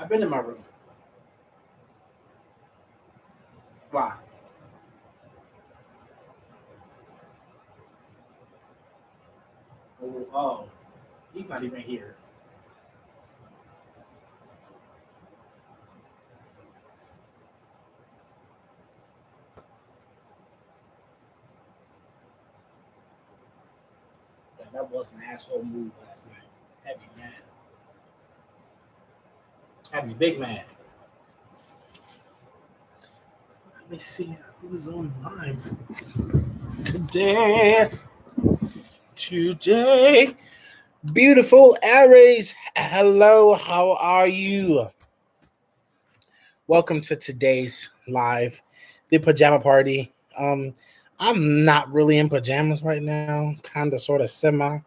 I've been in my room. Why? Oh, he's not even here. Yeah, that was an asshole move last night. Had me mad. Had me big mad. Let me see who's on live today. Today, beautiful Aries. Hello, how are you? Welcome to today's live, the pajama party. I'm not really in pajamas right now, kind of, sort of, semi,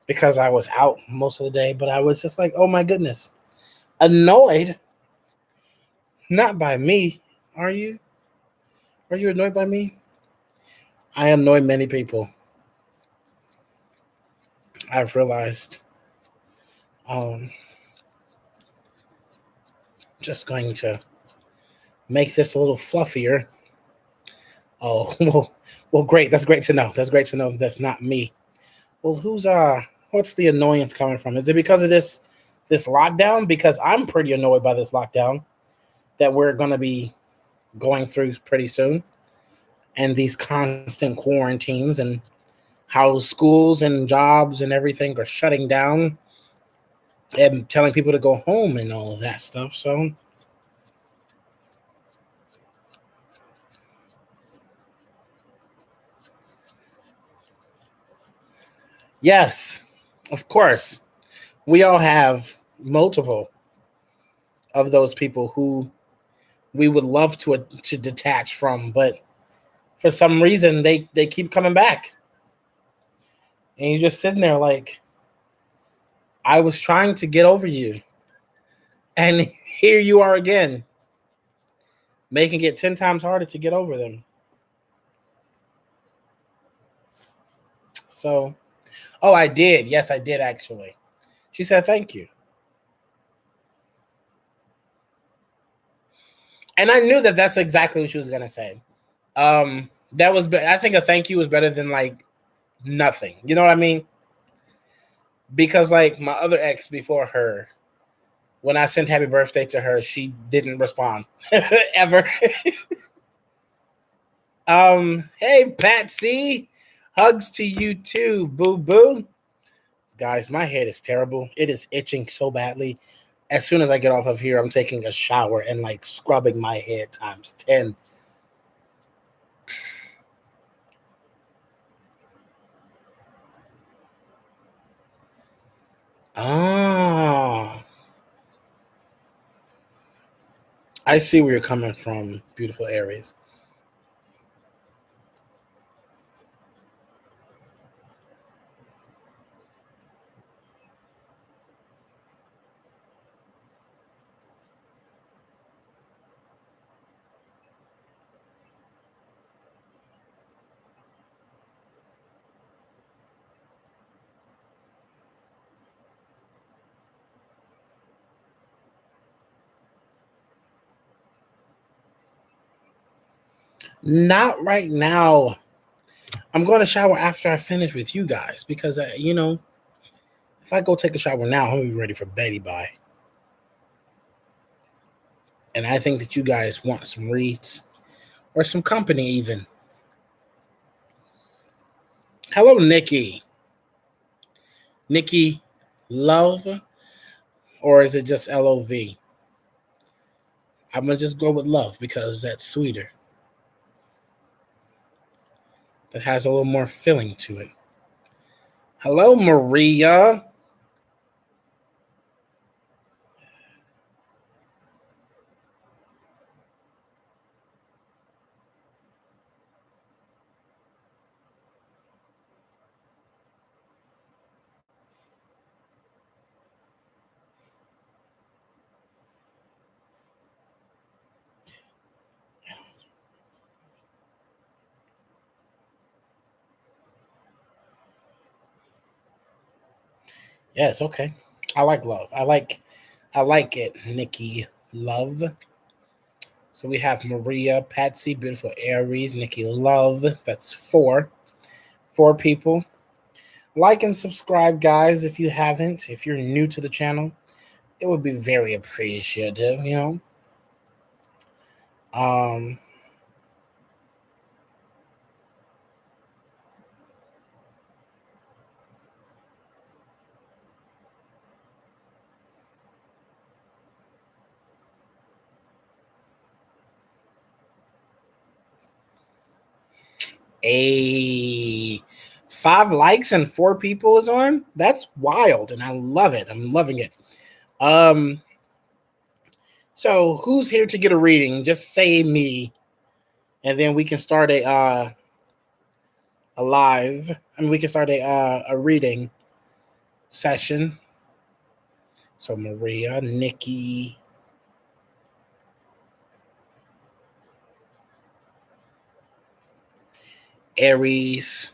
because I was out most of the day. But I was just like, oh my goodness, annoyed. Not by me. Are you? Are you annoyed by me? I annoy many people. I've realized. Um, just going to make this a little fluffier. Oh, well, great. That's great to know. That's great to know that's not me. Well, what's the annoyance coming from? Is it because of this lockdown? Because I'm pretty annoyed by this lockdown that we're going to be going through pretty soon, and these constant quarantines, and how schools and jobs and everything are shutting down and telling people to go home and all of that stuff. So, yes, of course, we all have multiple of those people who we would love to detach from, but for some reason they keep coming back, and you're just sitting there like, I was trying to get over you, and here you are again, making it 10 times harder to get over them. So, oh, I did. Yes, I did actually. She said thank you, and I knew that that's exactly what she was gonna say. That was. I think a thank you was better than like nothing. You know what I mean? Because like my other ex before her, when I sent happy birthday to her, she didn't respond ever. Hey Patsy, hugs to you too, boo boo. Guys, my head is terrible. It is itching so badly. As soon as I get off of here, I'm taking a shower and like scrubbing my head times 10. Ah, I see where you're coming from, beautiful Aries. Not right now. I'm going to shower after I finish with you guys because, if I go take a shower now, I'm going to be ready for Betty Bye. And I think that you guys want some reads or some company, even. Hello, Nikki. Nikki, love, or is it just LOV? I'm going to just go with love because that's sweeter. That has a little more feeling to it. Hello, Maria. Yes, okay. I like love. I like I like it, Nikki Love. So we have Maria, Patsy, beautiful Aries, Nikki Love. That's four. Four people. Like and subscribe, guys, if you haven't. If you're new to the channel, it would be very appreciative, you know. Um, a 5 likes and 4 people is on. That's wild, and I love it. I'm loving it. Um, so who's here to get a reading? Just say me, and then we can start a live. I mean, we can start a reading session. So Maria, Nikki, Aries.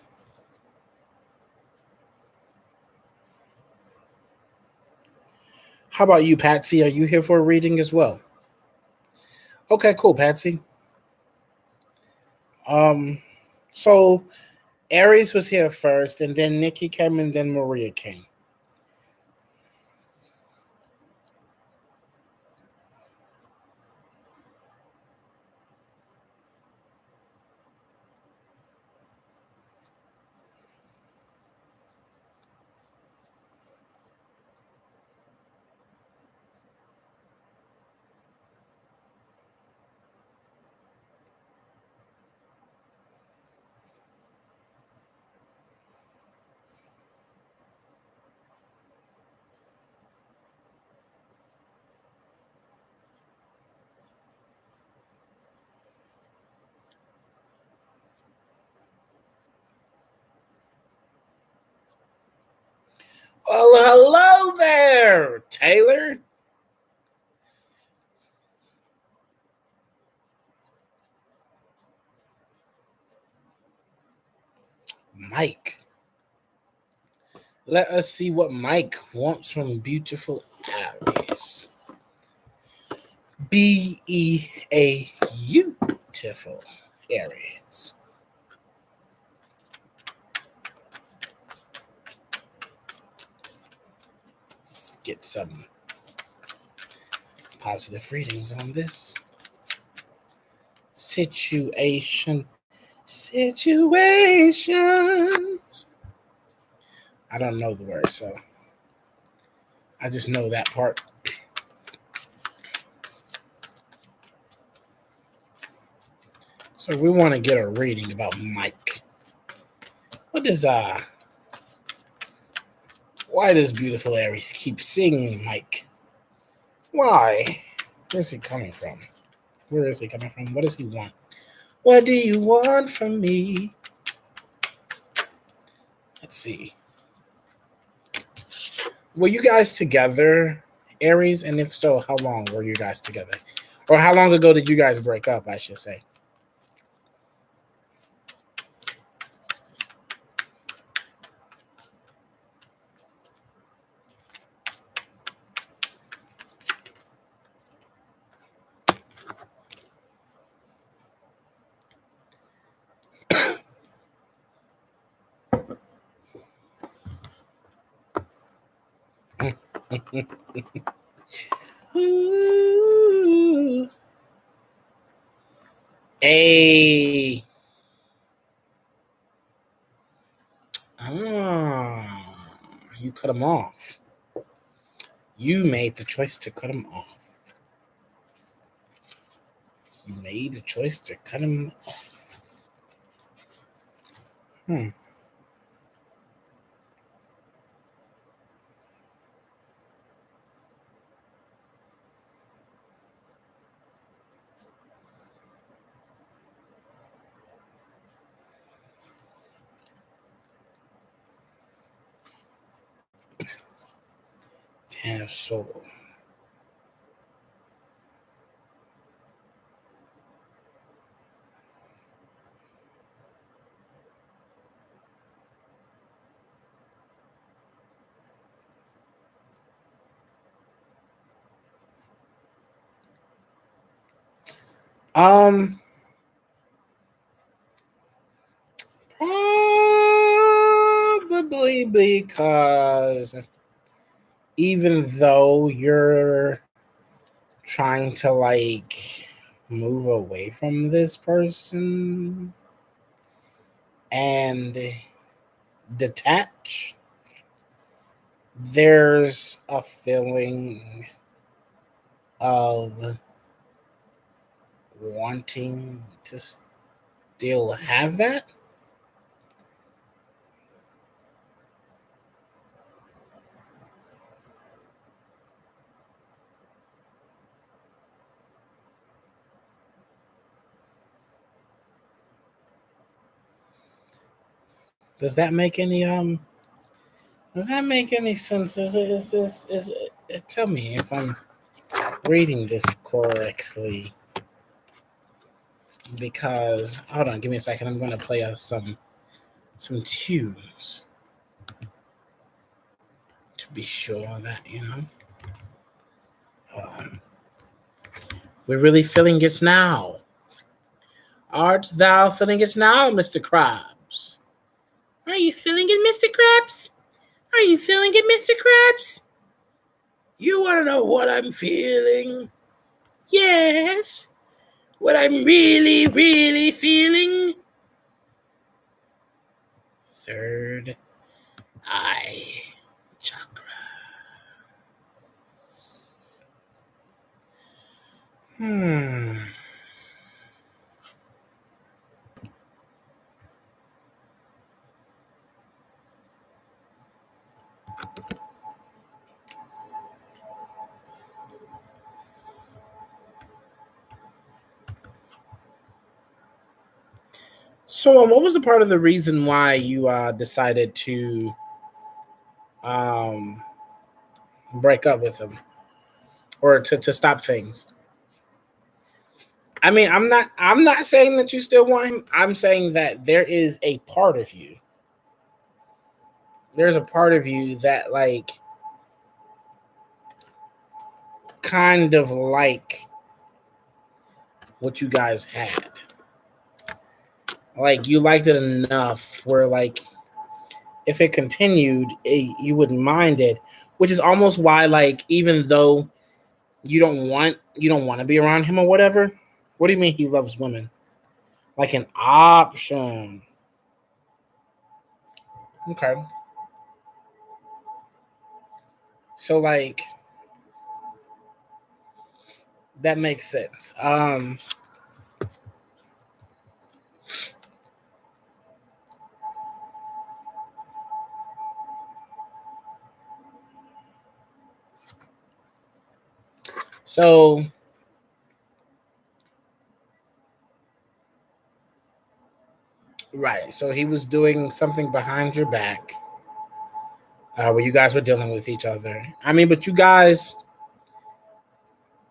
How about you, Patsy? Are you here for a reading as well? Okay, cool, Patsy. Um, so Aries was here first, and then Nikki came, and then Maria came. Well, hello there, Taylor. Mike. Let us see what Mike wants from beautiful Aries. Beautiful Aries. Let's get some positive readings on this situation. Situations. I don't know the word, so I just know that part. So we want to get a reading about Mike. What does why does beautiful Aries keep singing Mike? Why? Where's he coming from? Where is he coming from? What does he want? What do you want from me? Let's see. Were you guys together, Aries? And if so, how long were you guys together? Or how long ago did you guys break up, I should say? Ooh. Hey. You cut him off. You made the choice to cut him off. You made the choice to cut him off. Hmm. Ten of Soul. Um, Probably because even though you're trying to like move away from this person and detach, there's a feeling of wanting to still have that. Does that make any does that make any sense? Tell me if I'm reading this correctly, because hold on, give me a second. I'm going to play us some tunes to be sure that um, we're really feeling it now. Art thou feeling it now, Mr. Krabs? Are you feeling it, Mr. Krabs? Are you feeling it, Mr. Krabs? You want to know what I'm feeling? Yes. What I'm really, really feeling? Third eye chakra. Hmm. So, what was the part of the reason why you decided to um, break up with him or to stop things? I mean, I'm not saying that you still want him. I'm saying that there is a part of you. There's a part of you that like kind of like what you guys had. Like you liked it enough where like if it continued, you wouldn't mind it. Which is almost why like even though you don't want to be around him or whatever. What do you mean he loves women? Like an option. Okay. So like that makes sense. So right. So he was doing something behind your back, where you guys were dealing with each other. I mean, but you guys.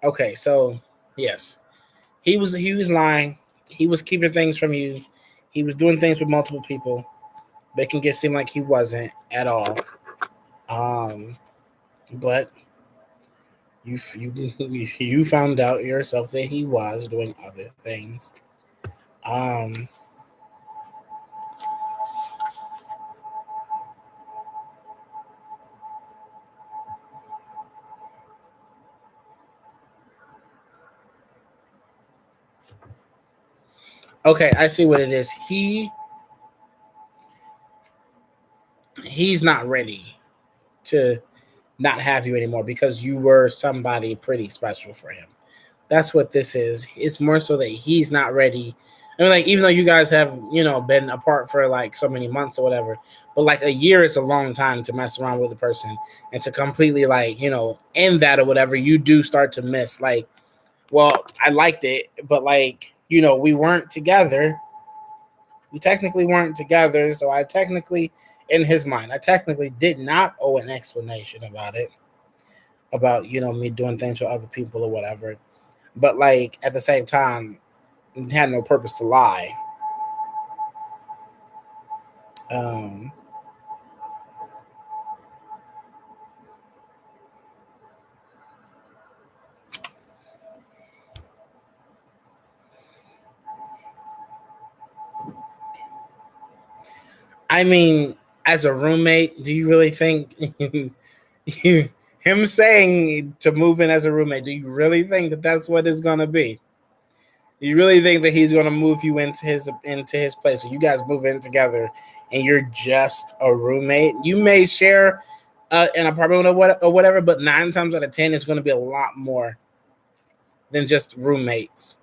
Okay. So yes, he was lying. He was keeping things from you. He was doing things with multiple people, making it seem like he wasn't at all. Um, but you found out yourself that he was doing other things. Um, okay, I see what it is. He's not ready to not have you anymore because you were somebody pretty special for him. That's what this is. It's more so that he's not ready. I mean, like, even though you guys have, been apart for like so many months or whatever, but like a year is a long time to mess around with a person and to completely like, end that or whatever, you do start to miss. Like, well, I liked it, but like, we weren't together. We technically weren't together. So I technically, in his mind, I technically did not owe an explanation about it, about, me doing things for other people or whatever. But like at the same time, had no purpose to lie. Um, I mean, as a roommate, do you really think you, him saying to move in as a roommate? Do you really think that that's what it's gonna be? You really think that he's gonna move you into his place? So you guys move in together, and you're just a roommate. You may share an apartment or whatever, but 9 times out of 10, it's gonna be a lot more than just roommates.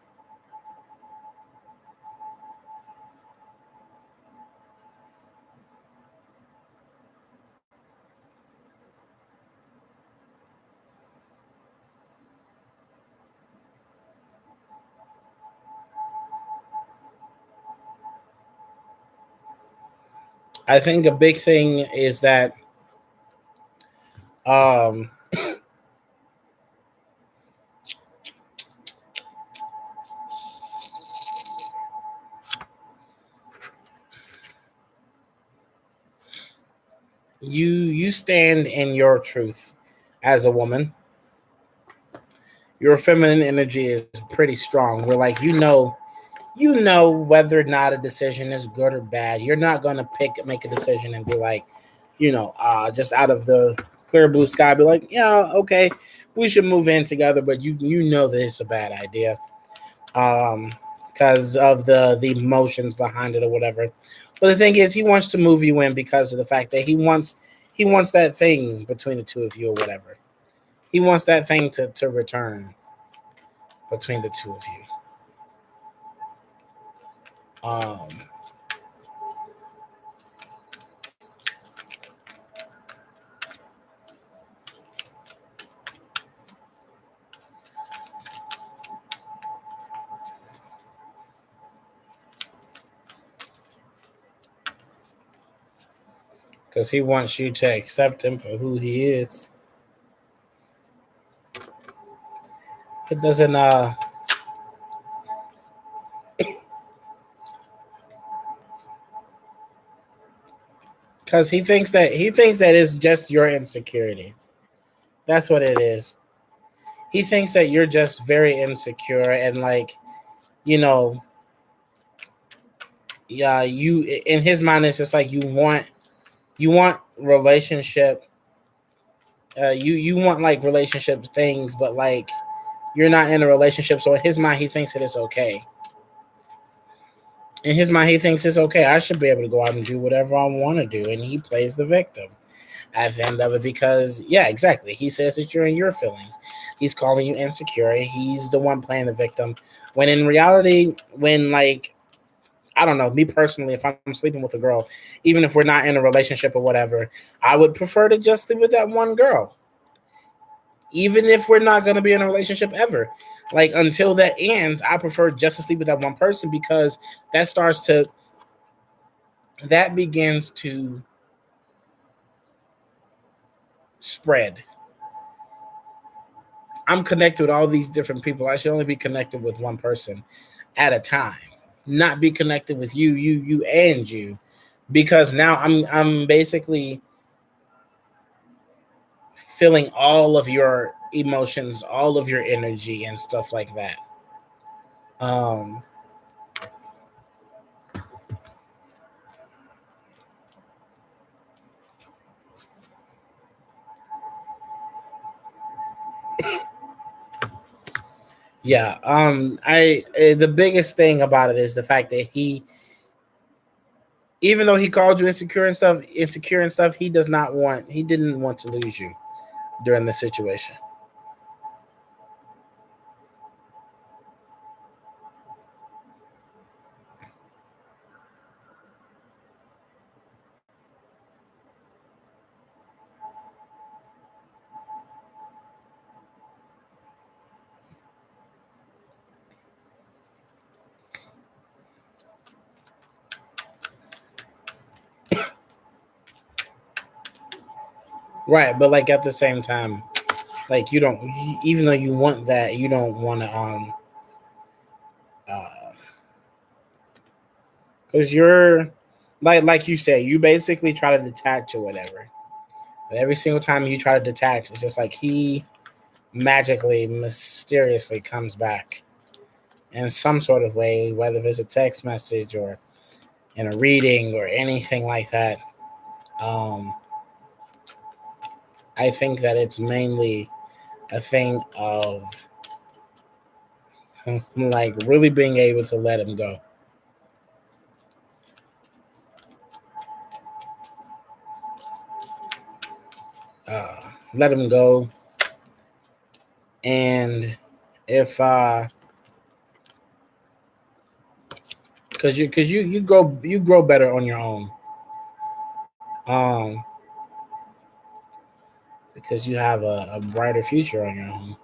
I think a big thing is that um, you stand in your truth as a woman. Your feminine energy is pretty strong. We're like you know whether or not a decision is good or bad. You're not gonna make a decision and be like, just out of the clear blue sky, be like, yeah, okay, we should move in together, but you know that it's a bad idea. Um because of the emotions behind it or whatever. But the thing is he wants to move you in because of the fact that he wants that thing between the two of you or whatever. He wants that thing to return between the two of you. Um because he wants you to accept him for who he is. It doesn't because he thinks that it's just your insecurities. That's what it is. He thinks that you're just very insecure and like, you know, yeah, you in his mind it's just like you want relationship you want like relationship things, but like you're not in a relationship, so in his mind he thinks that it's okay. In his mind he thinks it's okay. I should be able to go out and do whatever I want to do, and he plays the victim at the end of it because yeah, exactly, he says that you're in your feelings. He's calling you insecure. He's the one playing the victim, when in reality, when like, I don't know, me personally, if I'm sleeping with a girl, even if we're not in a relationship or whatever, I would prefer to just sleep with that one girl, even if we're not going to be in a relationship ever. Like until that ends, I prefer just to sleep with that one person because that starts to that begins to spread. I'm connected with all these different people. I should only be connected with one person at a time, not be connected with you, because now I'm basically feeling all of your emotions, all of your energy, and stuff like that. Um, yeah. I the biggest thing about it is the fact that even though he called you insecure and stuff, he didn't want to lose you during the situation. Right, but like at the same time, like you don't, even though you want that, you don't want to uh because you're like you say, you basically try to detach or whatever. But every single time you try to detach, it's just like he magically, mysteriously comes back in some sort of way, whether it's a text message or in a reading or anything like that. Um, I think that it's mainly a thing of like really being able to let him go. Let him go. And if because you grow better on your own. Um because you have a brighter future on your own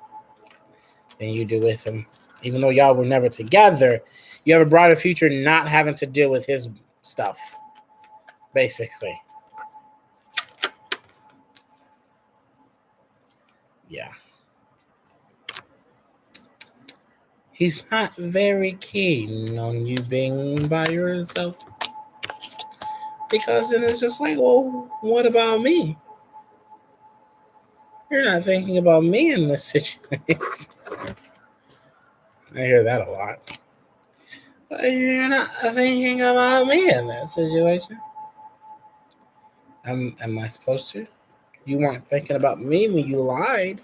than you do with him. Even though y'all were never together, you have a brighter future not having to deal with his stuff, basically. Yeah. He's not very keen on you being by yourself. Because then it's just like, well, what about me? You're not thinking about me in this situation. I hear that a lot. You're not thinking about me in that situation. Am I supposed to? You weren't thinking about me when you lied.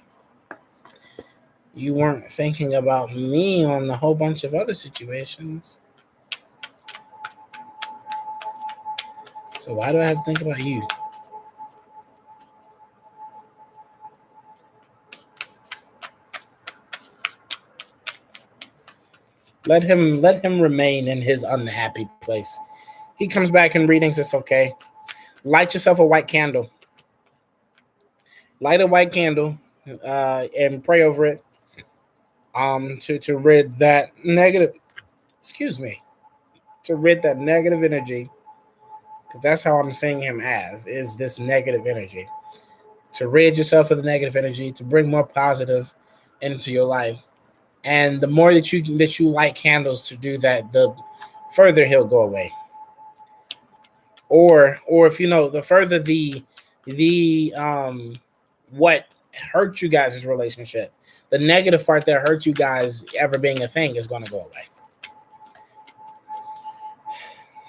You weren't thinking about me on a whole bunch of other situations. So why do I have to think about you? Let him remain in his unhappy place. He comes back in readings, it's okay. Light yourself a white candle. Light a white candle and pray over it. To rid that negative excuse me. To rid that negative energy. Because that's how I'm seeing him as, is this negative energy. To rid yourself of the negative energy, to bring more positive into your life. And the more that you light candles to do that, the further he'll go away. Or if you know, the further the what hurt you guys' relationship, the negative part that hurt you guys ever being a thing is going to go away.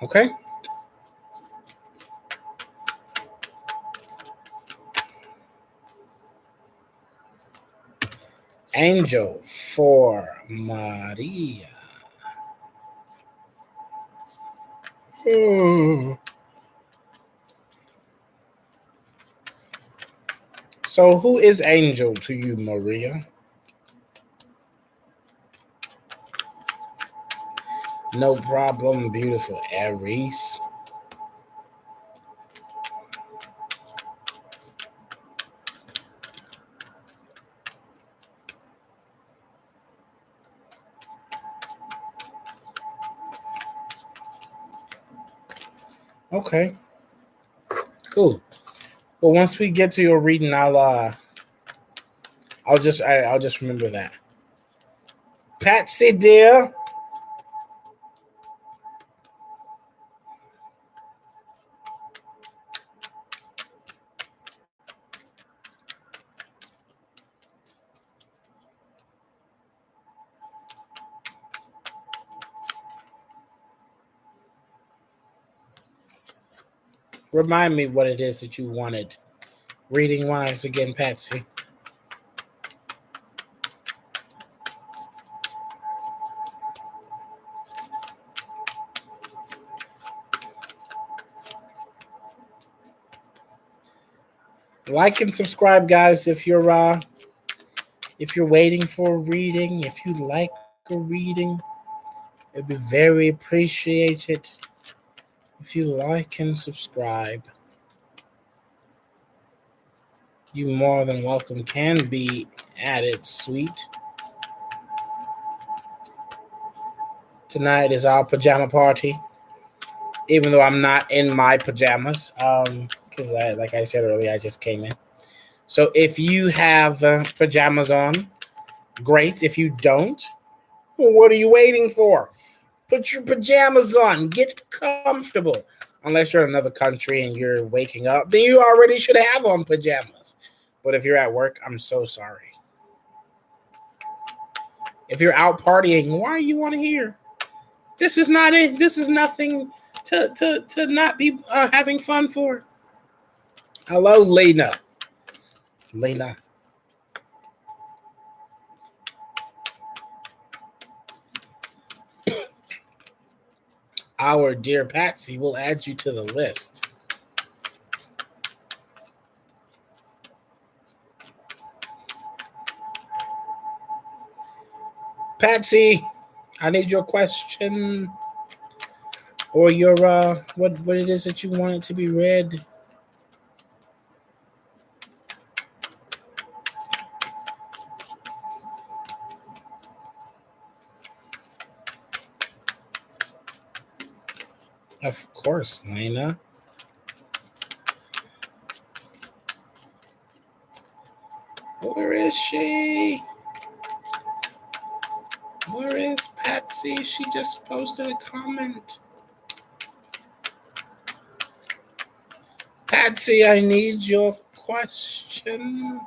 Okay. Angel for Maria. So, who is Angel to you, Maria? No problem, beautiful Aries. Okay, cool. Well, once we get to your reading, I'll just remember that. Patsy dear. Remind me what it is that you wanted reading wise again, Patsy. Like and subscribe, guys, if you're waiting for a reading, if you like a reading, it'd be very appreciated if you like and subscribe. You more than welcome can be added, sweet. Tonight is our pajama party, even though I'm not in my pajamas, because like I said earlier, I just came in. So if you have pajamas on, great. If you don't, well, what are you waiting for? Put your pajamas on. Get comfortable. Unless you're in another country and you're waking up, then you already should have on pajamas. But if you're at work, I'm so sorry. If you're out partying, why you want to hear? This is not it. This is nothing to not be having fun for? Hello, Lena. Lena. Our dear Patsy will add you to the list. Patsy, I need your question or your what it is that you want it to be read. Of course, Lena. Where is she? Where is Patsy? She just posted a comment. Patsy, I need your question.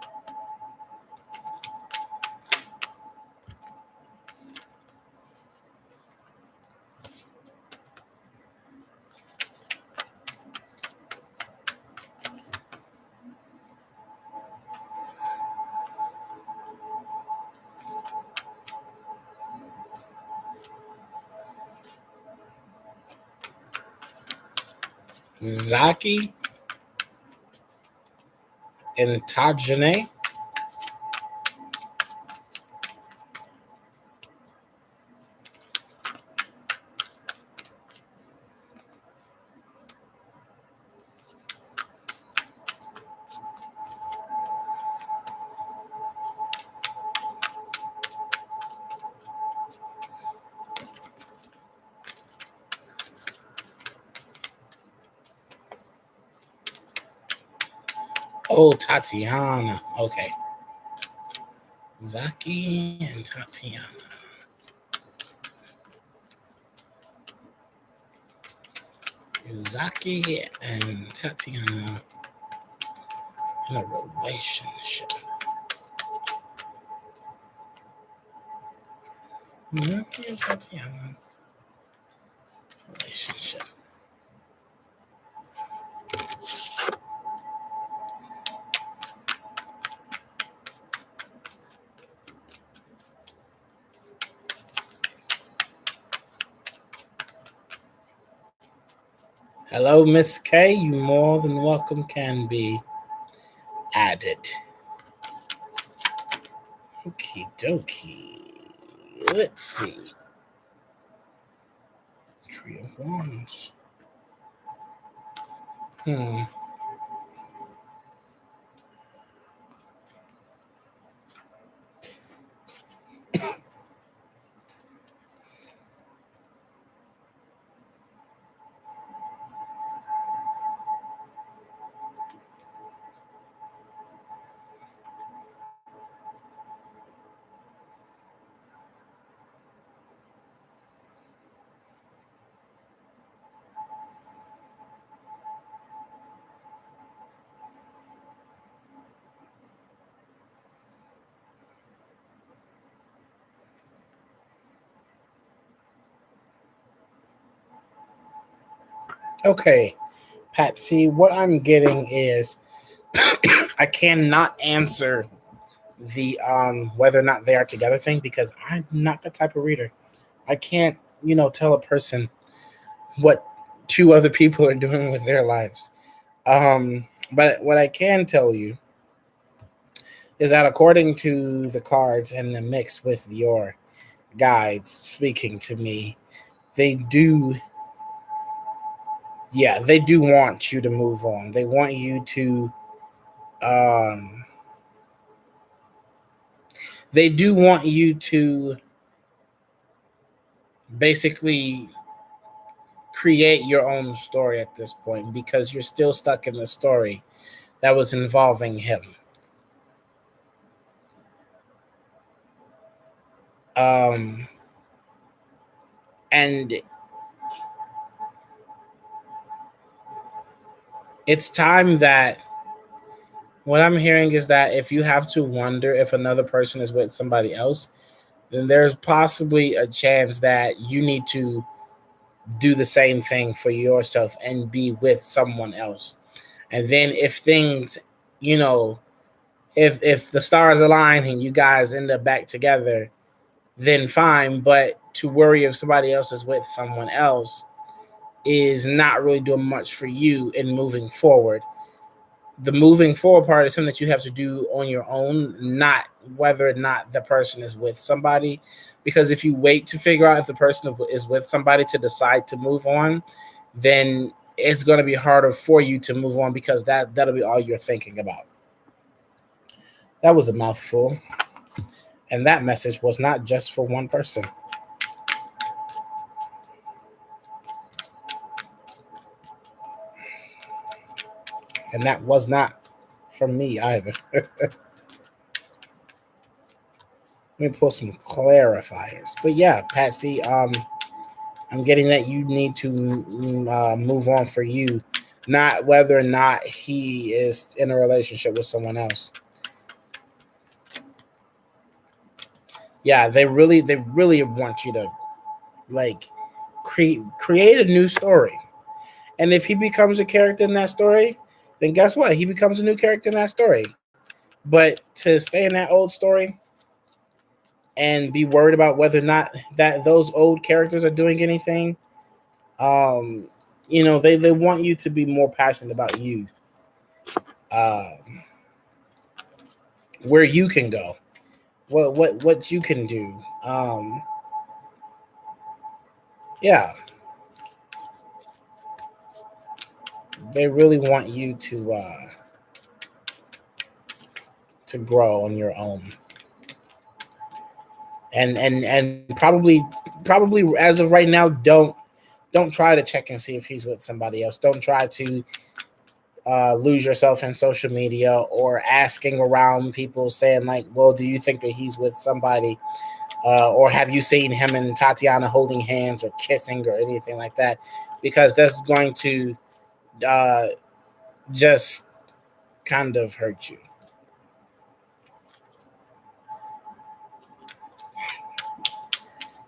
Zaki and Tajane. Oh, Tatiana. Okay. Zaki and Tatiana. Zaki and Tatiana in a relationship. Zaki and Tatiana relationship. Hello, Miss K. You more than welcome can be added. Okie dokie. Let's see. Tree of Wands. Okay, Patsy, what I'm getting is I cannot answer the whether or not they are together thing because I'm not the type of reader. I can't, tell a person what two other people are doing with their lives. But what I can tell you is that according to the cards and the mix with your guides speaking to me, they do, yeah, they do want you to move on. They want you to, um, they do want you to basically create your own story at this point because you're still stuck in the story that was involving him. Um, and it's time that what I'm hearing is that if you have to wonder if another person is with somebody else, then there's possibly a chance that you need to do the same thing for yourself and be with someone else. And then if things, you know, if the stars align and you guys end up back together, then fine. But to worry if somebody else is with someone else is not really doing much for you in moving forward. The moving forward part is something that you have to do on your own, not whether or not the person is with somebody. Because if you wait to figure out if the person is with somebody to decide to move on, then it's going to be harder for you to move on because that'll be all you're thinking about. That was a mouthful. And that message was not just for one person. And that was not from me either. Let me pull some clarifiers. But yeah, Patsy, I'm getting that you need to move on for you, not whether or not he is in a relationship with someone else. Yeah, they really want you to like create a new story. And if he becomes a character in that story, then guess what? He becomes a new character in that story. But to stay in that old story and be worried about whether or not that those old characters are doing anything, um, they want you to be more passionate about you, um, where you can go, what you can do. Yeah, they really want you to grow on your own, and probably as of right now, don't try to check and see if he's with somebody else. Don't try to lose yourself in social media or asking around people saying like, well, do you think that he's with somebody? Or have you seen him and Tatiana holding hands or kissing or anything like that? Because that's going to uh, just kind of hurt you.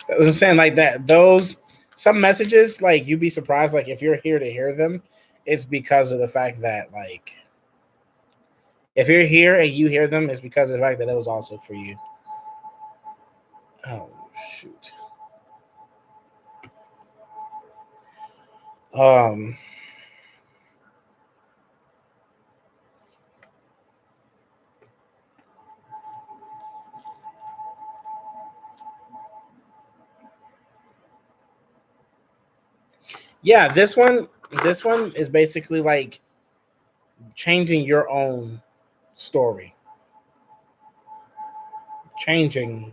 That's what I'm saying, like that. Those some messages, like you'd be surprised, like if you're here to hear them, it's because of the fact that like if you're here and you hear them, it's because of the fact that it was also for you. Oh shoot. Um. Yeah, this one is basically like changing your own story, changing,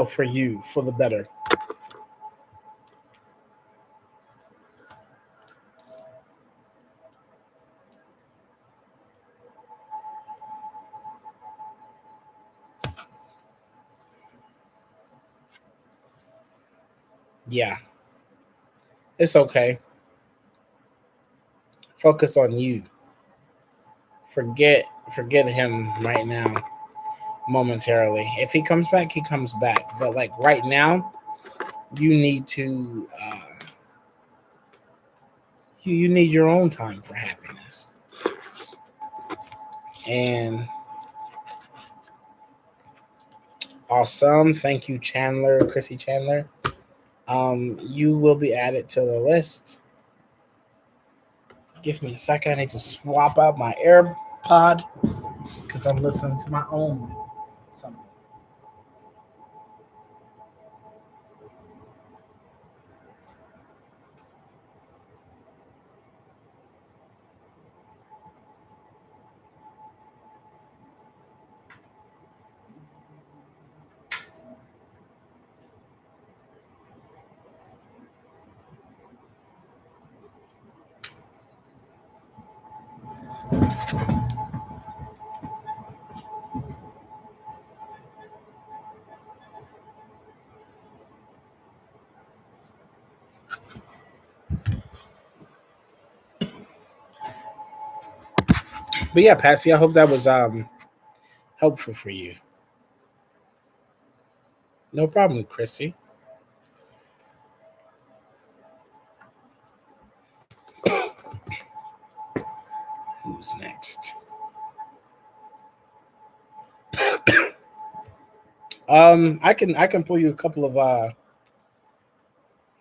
for you for the better. Yeah, it's okay. Focus on you. Forget forget him right now, momentarily. If he comes back, he comes back. But like right now, you need to you need your own time for happiness. And awesome. Thank you, Chandler, Chrissy Chandler. You will be added to the list. Give me a second. I need to swap out my AirPod because I'm listening to my own something. But yeah, Patsy, I hope that was helpful for you. No problem, Chrissy. Who's next? I can pull you a couple of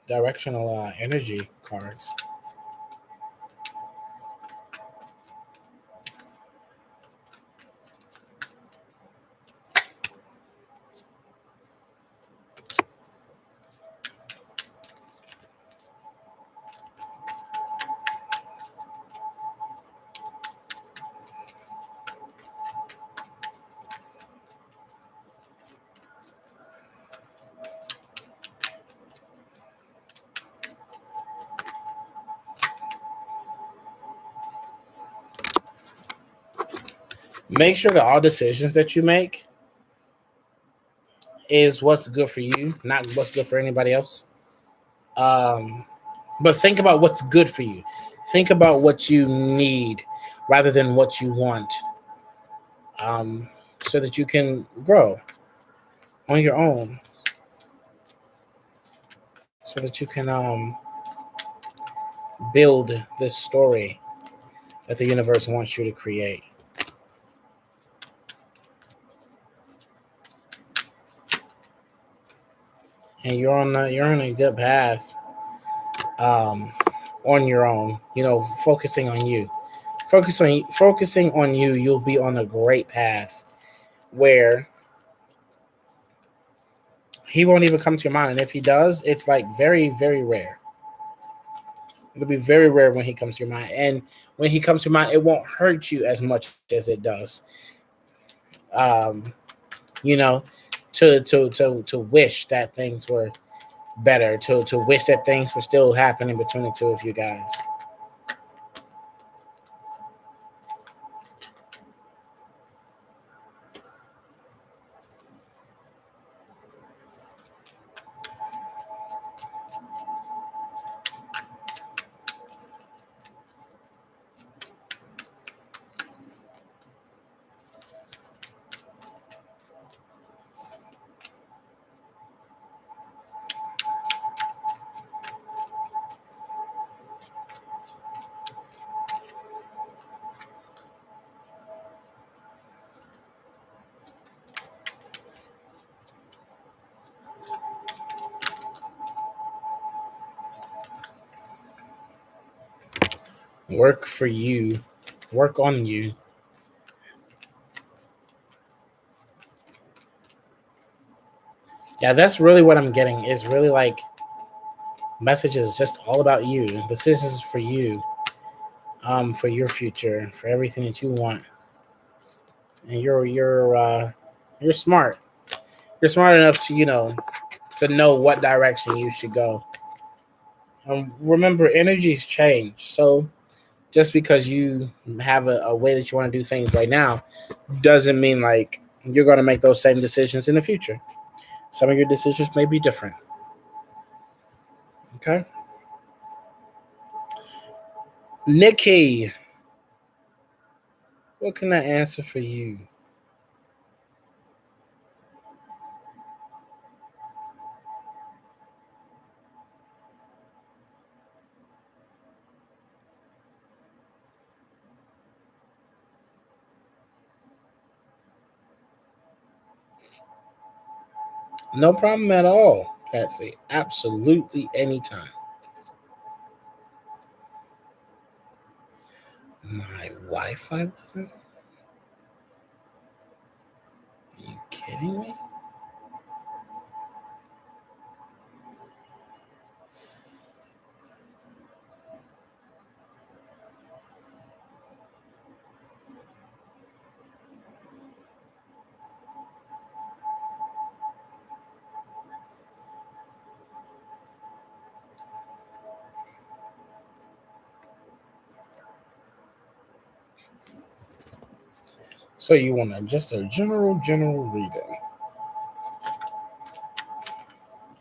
directional energy cards. Make sure that all decisions that you make is what's good for you, not what's good for anybody else. Um, but think about what's good for you. Think about what you need rather than what you want, so that you can grow on your own, so that you can build this story that the universe wants you to create. And you're on a good path, um, on your own. You know, focusing on you, focusing on you. You'll be on a great path where he won't even come to your mind, and if he does, it's like very very rare. It'll be very rare when he comes to your mind, and when he comes to your mind, it won't hurt you as much as it does. Um, you know, to wish that things were better, to wish that things were still happening between the two of you guys. Work for you, work on you. Yeah, that's really what I'm getting. Is really like messages just all about you. Decisions for you, for your future, for everything that you want. And you're smart. You're smart enough to to know what direction you should go. Remember, energies change. So just because you have a way that you want to do things right now doesn't mean like you're going to make those same decisions in the future. Some of your decisions may be different. Okay. Nikki, what can I answer for you? No problem at all, Patsy. Absolutely anytime. My Wi Fi wasn't? Are you kidding me? So you want just a general reading?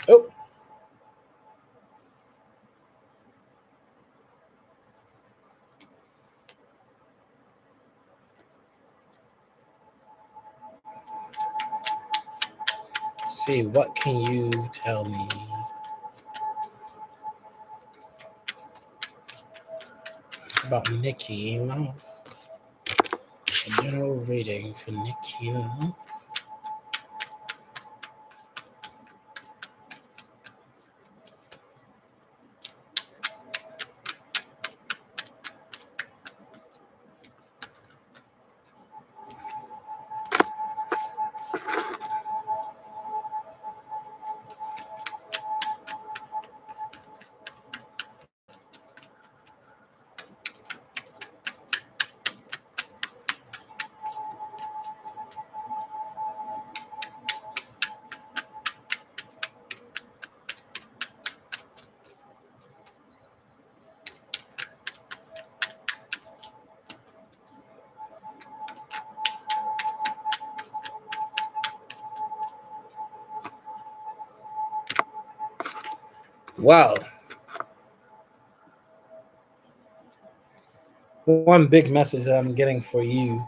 Oh, see, what can you tell me? about Nikki Love. A general reading for Nikki Love. Wow. One big message that I'm getting for you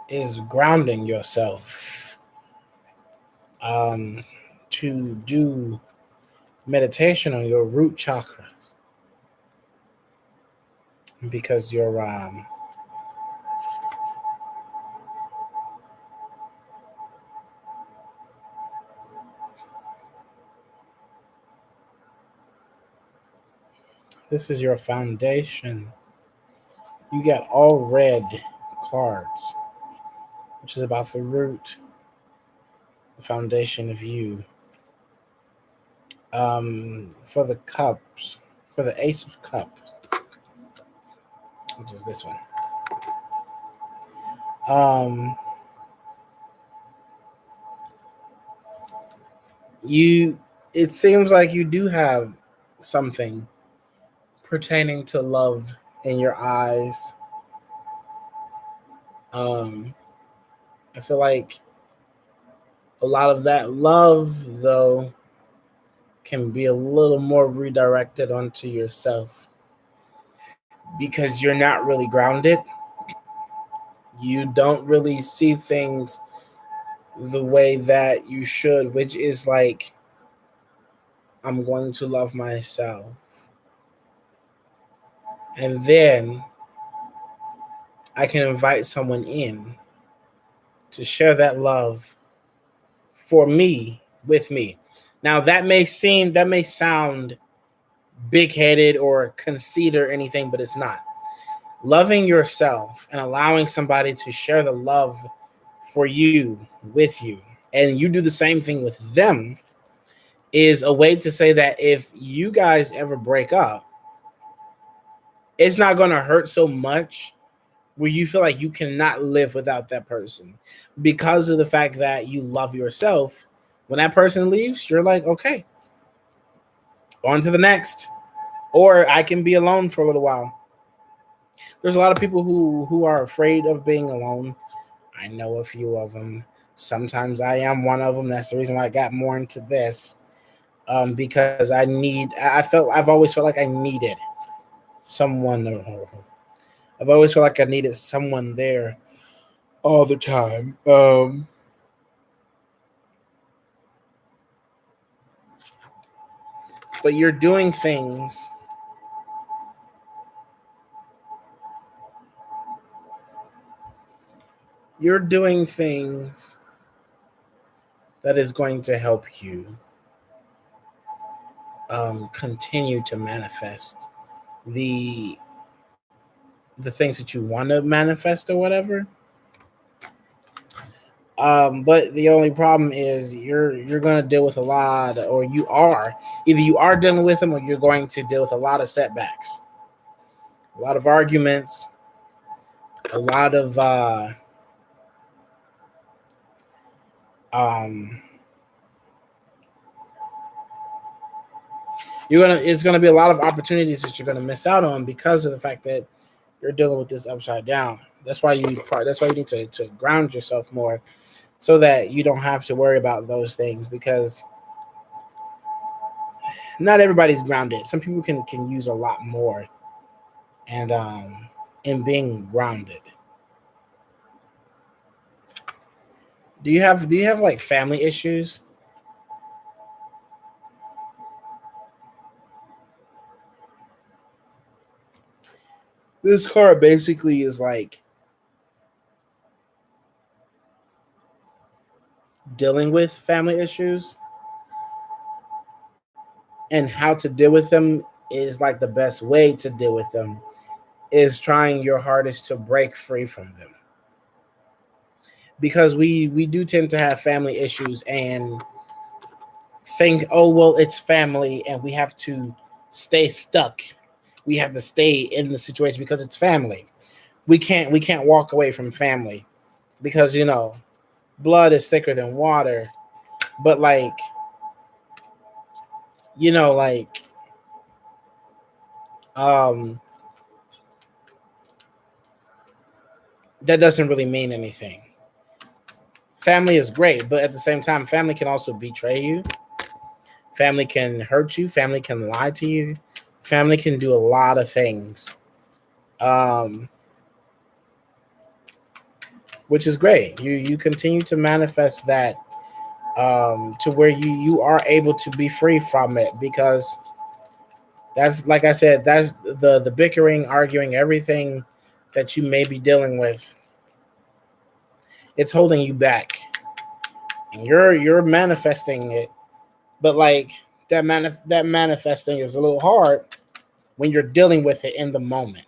is grounding yourself. Um, to do meditation on your root chakras because this is your foundation. You got all red cards, which is about the root, the foundation of you. For the cups, for the ace of cups, which is this one. Um, you, it seems like you do have something pertaining to love in your eyes. Um, I feel like a lot of that love, though, can be a little more redirected onto yourself because you're not really grounded. You don't really see things the way that you should, which is like, I'm going to love myself. And then I can invite someone in to share that love for me with me. Now that may sound big headed or conceited or anything, but it's not. Loving yourself and allowing somebody to share the love for you with you, and you do the same thing with them, is a way to say that if you guys ever break up, it's not going to hurt so much where you feel like you cannot live without that person because of the fact that you love yourself. When that person leaves, you're like, okay, on to the next. Or I can be alone for a little while. There's a lot of people who are afraid of being alone. I know a few of them. Sometimes I am one of them. That's the reason why I got more into this. Because I've always felt like I needed someone. I've always felt like I needed someone there all the time. But you're doing things that is going to help you continue to manifest the the things that you want to manifest or whatever. But the only problem is you're going to deal with a lot, or you are dealing with them, or you're going to deal with a lot of setbacks, a lot of arguments, a lot of um, it's gonna be a lot of opportunities that you're gonna miss out on because of the fact that you're dealing with this upside down. That's why you need to ground yourself more so that you don't have to worry about those things because not everybody's grounded. Some people can use a lot more and in being grounded. Do you have like family issues? This card basically is like dealing with family issues and how to deal with them is like the best way to deal with them is trying your hardest to break free from them. Because we do tend to have family issues and think, oh well, it's family and we have to stay stuck. We have to stay in the situation because it's family. We can't walk away from family because blood is thicker than water. But like like um that doesn't really mean anything. Family is great, but at the same time, family can also betray you. Family can hurt you. Family can lie to you. Family can do a lot of things, um, which is great. You continue to manifest that to where you are able to be free from it because that's like I said, that's the bickering, arguing, everything that you may be dealing with. It's holding you back, and you're manifesting it. But like that manifesting is a little hard when you're dealing with it in the moment.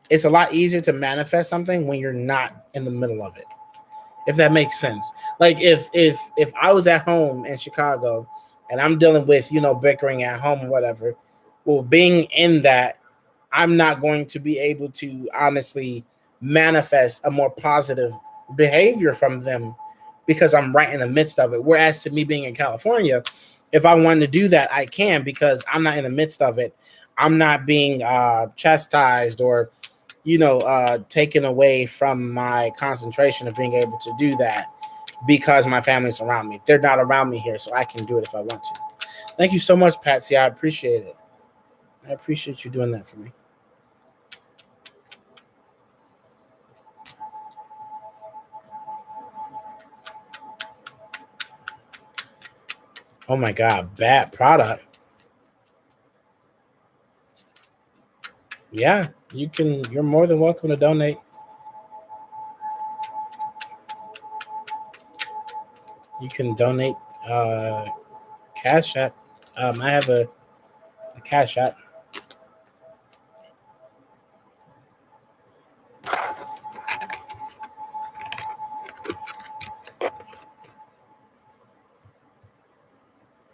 It's a lot easier to manifest something when you're not in the middle of it. If that makes sense. Like if I was at home in Chicago and I'm dealing with, bickering at home or whatever, well, being in that, I'm not going to be able to honestly manifest a more positive behavior from them because I'm right in the midst of it. Whereas to me being in California, if I wanted to do that, I can because I'm not in the midst of it. I'm not being chastised or taken away from my concentration of being able to do that because my family's around me. They're not around me here, so I can do it if I want to. Thank you so much, Patsy. I appreciate it. I appreciate you doing that for me. Oh my God, bad product. Yeah, you can. You're more than welcome to donate. You can donate Cash App. I have a Cash App.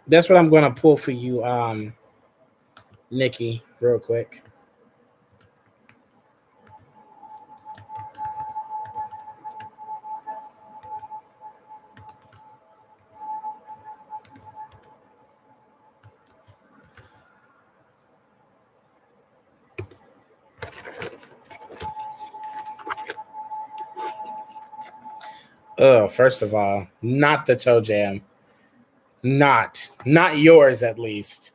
That's what I'm going to pull for you, Nikki, real quick. Oh, first of all, not the toe jam. Not yours at least.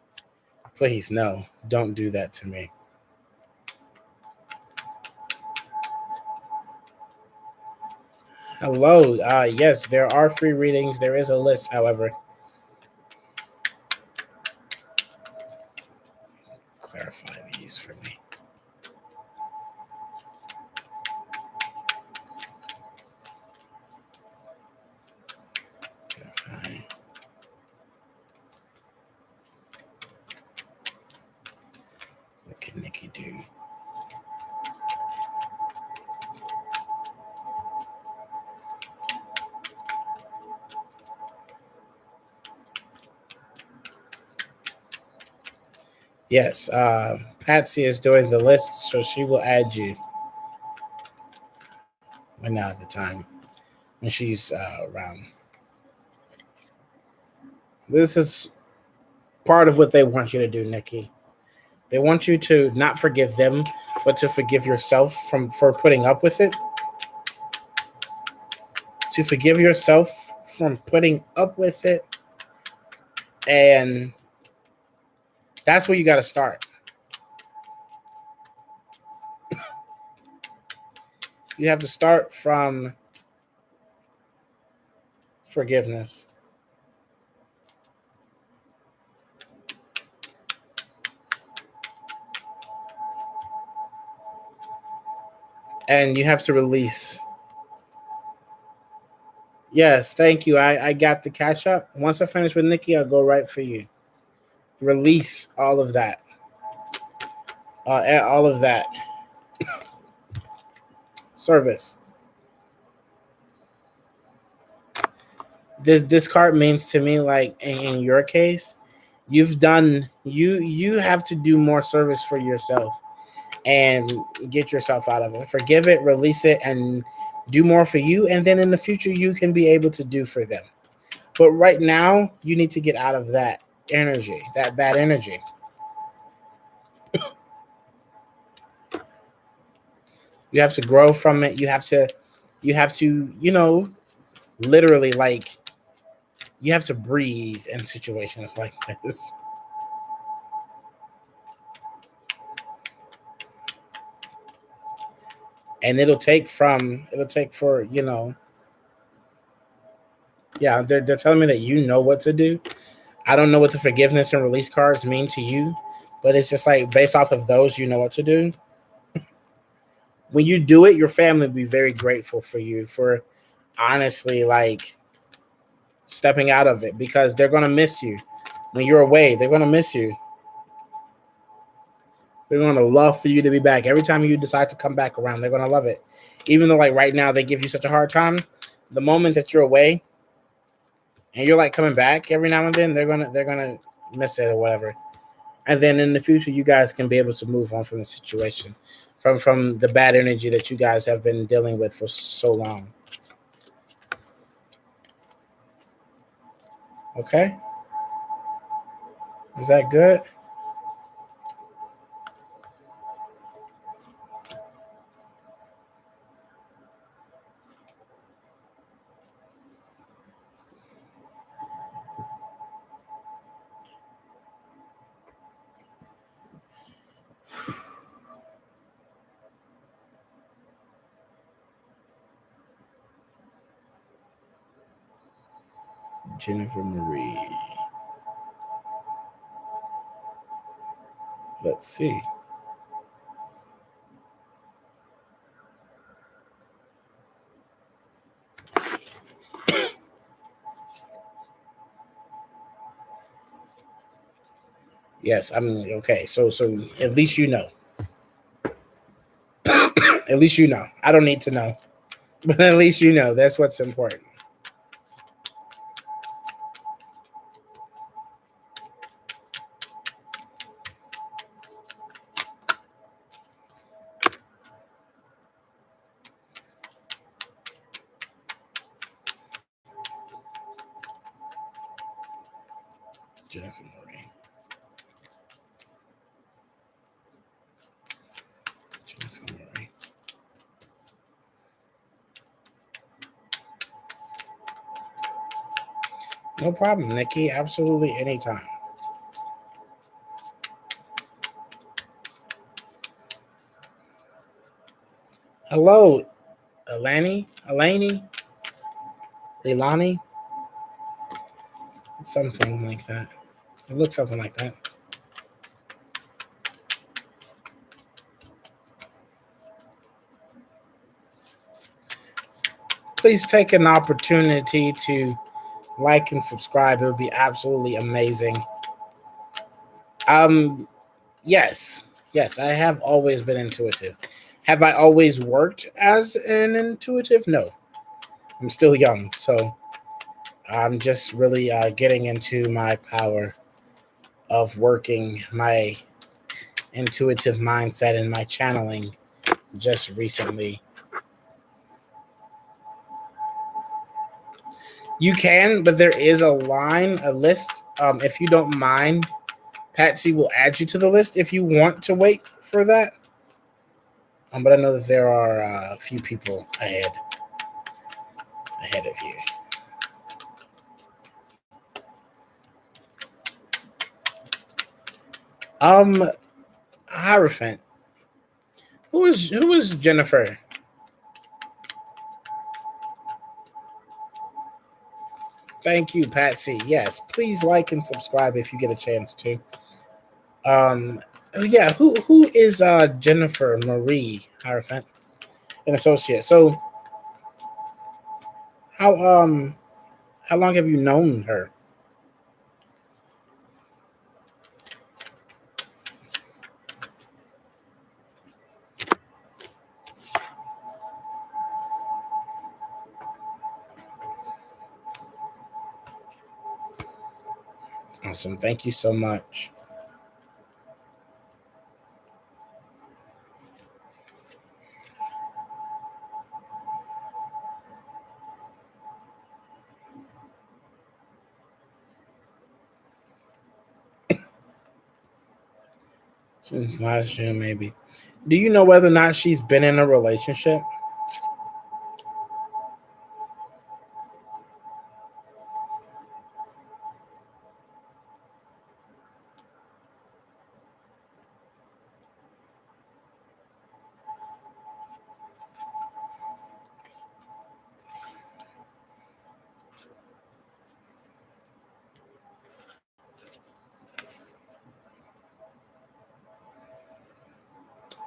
Please, no, don't do that to me. Hello. Yes, there are free readings. There is a list, however. Clarify these for me. Clarify. What can Nikki do? Yes, Patsy is doing the list, so she will add you when now at the time when she's around. This is part of what they want you to do, Nikki. They want you to not forgive them, but to forgive yourself for putting up with it. To forgive yourself from putting up with it, and that's where you got to start. You have to start from forgiveness. and you have to release. Yes, thank you. I got the catch up. Once I finish with Nikki, I'll go right for you. Release all of that. All of that service. This card means to me, like in your case, you have to do more service for yourself and get yourself out of it. Forgive it, release it, and do more for you. And then in the future, you can be able to do for them. But right now, you need to get out of that energy, that bad energy. You have to grow from it. You have to, literally, like, you have to breathe in situations like this. And it'll take for, yeah, they're telling me that you know what to do. I don't know what the forgiveness and release cards mean to you, but it's just like based off of those, you know what to do. When you do it, your family will be very grateful for you for honestly, like, stepping out of it, because they're gonna miss you when you're away. They're gonna miss you. They're gonna love for you to be back. Every time you decide to come back around, they're gonna love it. Even though, like, right now they give you such a hard time, the moment that you're away and you're like coming back every now and then, they're gonna miss it or whatever. And then in the future, you guys can be able to move on from the situation, from the bad energy that you guys have been dealing with for so long. Okay, is that good? Jennifer Marie. Let's see. Yes, I'm okay. So at least you know. At least you know. I don't need to know, but at least you know. That's what's important. Jennifer Marie. Jennifer Marie. No problem, Nikki. Absolutely anytime. Hello, Eleni, Ilani, something like that. It looks something like that. Please take an opportunity to like and subscribe. It would be absolutely amazing. Um, yes, yes, I have always been intuitive. Have I always worked as an intuitive? No, I'm still young, so I'm just really getting into my power of working my intuitive mindset and my channeling just recently. You can, but there is a list. If you don't mind, Patsy will add you to the list if you want to wait for that. But I know that there are a few people ahead of you. Um, Hierophant. Who is Jennifer? Thank you, Patsy. Yes, please like and subscribe if you get a chance to. Um, yeah, who is Jennifer Marie Hierophant? an associate. So how how long have you known her? Awesome. Thank you so much. Since last June, maybe. Do you know whether or not she's been in a relationship?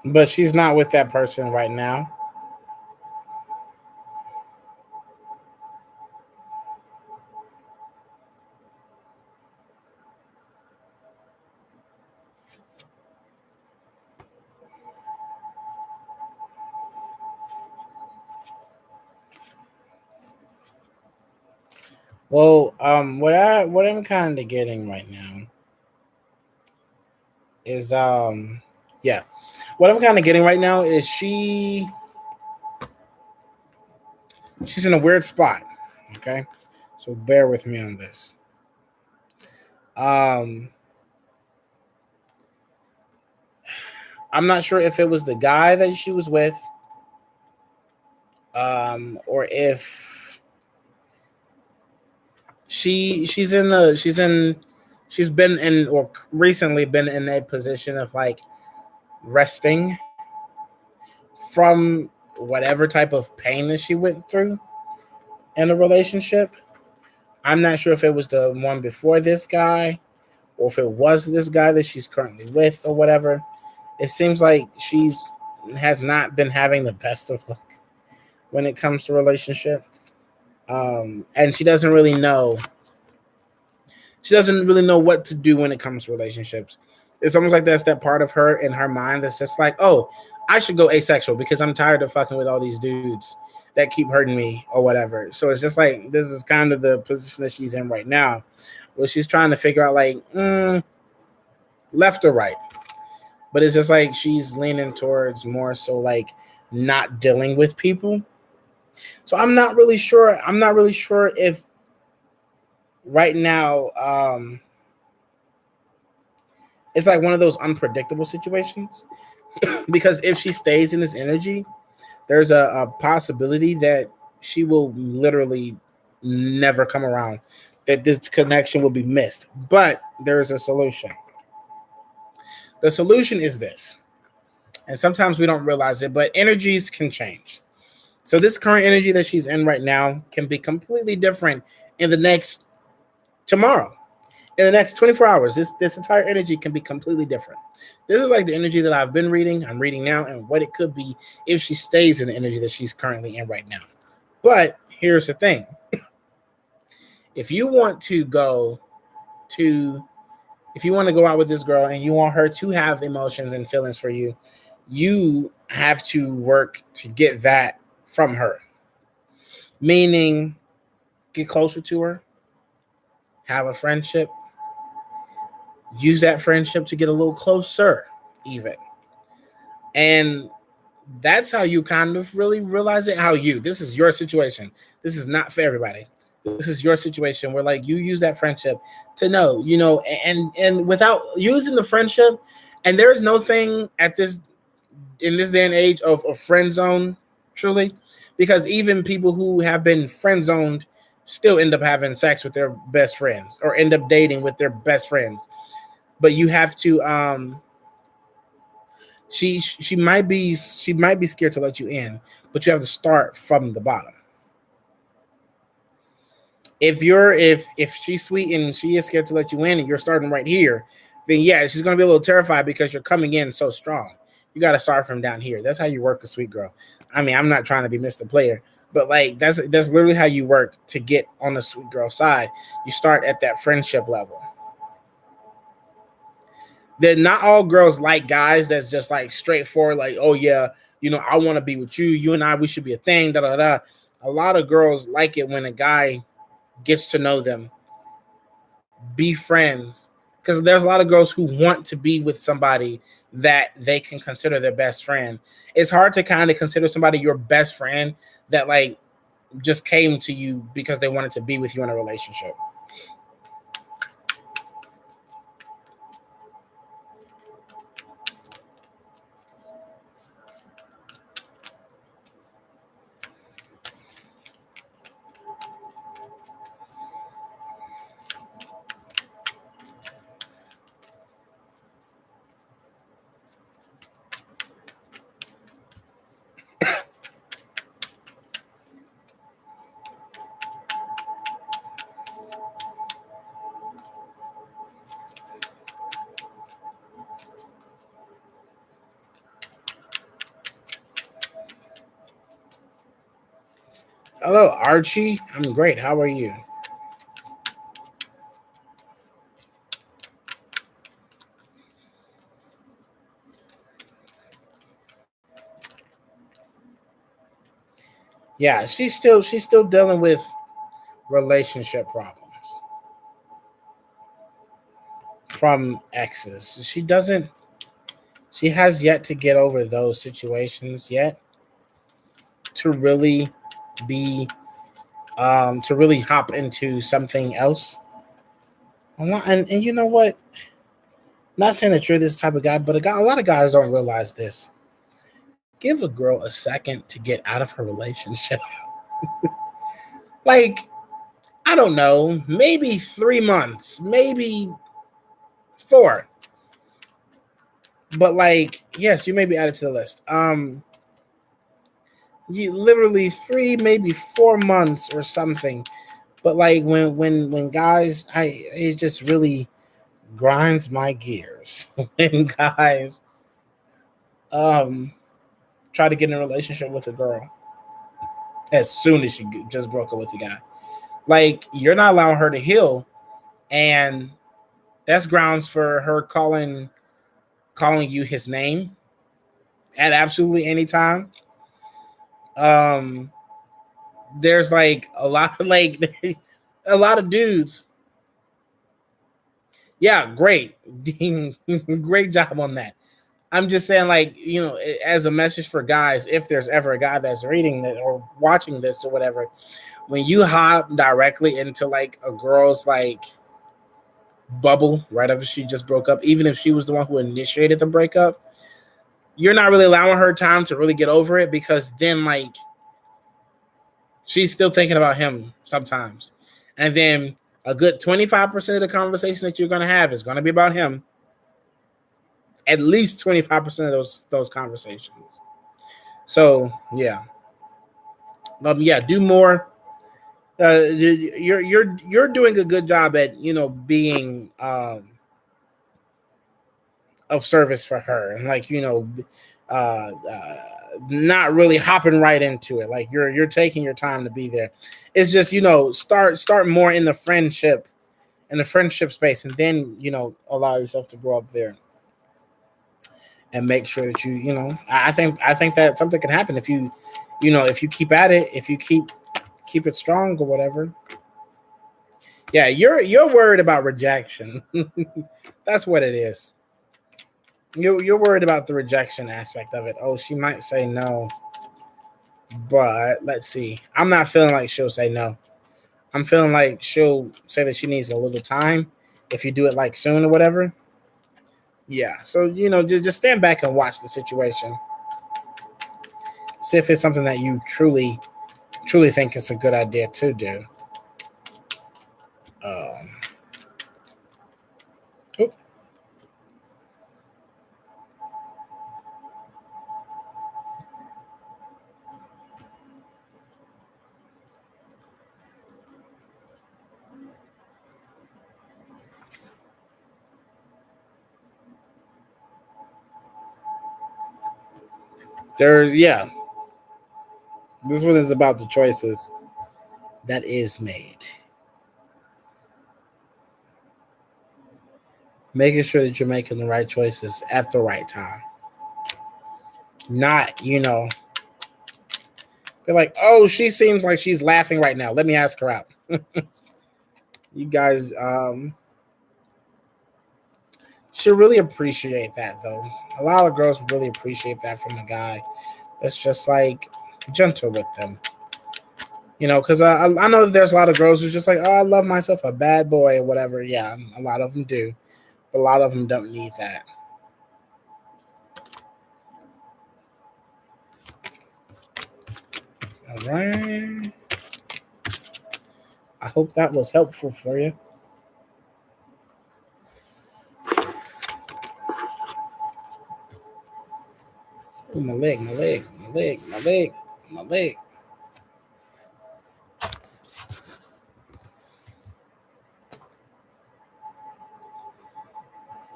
But she's not with that person right now. Well, what I'm kind of getting right now is yeah, what I'm kind of getting right now is she's in a weird spot. Okay, so bear with me on this. Um, I'm not sure if it was the guy that she was with, or if she's been in or recently been in a position of like resting from whatever type of pain that she went through in a relationship. I'm not sure if it was the one before this guy or if it was this guy that she's currently with or whatever. It seems like she's has not been having the best of luck when it comes to relationship. And she doesn't really know what to do when it comes to relationships. It's almost like that's that part of her in her mind that's just like, oh, I should go asexual because I'm tired of fucking with all these dudes that keep hurting me or whatever. So it's just like this is kind of the position that she's in right now, where she's trying to figure out like left or right. But it's just like she's leaning towards more so like not dealing with people. So I'm not really sure. I'm not really sure if right now it's like one of those unpredictable situations because if she stays in this energy, there's a possibility that she will literally never come around, that this connection will be missed. But there's a solution. The solution is this, and sometimes we don't realize it, but energies can change. So this current energy that she's in right now can be completely different in the next tomorrow. In the next 24 hours, this entire energy can be completely different. This is like the energy that I've been reading, I'm reading now, and what it could be if she stays in the energy that she's currently in right now. But here's the thing. If you want to go to if you want to go out with this girl and you want her to have emotions and feelings for you, you have to work to get that from her. Meaning, get closer to her, have a friendship, use that friendship to get a little closer, even. And that's how you kind of really realize it. This is your situation. This is not for everybody. This is your situation where like you use that friendship to know, and without using the friendship, and there is no thing at this in this day and age of a friend zone, truly, because even people who have been friend zoned still end up having sex with their best friends or end up dating with their best friends. But you have to she might be scared to let you in, but you have to start from the bottom. If she's sweet and she is scared to let you in and you're starting right here, then yeah, she's gonna be a little terrified because you're coming in so strong. you got to start from down here. That's how you work a sweet girl. I mean, I'm not trying to be Mr. Player, but like that's literally how you work to get on the sweet girl side. You start at that friendship level. That not all girls like guys that's just like straightforward, like, oh yeah, I want to be with you. You and I, we should be a thing. Da da da. A lot of girls like it when a guy gets to know them, be friends. Because there's a lot of girls who want to be with somebody that they can consider their best friend. It's hard to kind of consider somebody your best friend that like just came to you because they wanted to be with you in a relationship. Hello, Archie. I'm great. How are you? Yeah, she's still dealing with relationship problems from exes. She has yet to get over those situations yet to really be to really hop into something else. And you know what? Not saying that you're this type of guy, but a lot of guys don't realize this. Give a girl a second to get out of her relationship. Like, I don't know, maybe 3 months, maybe four. But like, yes, you may be added to the list. You literally 3, maybe 4 months or something. But like when guys, it just really grinds my gears when guys um try to get in a relationship with a girl as soon as she just broke up with the guy. Like, you're not allowing her to heal, and that's grounds for her calling you his name at absolutely any time. Um, there's like a lot of like a lot of dudes. Yeah, great, great job on that. I'm just saying, like, as a message for guys, if there's ever a guy that's reading this or watching this or whatever, when you hop directly into like a girl's like bubble right after she just broke up, even if she was the one who initiated the breakup, you're not really allowing her time to really get over it, because then like she's still thinking about him sometimes. And then a good 25% of the conversation that you're going to have is going to be about him. At least 25% of those conversations. So, yeah. Yeah, do more. You're doing a good job at being of service for her, and like not really hopping right into it. Like, you're taking your time to be there. It's just start more in the friendship space, and then allow yourself to grow up there and make sure that I think that something can happen if if you keep at it, if you keep it strong or whatever. Yeah, you're worried about rejection. That's what it is. You're worried about the rejection aspect of it. Oh, she might say no, but let's see. I'm not feeling like she'll say no. I'm feeling like she'll say that she needs a little time if you do it like soon or whatever. Yeah. So just stand back and watch the situation. See if it's something that you truly think it's a good idea to do. Um, oh, Yeah. This one is about the choices that is made. Making sure that you're making the right choices at the right time. Not, be like, oh, she seems like she's laughing right now. Let me ask her out. You guys should really appreciate that, though. A lot of girls really appreciate that from a guy that's just like gentle with them. Because I know that there's a lot of girls who's just like, oh, I love myself a bad boy or whatever. Yeah, a lot of them do. But a lot of them don't need that. All right. I hope that was helpful for you. Ooh, my leg, my leg, my leg, my leg, my leg.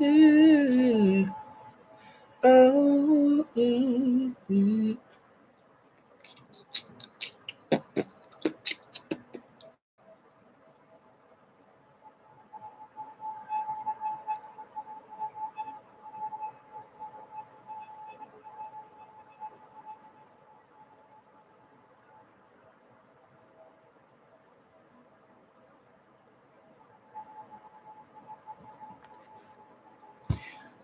Ooh. Oh, ooh, ooh.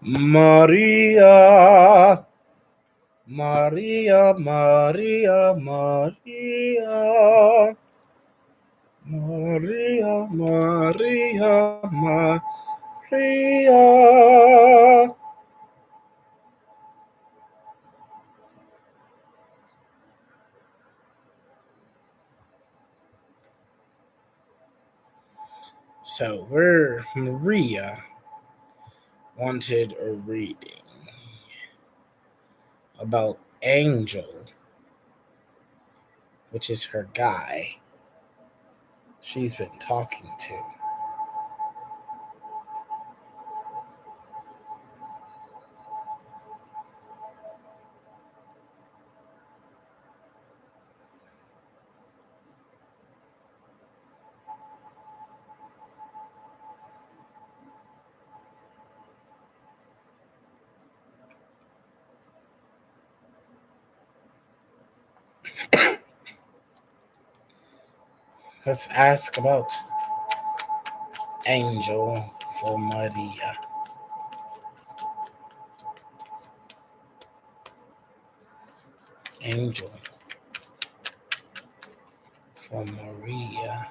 Maria, Maria, Maria, Maria, Maria, Maria, Maria. So where Maria wanted a reading about Angel, which is her guy she's been talking to. Let's ask about Angel for Maria. Angel for Maria.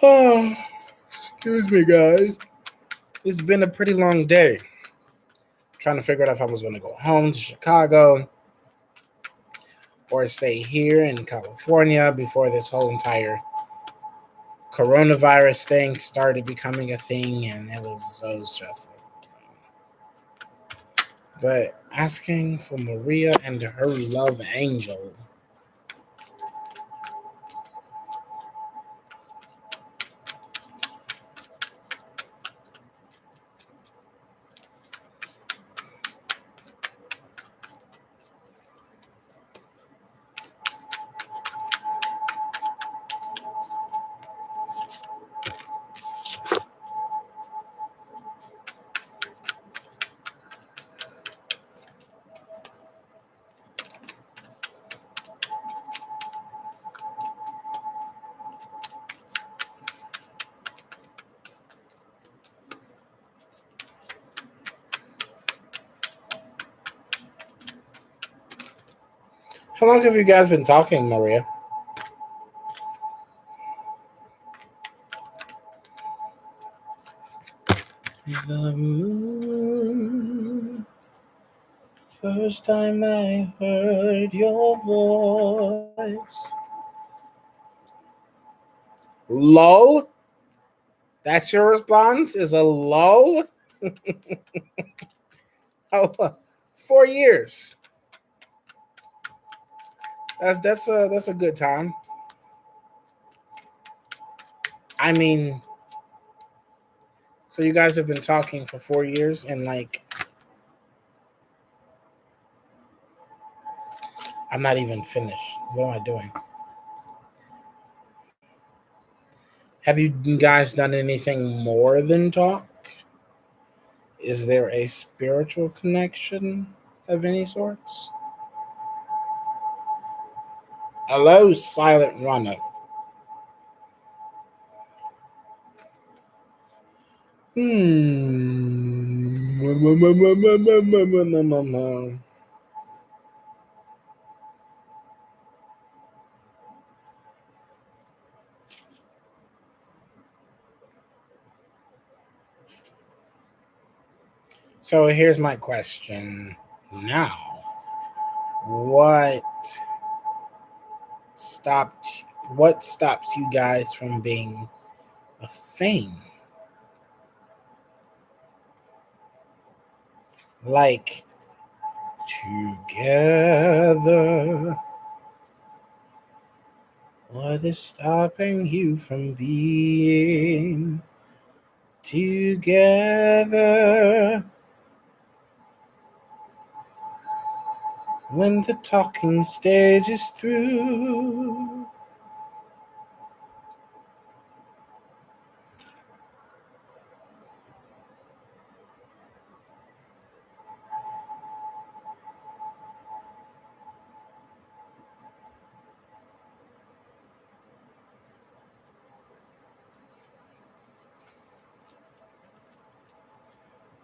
Oh, excuse me, guys. It's been a pretty long day. Trying to figure out if I was going to go home to Chicago or stay here in California before this whole entire coronavirus thing started becoming a thing, and it was so stressful. But asking for Maria and her love Angel. How long have you guys been talking, Maria? The moon. First time I heard your voice. Lull? That's your response? Is a lull? Oh, 4 years. That's a good time. I mean, so you guys have been talking for 4 years, and like, I'm not even finished. What am I doing? Have you guys done anything more than talk? Is there a spiritual connection of any sorts? Hello, silent runner. Hmm. So here's my question now. What stopped what stops you guys from being a thing? Like together. What is stopping you from being together? When the talking stage is through.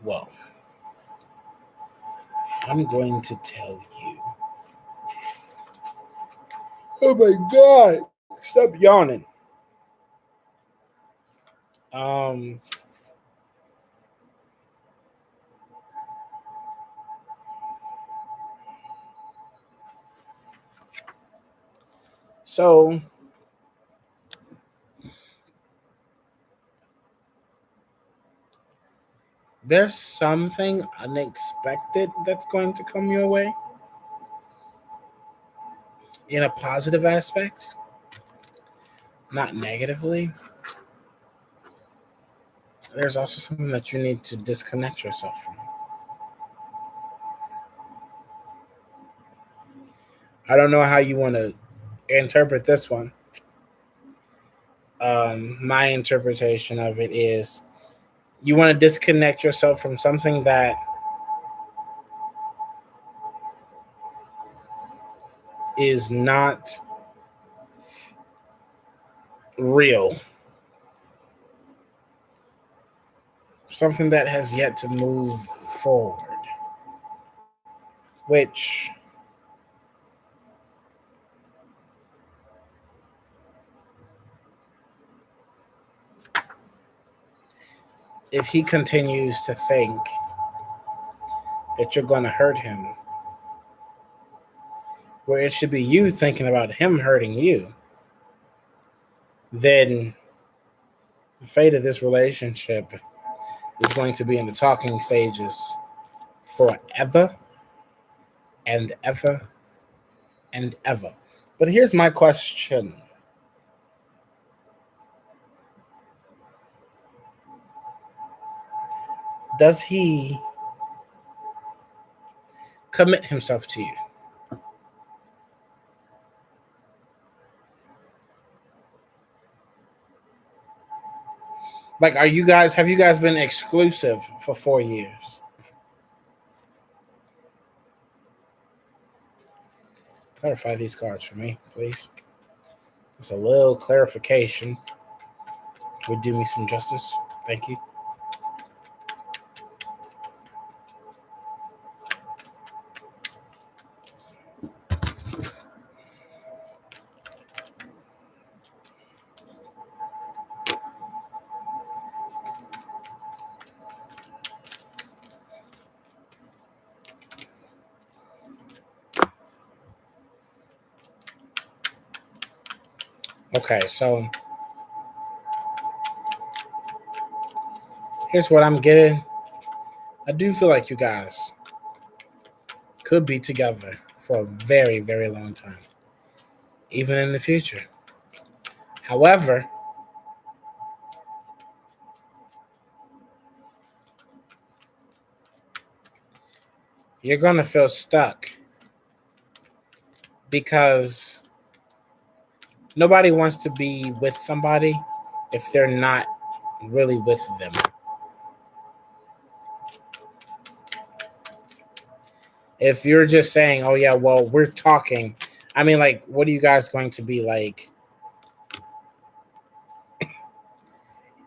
Well, I'm going to tell you. Oh my God! Stop yawning. Um. So there's something unexpected that's going to come your way in a positive aspect, not negatively. There's also something that you need to disconnect yourself from. I don't know how you want to interpret this one. My interpretation of it is you want to disconnect yourself from something that is not real, something that has yet to move forward, which if he continues to think that you're going to hurt him, where it should be you thinking about him hurting you, then the fate of this relationship is going to be in the talking stages forever and ever and ever. But here's my question. Does he commit himself to you? Like, have you guys been exclusive for 4 years? Clarify these cards for me, please. Just a little clarification would do me some justice. Thank you. Okay, so here's what I'm getting. I do feel like you guys could be together for a very, very long time, even in the future. However, you're going to feel stuck because nobody wants to be with somebody if they're not really with them. If you're just saying, "Oh yeah, well, we're talking," I mean, like, what are you guys going to be like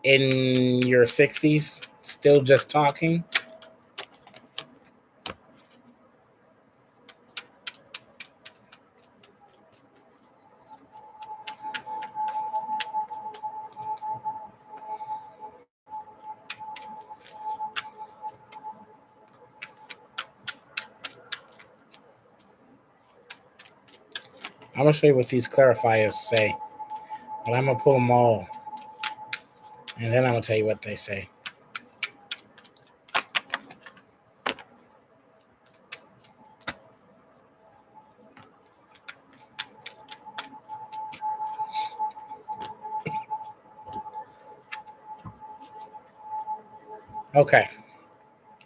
in your 60s, still just talking? I'm gonna show you what these clarifiers say, but I'm gonna pull them all, and then I'm gonna tell you what they say. Okay,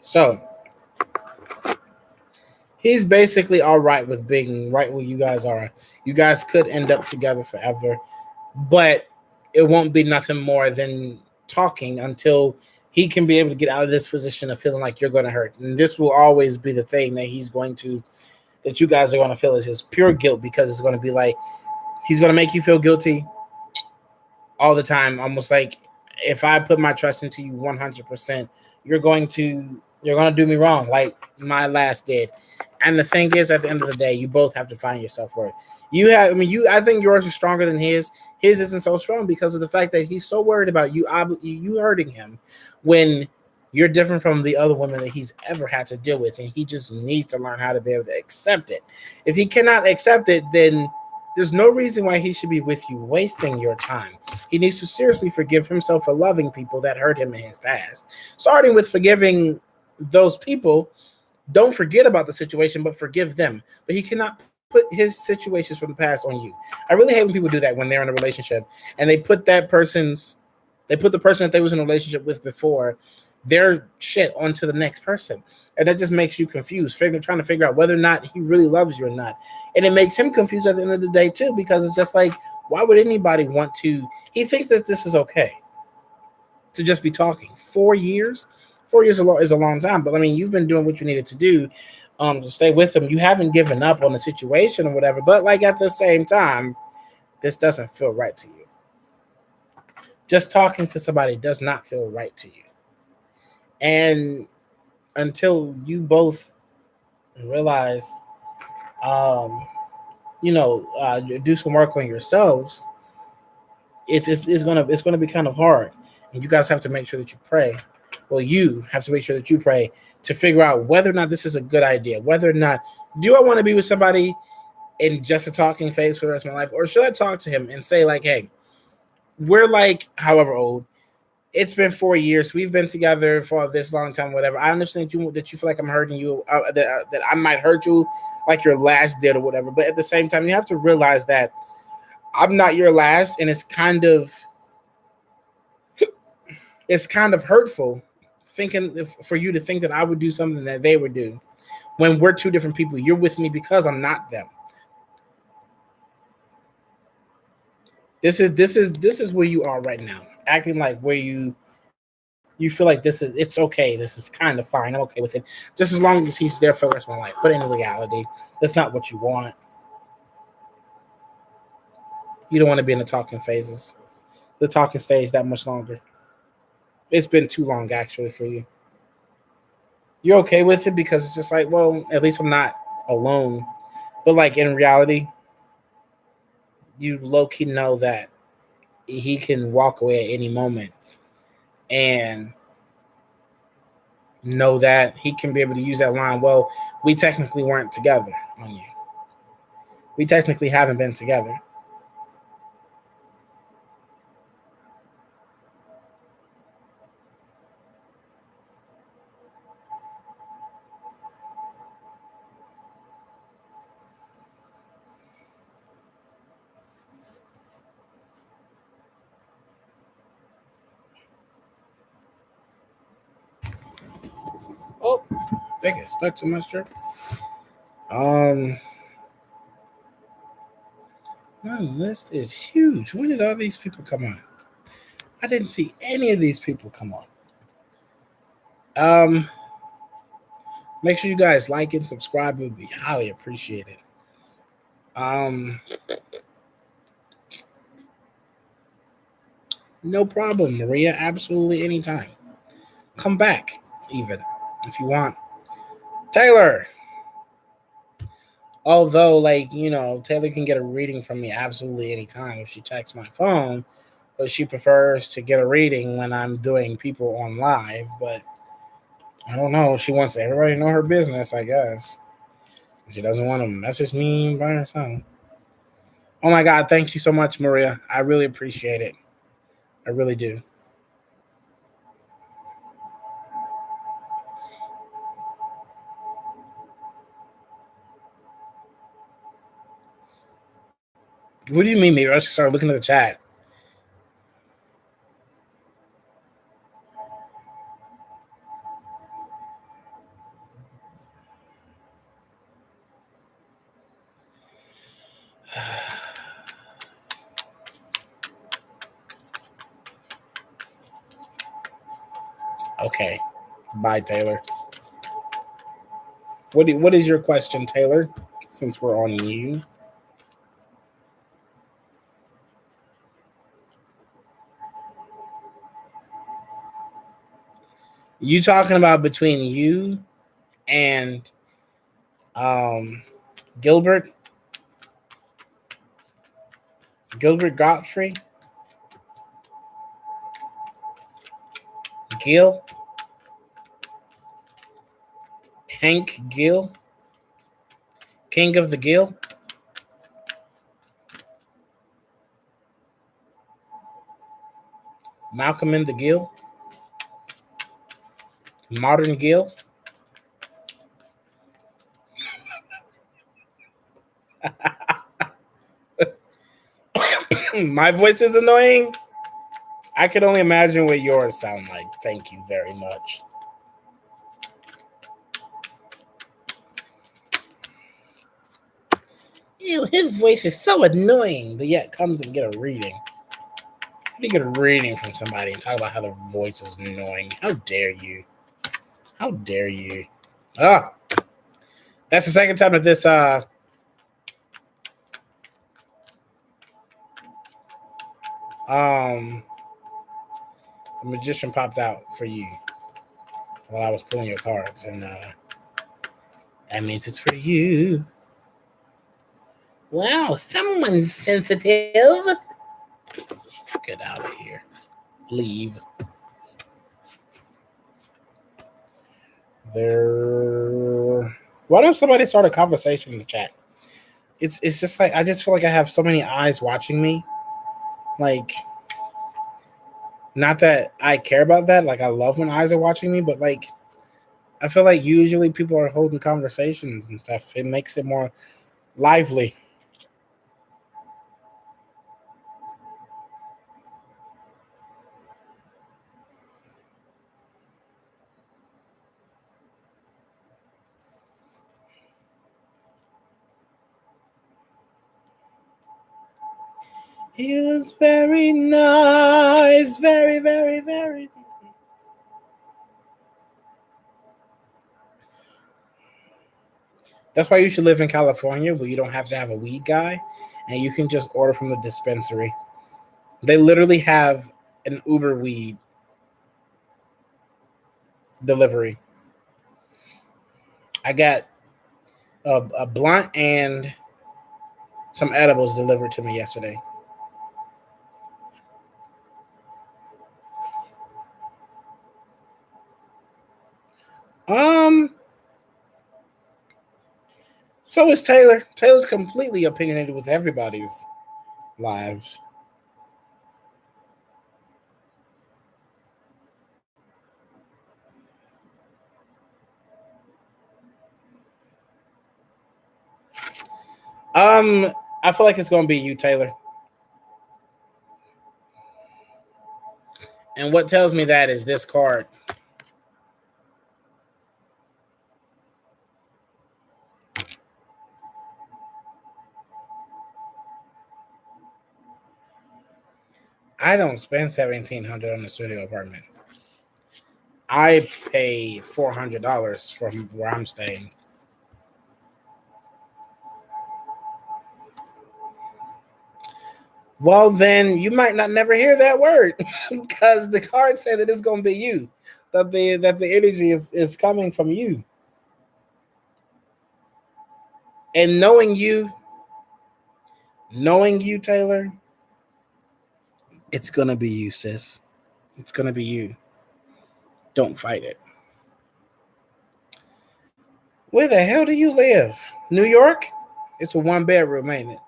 so he's basically all right with being right where you guys are. You guys could end up together forever, but it won't be nothing more than talking until he can be able to get out of this position of feeling like you're going to hurt. And this will always be the thing that that you guys are going to feel is his pure guilt, because it's going to be like he's going to make you feel guilty all the time, almost like if I put my trust into you 100%, you're going to do me wrong, like my last did. And the thing is, at the end of the day, you both have to find your self worth. I think yours is stronger than his. His isn't so strong because of the fact that he's so worried about you hurting him when you're different from the other women that he's ever had to deal with, and he just needs to learn how to be able to accept it. If he cannot accept it, then there's no reason why he should be with you wasting your time. He needs to seriously forgive himself for loving people that hurt him in his past. Starting with forgiving those people, don't forget about the situation, but forgive them. But he cannot put his situations from the past on you. I really hate when people do that when they're in a relationship and they put the person that they was in a relationship with before their shit onto the next person. And that just makes you confused, trying to figure out whether or not he really loves you or not. And it makes him confused at the end of the day too, because it's just like, why would anybody want to? He thinks that this is okay to just be talking. 4 years, 4 years is a long time. But I mean, you've been doing what you needed to do to stay with him. You haven't given up on the situation or whatever. But like at the same time, this doesn't feel right to you. Just talking to somebody does not feel right to you. And until you both realize, um, do some work on yourselves, it's gonna be kind of hard, and you guys have to make sure that you pray. Well, you have to make sure that you pray to figure out whether or not this is a good idea. Whether or not do I want to be with somebody in just a talking phase for the rest of my life, or should I talk to him and say like, hey, we're like however old. It's been 4 years. We've been together for this long time, whatever. I understand that you feel like I'm hurting you, that I might hurt you like your last did or whatever. But at the same time, you have to realize that I'm not your last, and it's kind of hurtful thinking for you to think that I would do something that they would do when we're two different people. You're with me because I'm not them. This is where you are right now, acting like where you feel like it's okay. This is kind of fine. I'm okay with it, just as long as he's there for the rest of my life. But in reality, that's not what you want. You don't want to be in the talking phases, the talking stage that much longer. It's been too long actually for you. You're okay with it because it's just like, well, at least I'm not alone. But like in reality, you low key know that he can walk away at any moment, and know that he can be able to use that line. Well, we technically weren't together on you. We technically haven't been together. Oh, they get stuck too much, sure. Um, My list is huge. When did all these people come on? I didn't see any of these people come on. Make sure you guys like and subscribe. It would be highly appreciated. No problem, Maria. Absolutely anytime. Come back, even if you want. Taylor. Although, like, Taylor can get a reading from me absolutely anytime if she texts my phone, but she prefers to get a reading when I'm doing people on live. But I don't know. She wants everybody to know her business, I guess. She doesn't want to message me by herself. Oh my God. Thank you so much, Maria. I really appreciate it. I really do. What do you mean, maybe I should start looking at the chat? Okay. Bye, Taylor. What is your question, Taylor? Since we're on you. You talking about between you and Gilbert Godfrey? Gill? Hank Gill? King of the Gill? Malcolm in the Gill? Modern Gill? My voice is annoying? I could only imagine what yours sound like. Thank you very much. Ew, his voice is so annoying, but yet comes and get a reading. How do you get a reading from somebody and talk about how their voice is annoying? How dare you? How dare you? Ah, that's the second time that this the magician popped out for you while I was pulling your cards, and that means it's for you. Wow, someone's sensitive. Get out of here. Leave. There. Why don't somebody start a conversation in the chat? It's just like I just feel like I have so many eyes watching me. Like, not that I care about that. Like, I love when eyes are watching me, but like, I feel like usually people are holding conversations and stuff. It makes it more lively. He was very nice, very, very, very. That's why you should live in California, where you don't have to have a weed guy, and you can just order from the dispensary. They literally have an Uber weed delivery. I got a blunt and some edibles delivered to me yesterday. Um, so is Taylor. Taylor's completely opinionated with everybody's lives. Um, I feel like it's gonna be you, Taylor. And what tells me that is this card. I don't spend 1,700 on a studio apartment. I pay $400 from where I'm staying. Well, then you might not never hear that word because the card said that it's going to be you, that the energy is coming from you, and knowing you, Taylor, it's gonna be you, sis. It's gonna be you. Don't fight it. Where the hell do you live? New York? It's a one bedroom, ain't it?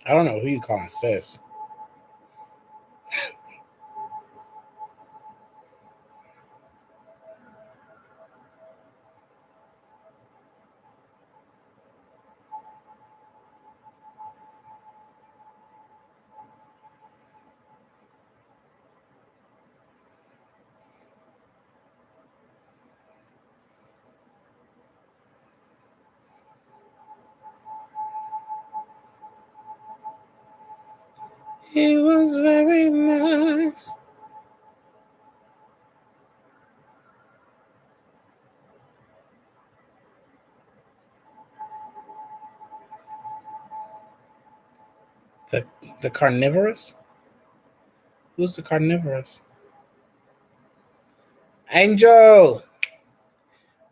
I don't know who you calling sis. It was very nice. The the carnivorous? Who's the carnivorous? Angel.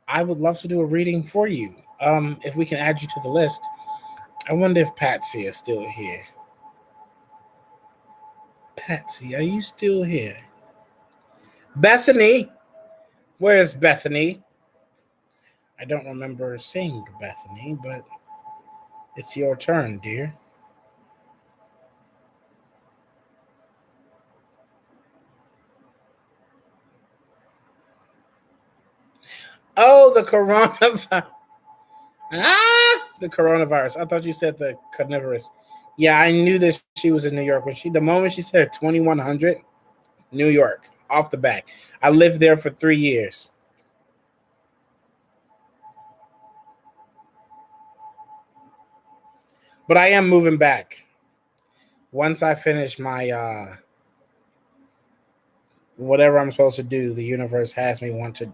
I would love to do a reading for you. If we can add you to the list. I wonder if Patsy is still here. Patsy, are you still here? Bethany, where's Bethany? I don't remember seeing Bethany, but it's your turn, dear. Oh, the coronavirus. The coronavirus. I thought you said the carnivorous. Yeah, I knew that she was in New York. When the moment she said 2100, New York, off the back. I lived there for 3 years. But I am moving back. Once I finish my whatever I'm supposed to do, the universe has me want to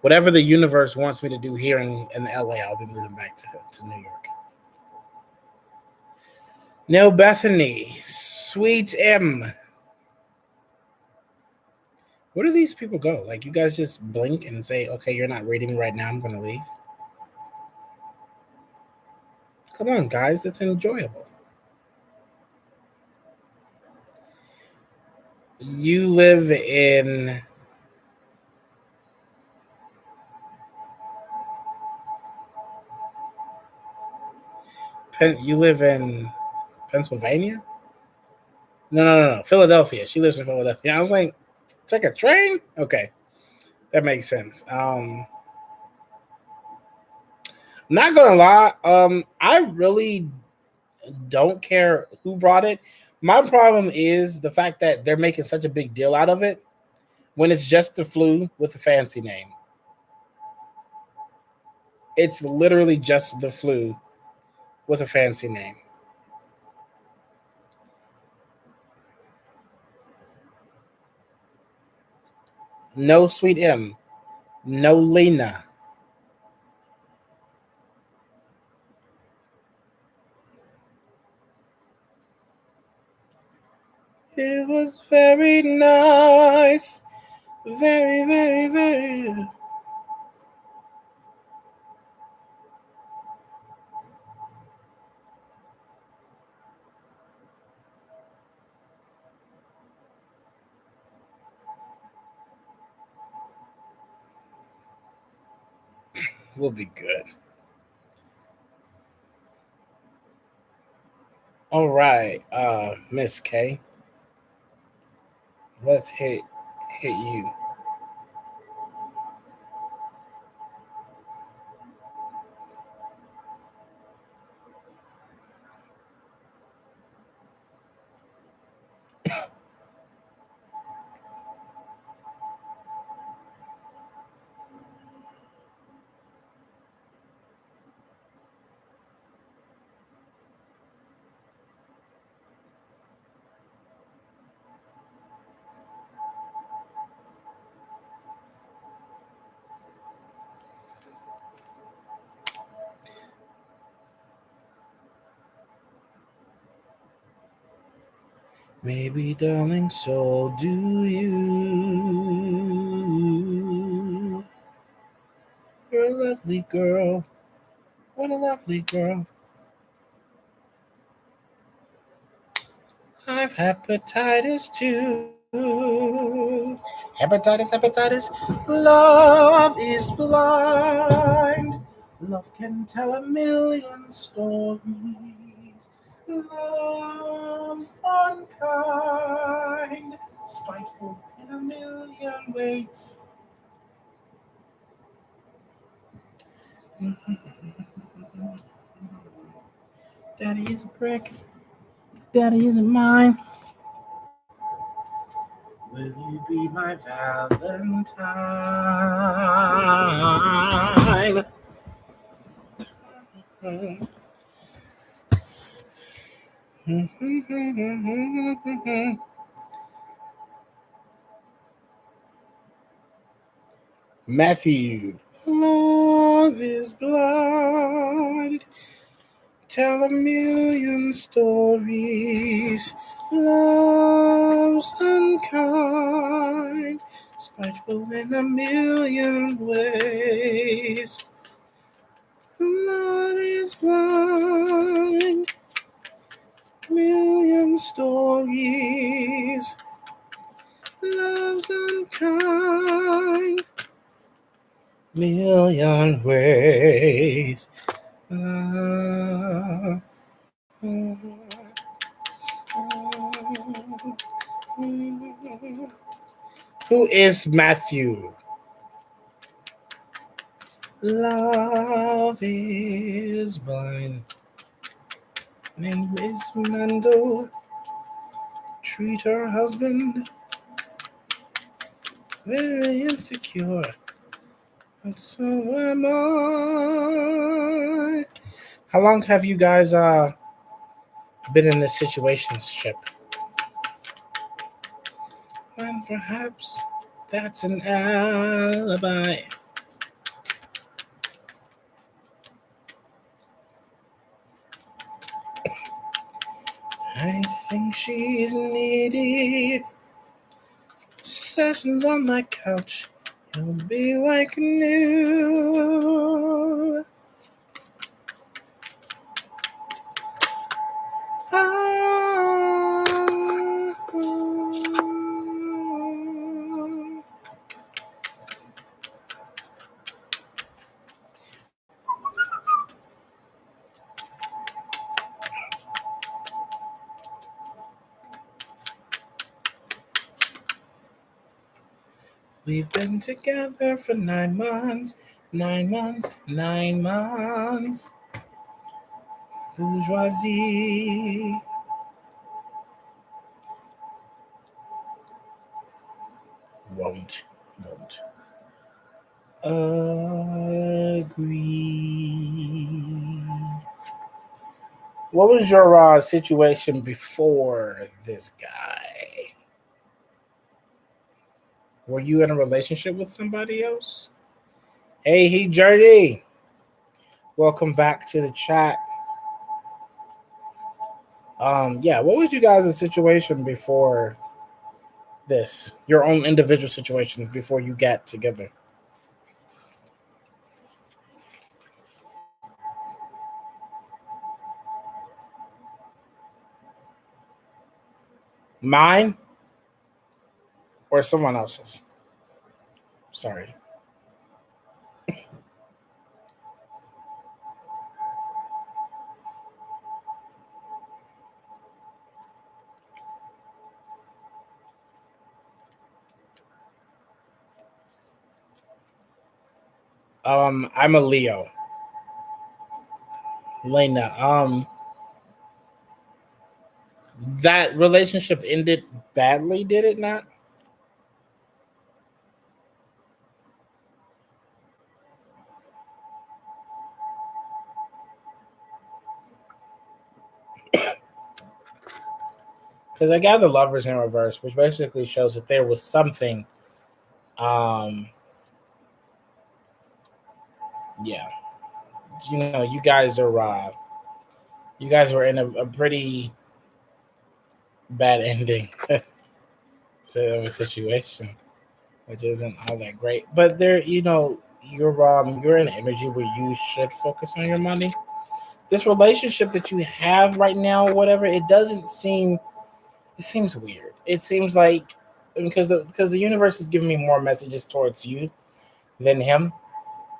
whatever the universe wants me to do here in LA, I'll be moving back to New York. No, Bethany, sweet M. Where do these people go? Like, you guys just blink and say, okay, you're not reading right now, I'm going to leave? Come on, guys, it's enjoyable. You live in. You live in Pennsylvania? No, no, no, no. Philadelphia. She lives in Philadelphia. I was like, take a train? Okay, that makes sense. Not gonna lie, I really don't care who brought it. My problem is the fact that they're making such a big deal out of it when it's just the flu with a fancy name. It's literally just the flu with a fancy name. No sweet M, no Lena. It was very nice. Very, very, very. We'll be good. All right, Miss K. Let's hit you. Maybe, darling, so do you. You're a lovely girl. What a lovely girl. I've hepatitis too. Hepatitis. Love is blind. Love can tell a million stories. Love's unkind, spiteful in a million ways. Daddy is a prick. Daddy isn't mine. Will you be my Valentine? Matthew. Love is blind. Tell a million stories. Love's unkind, spiteful in a million ways. Love is blind. Million stories. Love's unkind. Million ways. Love. Who is Matthew? Love is blind. Name is Mendel. Treat her husband very insecure. And so am I. How long have you guys been in this situationship? And perhaps that's an alibi. I think she's needy. Sessions on my couch, it'll be like new. We've been together for 9 months, 9 months, 9 months. Bourgeoisie. Won't agree. What was your situation before this guy? Were you in a relationship with somebody else? Hey, he Journey. Welcome back to the chat. Yeah, what was you guys' situation before this? Your own individual situation before you got together? Mine or someone else's? Sorry. I'm a Leo. Lena. That relationship ended badly, did it not? Because I got the lovers in reverse, which basically shows that there was something. Um, yeah, you guys are you guys were in a pretty bad ending to a situation, which isn't all that great. But there, you're in an energy where you should focus on your money. This relationship that you have right now, whatever, it doesn't seem. It seems weird. It seems like because the universe is giving me more messages towards you than him.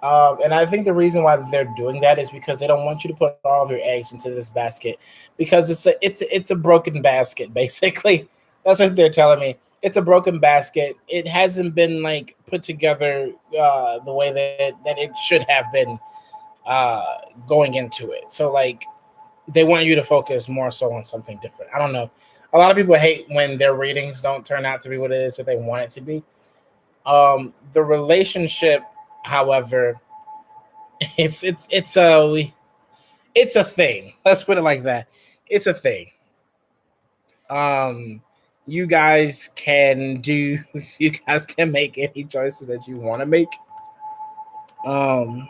And I think the reason why they're doing that is because they don't want you to put all of your eggs into this basket, because it's a broken basket basically. That's what they're telling me. It's a broken basket. It hasn't been like put together the way that it should have been uh, going into it. So like they want you to focus more so on something different. I don't know. A lot of people hate when their readings don't turn out to be what it is that they want it to be. The relationship, however, it's a thing. Let's put it like that. It's a thing. Um, you guys can do. You guys can make any choices that you want to make. Um,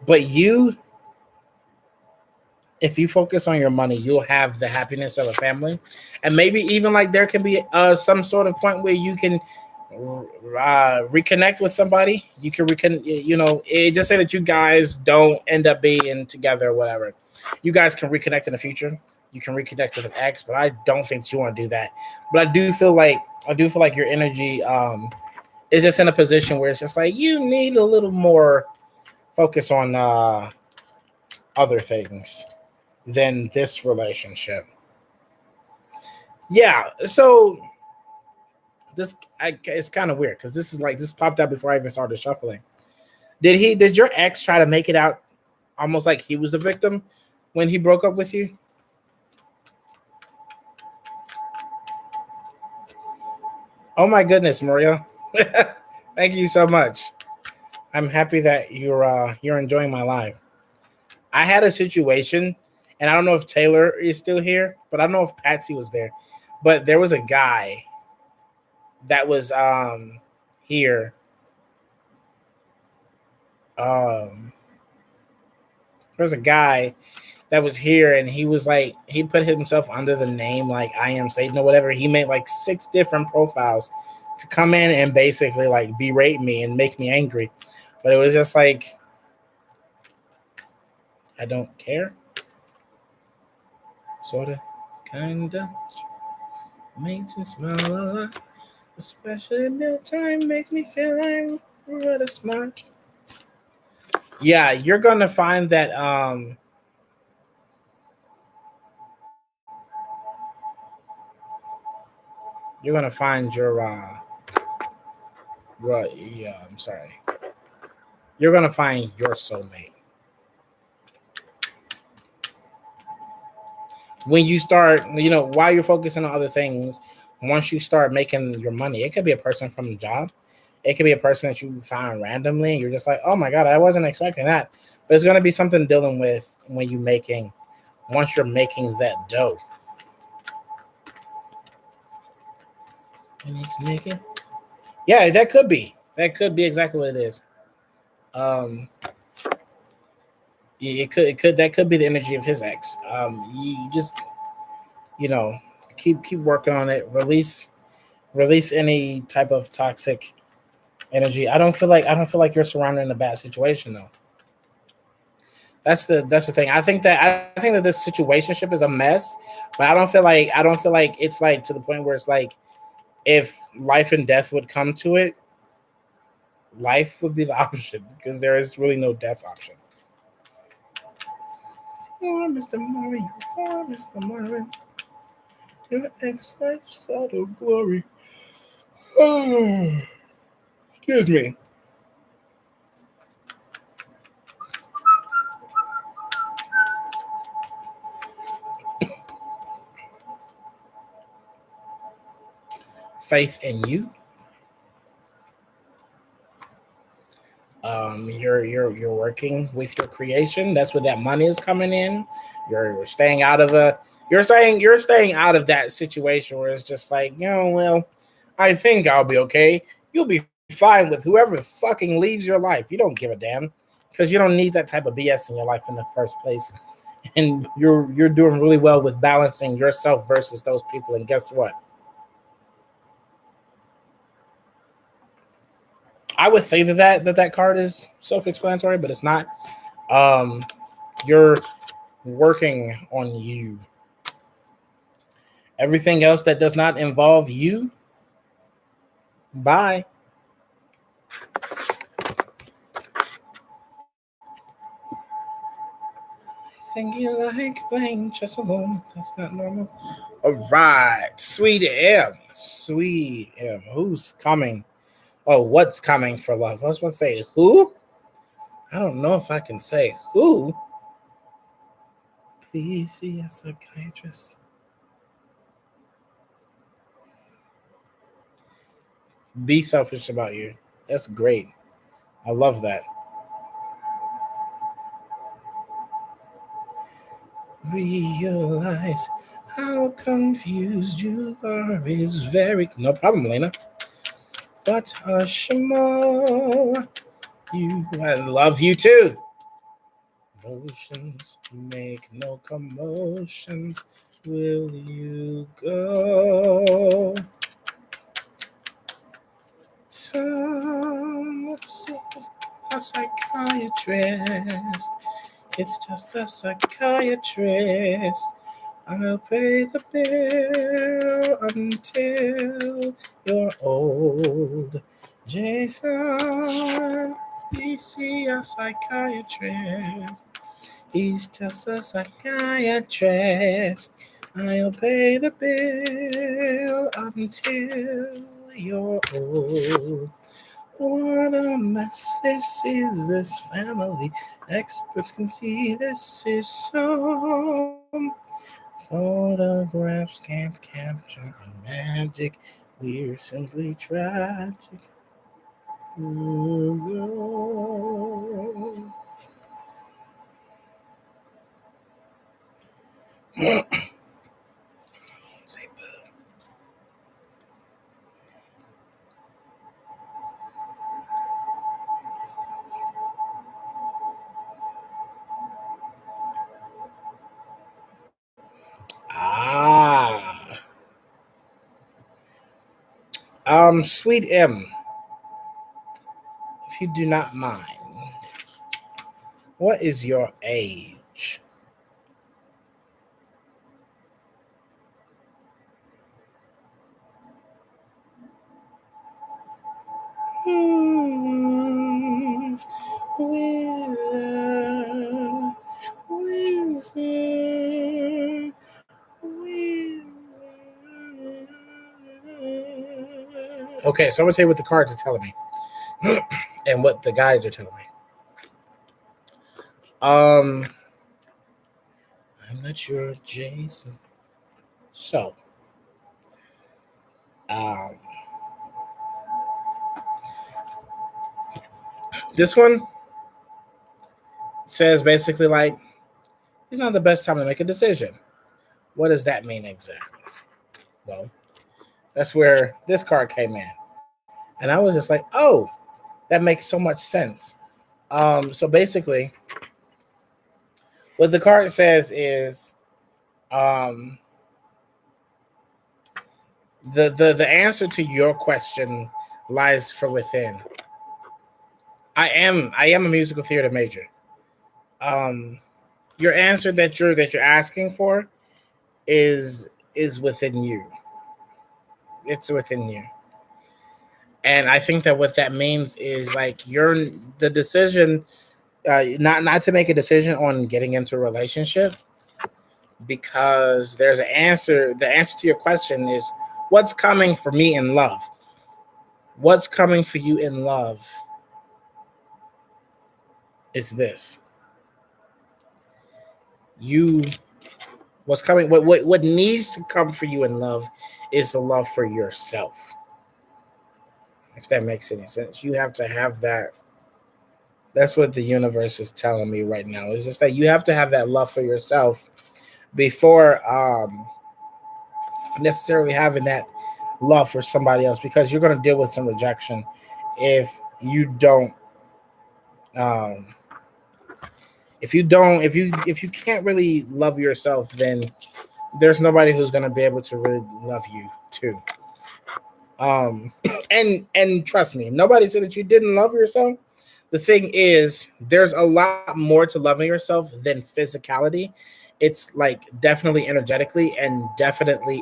but if you focus on your money, you'll have the happiness of a family, and maybe even like there can be some sort of point where you can reconnect with somebody. You can it just say that you guys don't end up being together or whatever. You guys can reconnect in the future. You can reconnect with an ex, but I don't think that you want to do that. But I do feel like your energy is just in a position where it's just like you need a little more focus on other things than this relationship. Yeah, so it's kind of weird because this popped up before I even started shuffling. Did your ex try to make it out almost like he was the victim when he broke up with you? Oh my goodness, Maria. Thank you so much. I'm happy that you're enjoying my life. I had a situation, and I don't know if Taylor is still here, but I don't know if Patsy was there. But there was a guy that was here. Um, there was a guy that was here, and he was like he put himself under the name like I am Satan or whatever. He made like six different profiles to come in and basically like berate me and make me angry. But it was just like I don't care. Sorta, kinda makes me smile a lot. Especially mealtime makes me feel like rather smart. Yeah, you're gonna find that you're gonna find your right, yeah, I'm sorry. You're gonna find your soulmate. When you start, while you're focusing on other things, once you start making your money, it could be a person from the job. It could be a person that you find randomly, and you're just like, oh my god, I wasn't expecting that. But it's gonna be something dealing with once you're making that dough. And it's naked. Yeah, that could be. That could be exactly what it is. Um, it could that could be the energy of his ex. You just you know keep working on it. Release any type of toxic energy. I don't feel like you're surrounded in a bad situation though. That's the thing. I think that this situationship is a mess, but I don't feel like it's like to the point where it's like if life and death would come to it, life would be the option because there is really no death option. Oh, Mr. Marvin, oh, Mr. Marvin, your ex-wife's out of glory. Oh, excuse me. Faith in you. You're working with your creation. That's where that money is coming in. You're staying out of a. You're staying out of that situation where it's just like well, I think I'll be okay. You'll be fine with whoever fucking leaves your life. You don't give a damn because you don't need that type of BS in your life in the first place. and you're doing really well with balancing yourself versus those people. And guess what? I would say that card is self-explanatory, but it's not. Um, you're working on you. Everything else that does not involve you, bye. Think you like playing chess alone? That's not normal. All right, Sweet M, Sweet M. Who's coming? Oh, what's coming for love? I was about to say who. I don't know if I can say who. Please see a psychiatrist. Be selfish about you. That's great. I love that. Realize how confused you are is very no problem, Lena. But Hashimo, you I love you too. Motions make no commotions. Will you go? Some say a psychiatrist. It's just a psychiatrist. I'll pay the bill until you're old. Jason, please see a psychiatrist. He's just a psychiatrist. I'll pay the bill until you're old. What a mess this is, this family. Experts can see this is so. Photographs can't capture our magic. We're simply tragic. Say boo. Ah. Sweet M, if you do not mind, what is your age? Hmm. Wizard, wizard, wizard. Okay, so I'm gonna tell you what the cards are telling me, and what the guides are telling me. Um, I'm not sure, Jason. So, um, this one says basically like it's not the best time to make a decision. What does that mean exactly? Well, that's where this card came in, and I was just like, oh, that makes so much sense. So basically, what the card says is um, the answer to your question lies from within. I am a musical theater major. Um, your answer that you're asking for is within you. It's within you. And I think that what that means is like you're the decision, not to make a decision on getting into a relationship, because there's an answer. The answer to your question is what's coming for me in love. What's coming for you in love is this. You what's coming what needs to come for you in love is the love for yourself. If that makes any sense. You have to have that. That's what the universe is telling me right now. It's just that you have to have that love for yourself before necessarily having that love for somebody else, because you're going to deal with some rejection if you don't um, if you can't really love yourself, then there's nobody who's gonna be able to really love you too. Um, and trust me, nobody said that you didn't love yourself. The thing is, there's a lot more to loving yourself than physicality. It's like definitely energetically and definitely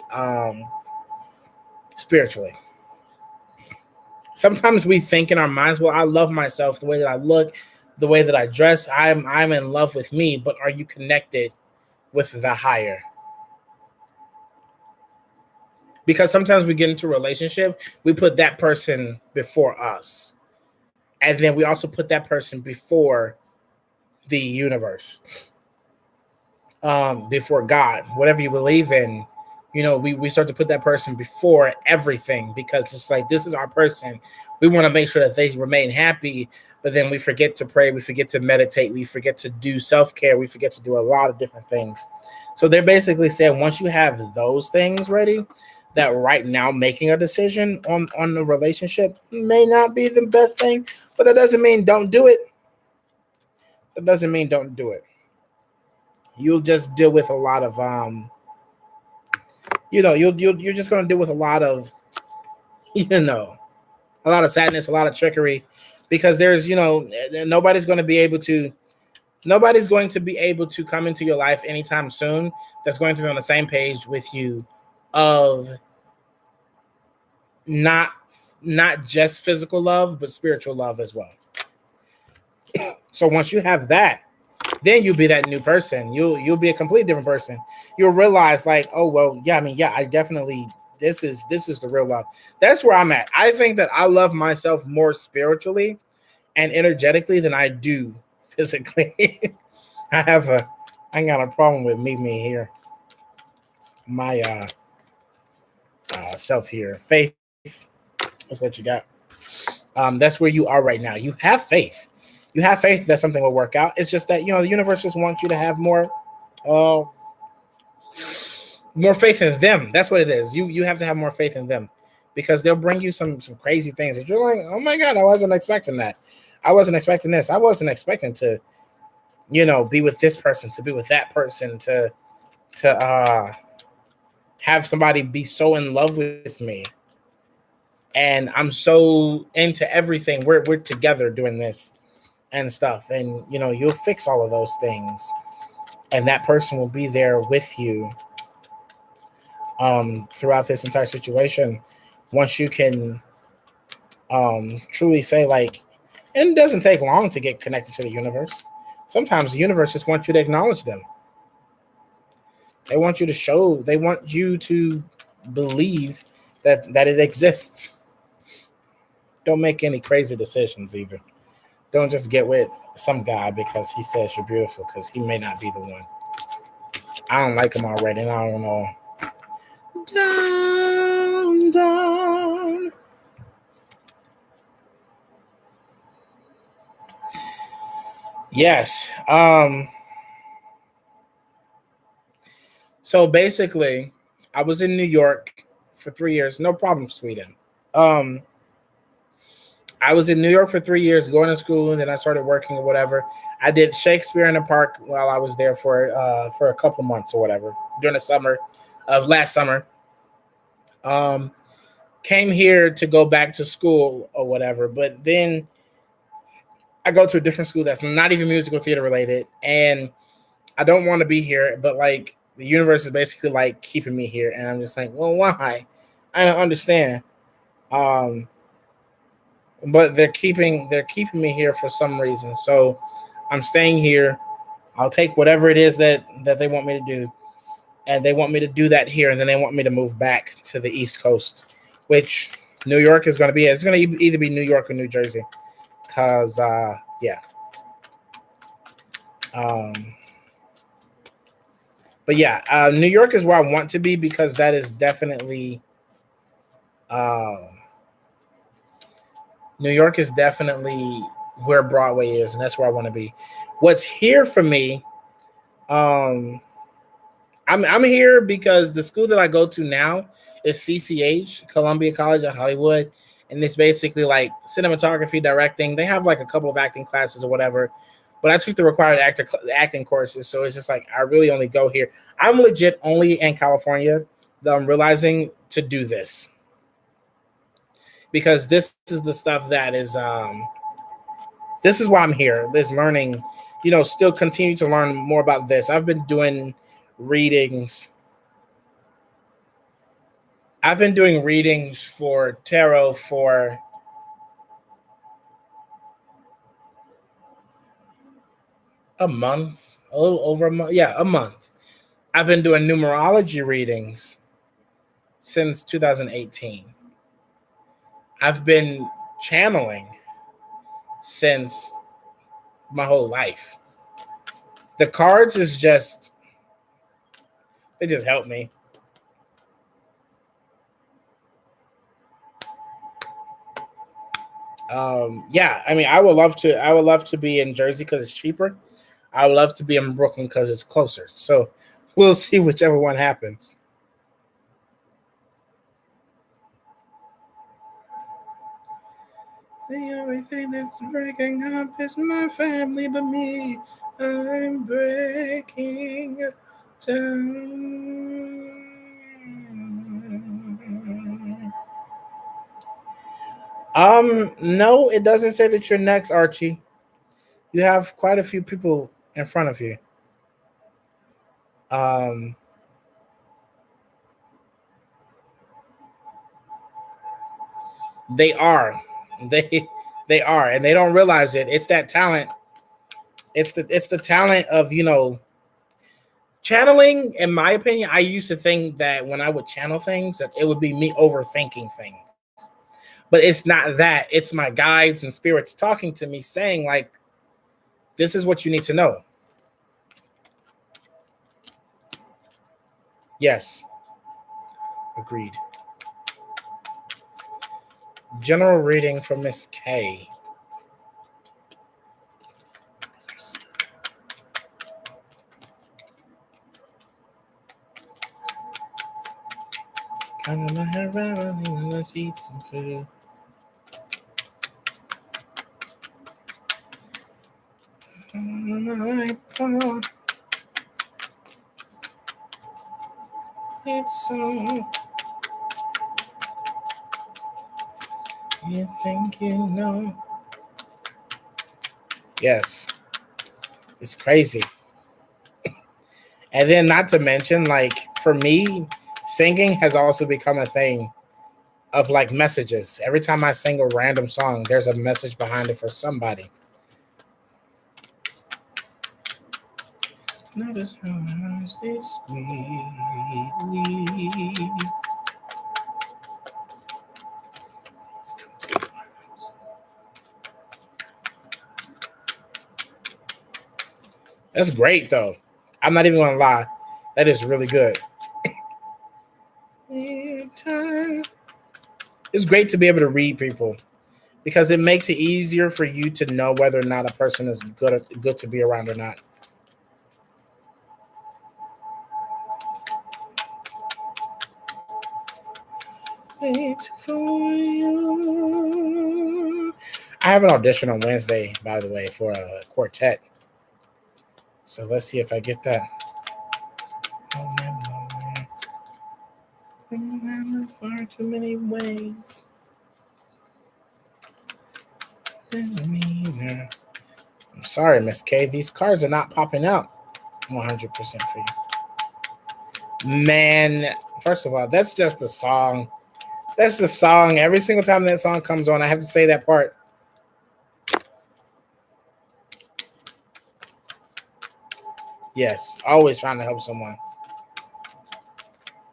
spiritually. Sometimes we think in our minds, well, I love myself the way that I look, the way that I dress. I'm in love with me, but are you connected with the higher? Because sometimes we get into a relationship, we put that person before us. And then we also put that person before the universe, before God, whatever you believe in. We start to put that person before everything because it's like this is our person. We want to make sure that they remain happy, but then we forget to pray, we forget to meditate, we forget to do self-care, we forget to do a lot of different things. So they're basically saying once you have those things ready, that right now making a decision on the relationship may not be the best thing, but that doesn't mean don't do it. That doesn't mean don't do it. You'll just deal with a lot of you're just going to deal with a lot of you know a lot of sadness, a lot of trickery, because there's nobody's going to be able to nobody's going to be able to come into your life anytime soon that's going to be on the same page with you of not not just physical love but spiritual love as well. So once you have that, then you'll be that new person. You'll be a completely different person. You'll realize like, oh well, yeah, I mean, yeah, I definitely this is the real love. That's where I'm at. I think that I love myself more spiritually and energetically than I do physically. I have a I got a problem with me here. My self here. Faith. That's what you got. That's where you are right now. You have faith. You have faith that something will work out. It's just that the universe just wants you to have uh, more faith in them. That's what it is. You have to have more faith in them because they'll bring you some crazy things that you're like, oh my god, I wasn't expecting that. I wasn't expecting this. I wasn't expecting to be with this person, to be with that person, to have somebody be so in love with me, and I'm so into everything. We're together doing this and stuff, and you'll fix all of those things, and that person will be there with you throughout this entire situation. Once you can truly say like, and it doesn't take long to get connected to the universe. Sometimes the universe just wants you to acknowledge them. They want you to show. They want you to believe that it exists. Don't make any crazy decisions either. Don't just get with some guy because he says you're beautiful because he may not be the one. I don't like him already, and I don't know. Down, down. Yes. So basically, I was in New York for 3 years. No problem, Sweden. Um, I was in New York for 3 years, going to school, and then I started working or whatever. I did Shakespeare in the Park while I was there for a couple months or whatever during the summer of last summer. Um, Came here to go back to school or whatever, but then I go to a different school that's not even musical theater related, and I don't want to be here, but like the universe is basically like keeping me here, and I'm just like, well, why? I don't understand. Um, but they're keeping me here for some reason. So I'm staying here. I'll take whatever it is that they want me to do, and they want me to do that here, and then they want me to move back to the East Coast, which New York is going to be. It's going to either be New York or New Jersey, cause yeah. Um, but yeah, New York is where I want to be because that is definitely uh, New York is definitely where Broadway is, and that's where I want to be. What's here for me, um, I'm here because the school that I go to now is CCH, Columbia College of Hollywood, and it's basically like cinematography, directing. They have like a couple of acting classes or whatever, but I took the required acting courses, so it's just like I really only go here. I'm legit only in California that I'm realizing to do this because this is the stuff that is this is why I'm here. This learning, still continue to learn more about this. I've been doing readings. I've been doing readings for tarot for a month, a little over a month. Yeah, a month. I've been doing numerology readings since 2018. I've been channeling since my whole life. The cards is just they just help me. Yeah, I mean, I would love to be in Jersey because it's cheaper. I would love to be in Brooklyn because it's closer. So we'll see whichever one happens. The only thing that's breaking up is my family, but me, I'm breaking down. No, it doesn't say that you're next, Archie. You have quite a few people in front of you. Um, they are, they they are, and they don't realize it. It's that talent. It's the talent of channeling. In my opinion, I used to think that when I would channel things, that it would be me overthinking things, but it's not that. It's my guides and spirits talking to me, saying like, "This is what you need to know." Yes, agreed. General reading from Miss K. Come on, my hair around, let's eat some food. My paw, it's so. You think you know? Yes, it's crazy. And then, not to mention, like for me, singing has also become a thing of like messages. Every time I sing a random song, there's a message behind it for somebody. Notice how I stay sweetly. That's great though. I'm not even gonna lie. That is really good. It's great to be able to read people because it makes it easier for you to know whether or not a person is good to be around or not. Wait for you. I have an audition on Wednesday, by the way, for a quartet. So let's see if I get that. Far too many ways. I'm sorry, Miss K. These cards are not popping out 100% for you. Man, first of all, that's just the song. That's the song. Every single time that song comes on, I have to say that part. Yes, always trying to help someone.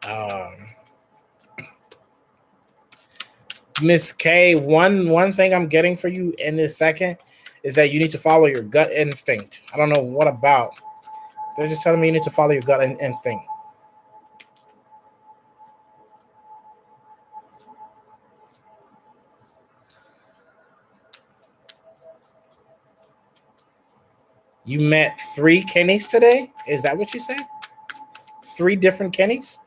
Um, Miss K, one thing I'm getting for you in this second is that you need to follow your gut instinct. I don't know what about. They're just telling me you need to follow your gut instinct. You met three Kennys today? Is that what you said? Three different Kennys?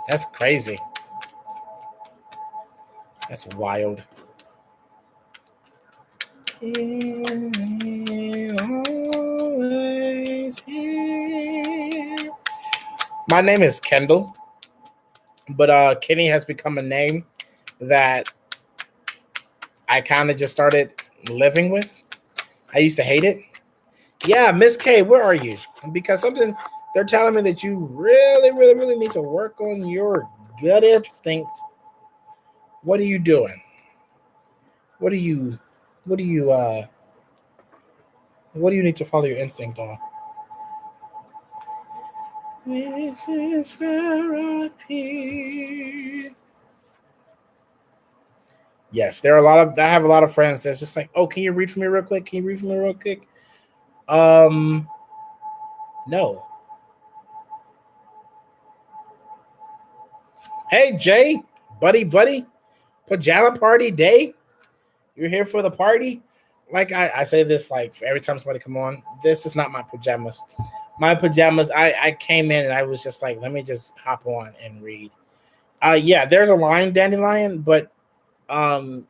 That's crazy. That's wild. Always here. My name is Kendall, but Kenny has become a name that I kind of just started living with. I used to hate it. Yeah, Miss K, where are you? Because something they're telling me that you really, really, really need to work on your gut instinct. What are you doing? What do you what do you what do you need to follow your instinct on? This is the rock. Yes, there are a lot of I have a lot of friends that's just like, oh, can you read for me real quick? Can you read for me real quick? Um, no. Hey Jay, buddy, pajama party day. You're here for the party. Like I say this like every time somebody come on. This is not my pajamas. My pajamas. I came in and I was just like, let me just hop on and read. Yeah, there's a line, dandelion, but um,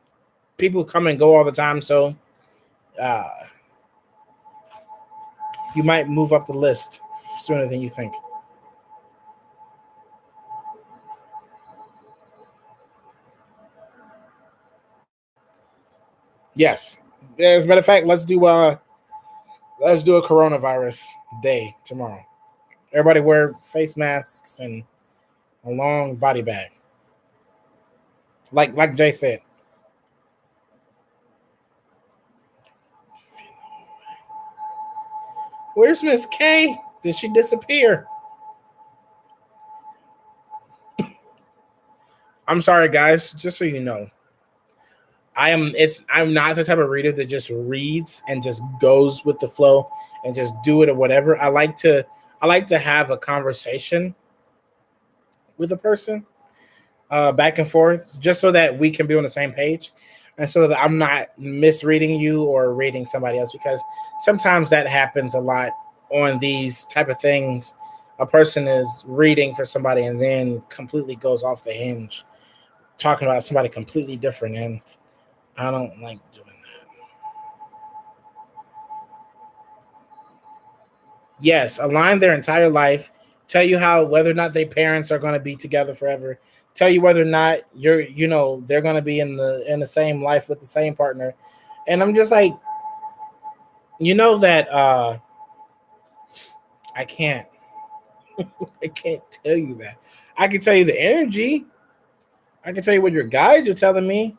people come and go all the time, so uh, you might move up the list sooner than you think. Yes. As a matter of fact, let's do a coronavirus day tomorrow. Everybody wear face masks and a long body bag. Like Jay said. Where's Miss K? Did she disappear? I'm sorry, guys. Just so you know, I'm not the type of reader that just reads and just goes with the flow and just do it or whatever. I like to have a conversation with a person, back and forth, just so that we can be on the same page, and so that I'm not misreading you or reading somebody else. Because sometimes that happens a lot on these type of things. A person is reading for somebody and then completely goes off the hinge, talking about somebody completely different, and I don't like doing that. Yes, align their entire life, tell you how whether or not their parents are going to be together forever, tell you whether or not they're going to be in the same life with the same partner, and I'm just like, that I can't, I can't tell you that. I can tell you the energy. I can tell you what your guides are telling me,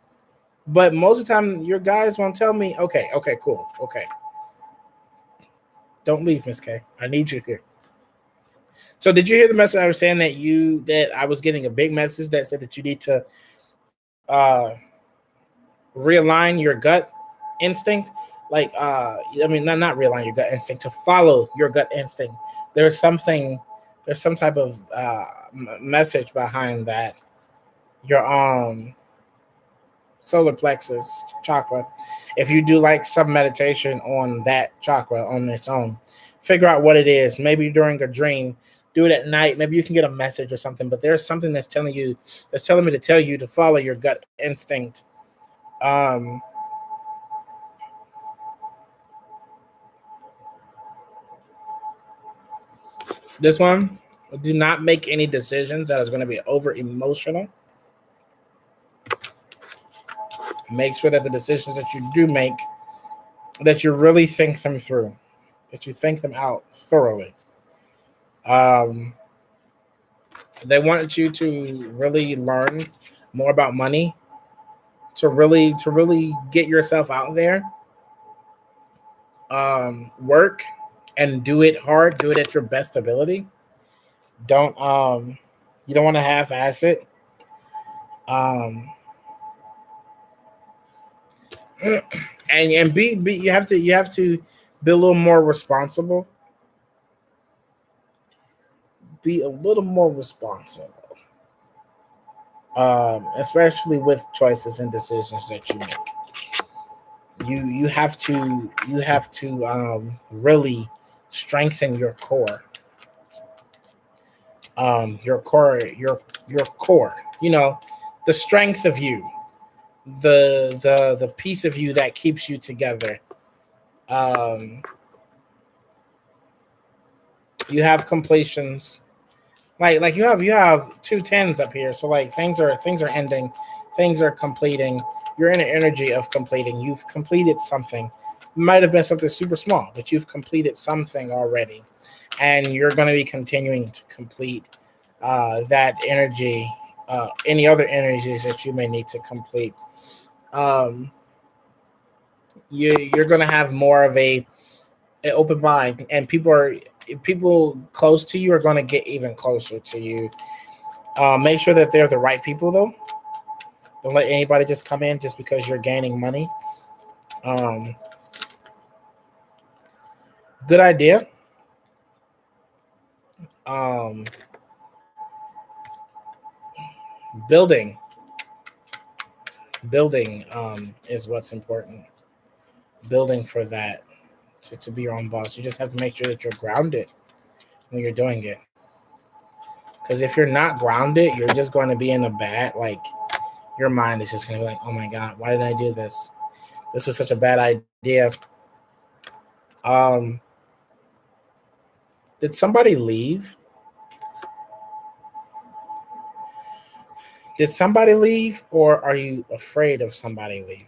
but most of the time your guys won't tell me. Okay, okay, cool, okay, don't leave, Miss K. I need you here. So did you hear the message I was saying that I was getting a big message that said that you need to uh realign your gut instinct? Like I mean, not realign your gut instinct, to follow your gut instinct. There's something there's some type of message behind that. Your solar plexus chakra. If you do like some meditation on that chakra on its own, figure out what it is. Maybe during a dream, do it at night. Maybe you can get a message or something. But there's something that's telling me to tell you to follow your gut instinct. Um, this one, do not make any decisions that is going to be over emotional. Make sure that the decisions that you do make, that you really think them through, that you think them out thoroughly. Um, they want you to really learn more about money, to really get yourself out there. Work and do it hard, do it at your best ability. Don't you don't want to half ass it. Um and be you have to be a little more responsible. Be a little more responsible. Especially with choices and decisions that you make. You have to really strengthen your core. your core, your core, you know, the strength of you, the piece of you that keeps you together. Um, you have completions, like you have two tens up here, so like things are ending, things are completing. You're in an energy of completing. You've completed something. Might have been something super small, but you've completed something already, and you're going to be continuing to complete that energy, any other energies that you may need to complete. um, you're going to have more of an open mind, and people close to you are going to get even closer to you. Make sure that they're the right people, though. Don't let anybody just come in just because you're gaining money. Um, Good idea. Um, building, building is what's important. Building for that to be your own boss. You just have to make sure that you're grounded when you're doing it. Because if you're not grounded, you're just going to be in a bad, like, your mind is just going to be like, oh my God, why did I do this? This was such a bad idea. Um, did somebody leave? Did somebody leave, or are you afraid of somebody leaving?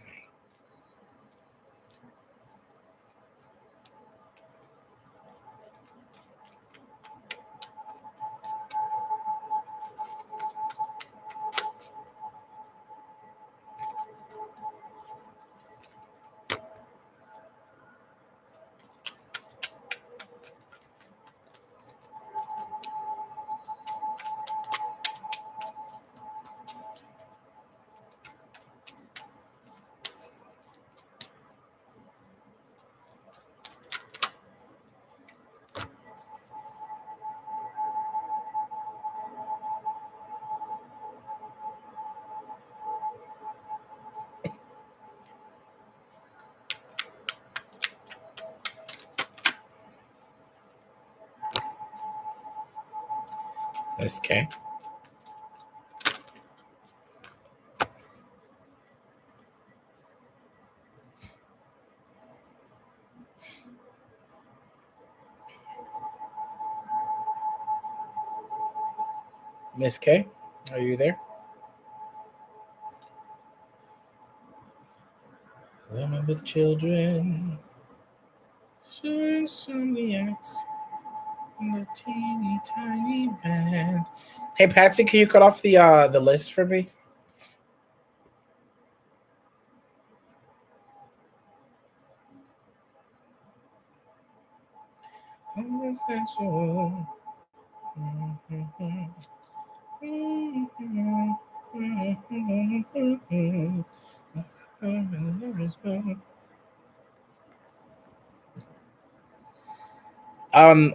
Miss K. Miss K, are you there? Women with children, insomniacs, and the teeny tiny band. Hey Patsy, can you cut off the list for me? Homosexual.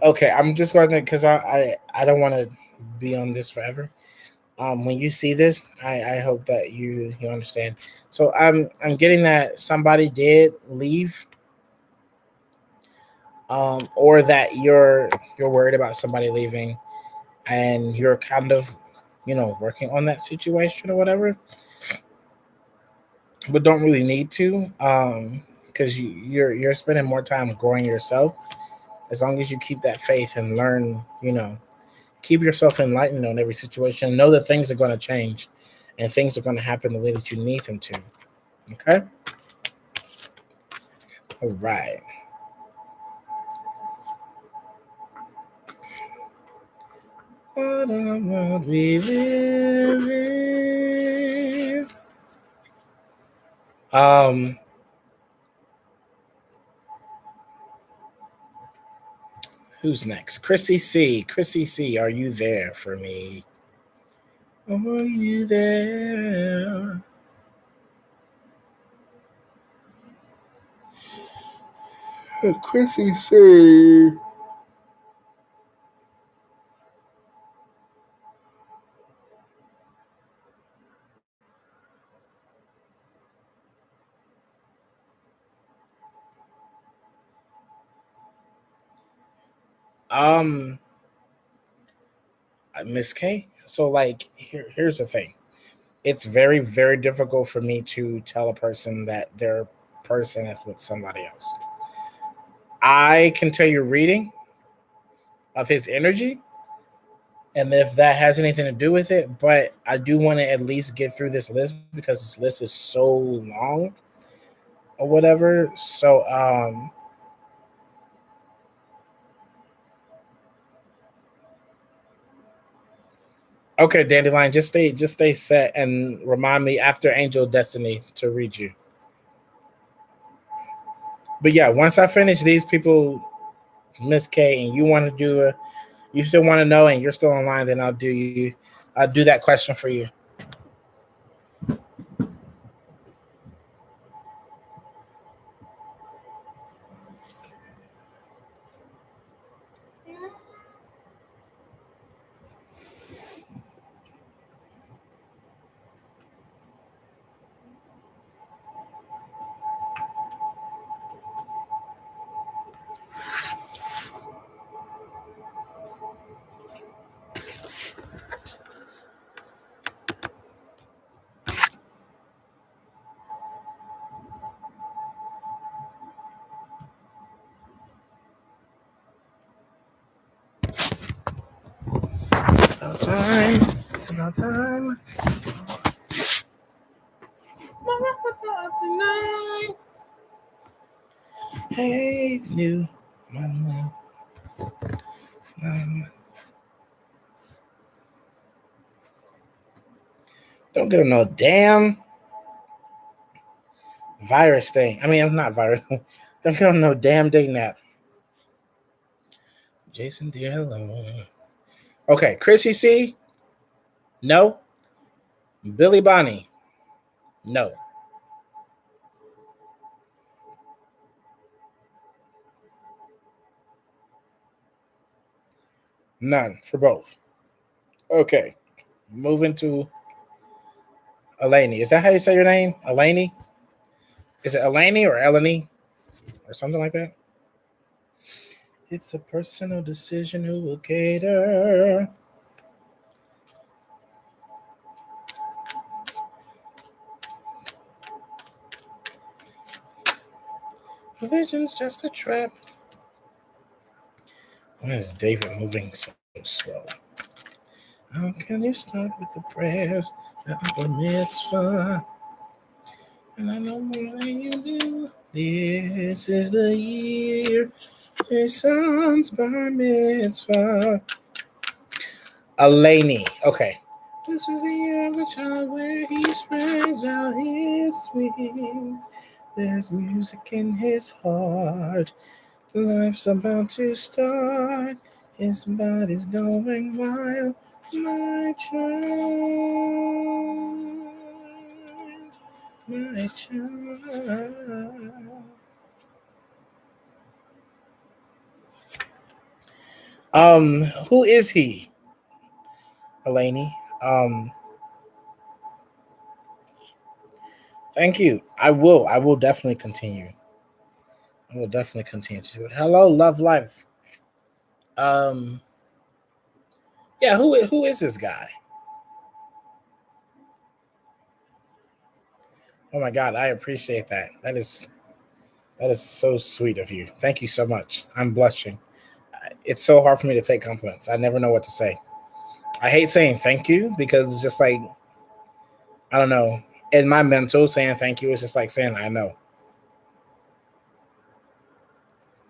Okay, I'm just going to, because I don't want to be on this forever. When you see this, I hope that you understand. So I'm getting that somebody did leave, or that you're worried about somebody leaving, and you're kind of, working on that situation or whatever, but don't really need to, because you're spending more time growing yourself. As long as you keep that faith and learn, keep yourself enlightened on every situation. Know that things are going to change, and things are going to happen the way that you need them to. Okay. All right. What a world we live in. Um, who's next? Chrissy C. Chrissy C. Are you there for me? Are you there? Chrissy C. Um, Miss K. So like here's the thing. It's very very difficult for me to tell a person that their person is with somebody else. I can tell you reading of his energy and if that has anything to do with it, but I do want to at least get through this list because this list is so long or whatever. So okay, Dandelion, just stay set and remind me after Angel Destiny to read you. But yeah, once I finish these people, Miss K, and you want to do you still want to know, and you're still online, then I'll do that question for you. About time. It's about time. Hey, new mama. Um, don't get no damn virus thing. I mean, I'm not virus. Don't get on no damn day nap. Jason dear hello. Okay, Chrissy C. No. Billy Bonnie. No. None for both. Okay. Moving to Elaney. Is that how you say your name? Elaney? Is it Elaney or Eleni or something like that? It's a personal decision who will cater. Religion's just a trap. Why is David moving so slow? How can you start with the prayers of a mitzvah? And I know more than you do. This is the year his son's bar mitzvah. Elaney. Okay. This is the year of the child where he spreads out his wings. There's music in his heart. Life's about to start. His body's going wild. My child. My child. Who is he, Elaney? Um, Thank you. I will definitely continue. I will definitely continue to do it. Hello, love life. Um, yeah. Who is this guy? Oh my God, I appreciate that. That is so sweet of you. Thank you so much. I'm blushing. It's so hard for me to take compliments. I never know what to say. I hate saying thank you because it's just like I don't know. In my mental, saying thank you is just like saying I know.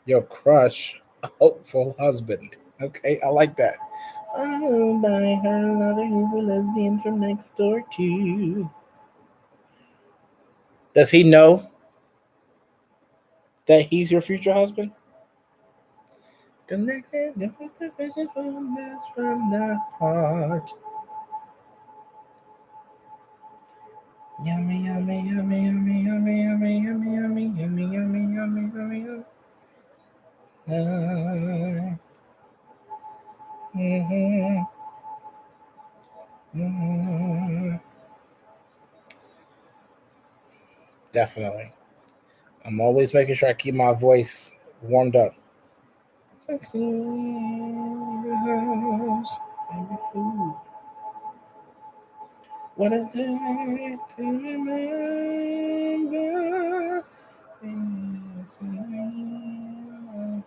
Your crush, a hopeful husband. Okay, I like that. Oh, by her lover, he's a lesbian from next door too. Does he know that he's your future husband? Connected with the vision from the heart. Yummy, yummy, yummy, yummy, yummy, yummy, yummy, yummy, yummy, yummy, yummy, yummy, yummy. Mhm, mhm. Definitely. I'm always making sure I keep my voice warmed up. Taxi house. Baby food. What a day to remember.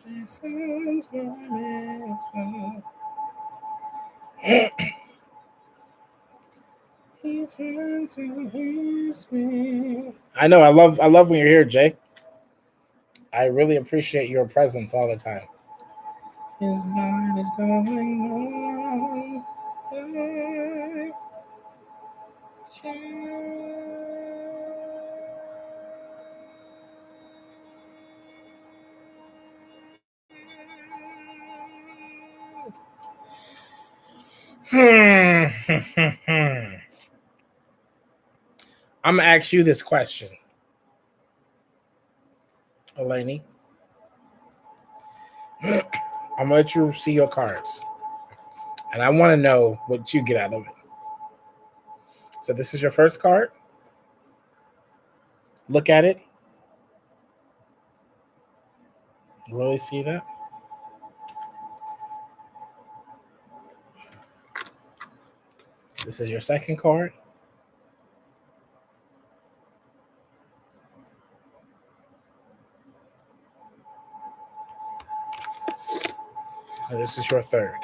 Jason's bar mitzvah. He's run to his grave. I know. I love when you're here, Jay. I really appreciate your presence all the time. His mind is going on. Hmm. I'm gonna ask you this question, Eleni. I'm gonna let you see your cards, and I want to know what you get out of it. So this is your first card. Look at it. Really see that? This is your second card. And this is your third.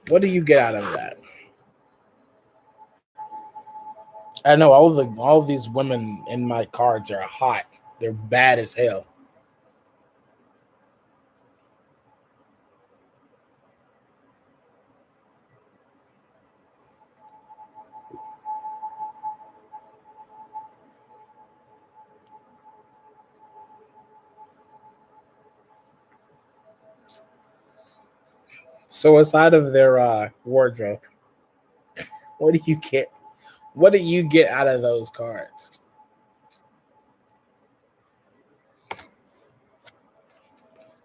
What do you get out of that? I know all these women in my cards are hot. They're bad as hell. So aside of their wardrobe, what do you get? What do you get out of those cards?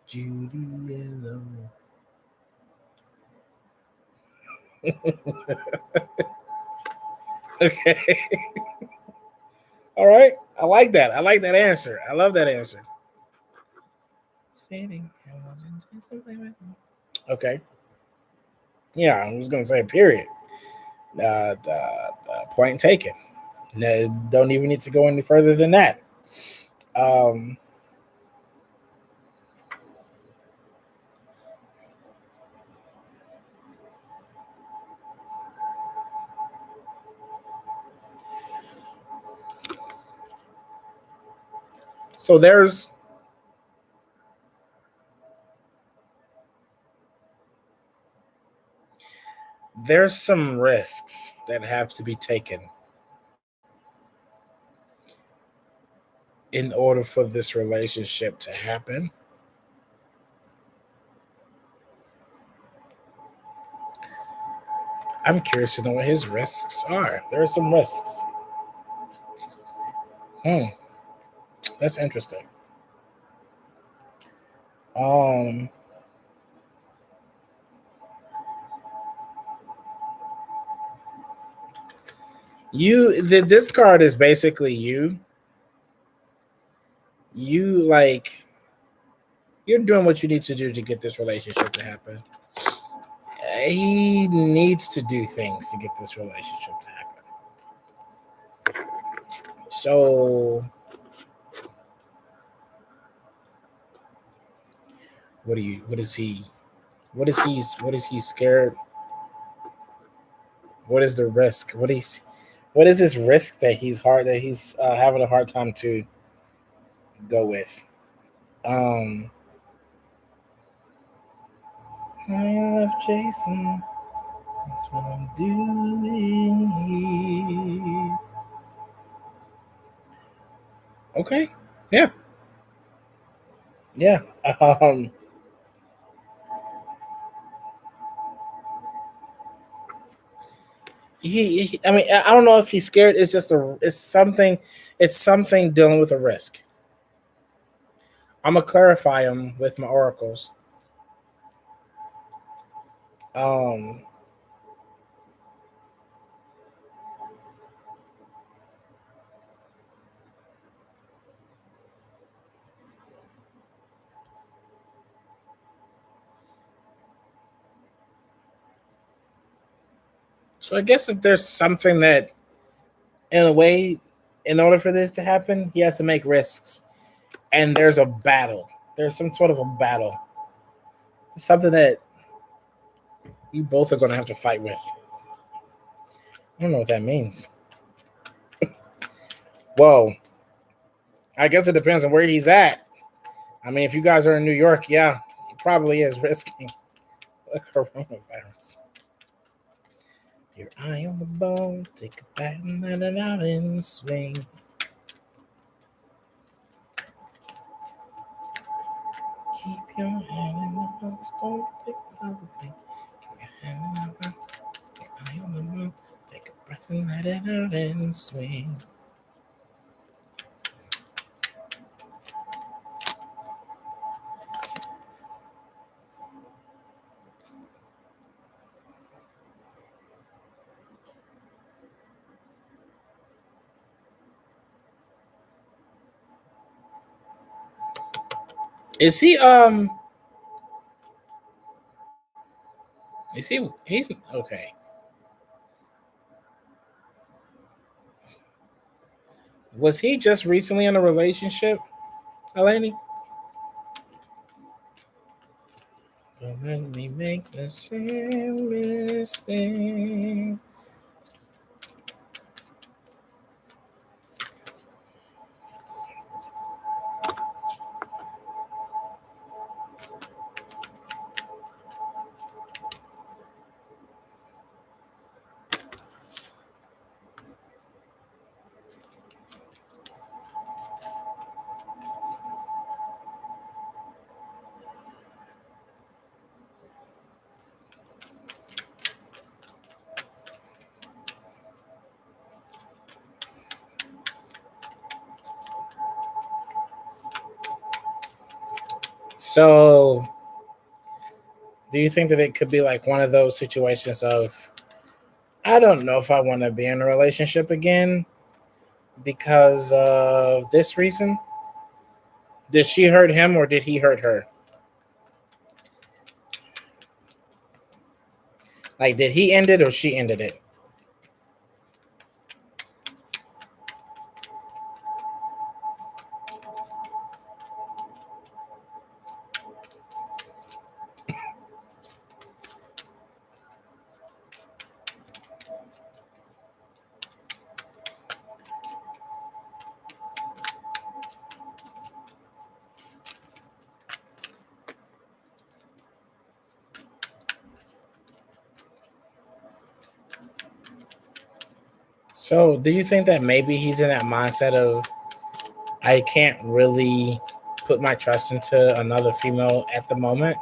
Judy. Okay. All right. I like that. I like that answer. I love that answer. Okay. Yeah, I was gonna say period. Point taken. No, don't even need to go any further than that. Um, so there's some risks that have to be taken in order for this relationship to happen. I'm curious to know what his risks are. There are some risks. Hmm, that's interesting. Um, this card is basically you like you're doing what you need to do to get this relationship to happen. He needs to do things to get this relationship to happen. So what is he what is he scared? What is the risk? What is this risk that he's having a hard time to go with? Um, I love Jason. That's what I'm doing here. Okay. Yeah. Yeah. Um, I mean, I don't know if he's scared. It's just it's something. It's something dealing with a risk. I'm gonna clarify him with my oracles. Um, So I guess that there's something that, in a way, in order for this to happen, he has to make risks, and there's a battle. There's some sort of a battle, something that you both are going to have to fight with. I don't know what that means. Whoa. I guess it depends on where he's at. I mean, if you guys are in New York, yeah, he probably is risking the coronavirus. Your eye on the ball, take a bat and let it out and swing. Keep your hand in the box, don't think another thing. Keep your hand in the box, your eye on the ball, take a breath and let it out and swing. Is he he's okay. Was he just recently in a relationship, Eleni? Don't let me make the same mistake. So, do you think that it could be like one of those situations of, I don't know if I want to be in a relationship again because of this reason? Did she hurt him or did he hurt her? Like, did he end it or she ended it? So, do you think that maybe he's in that mindset of, I can't really put my trust into another female at the moment?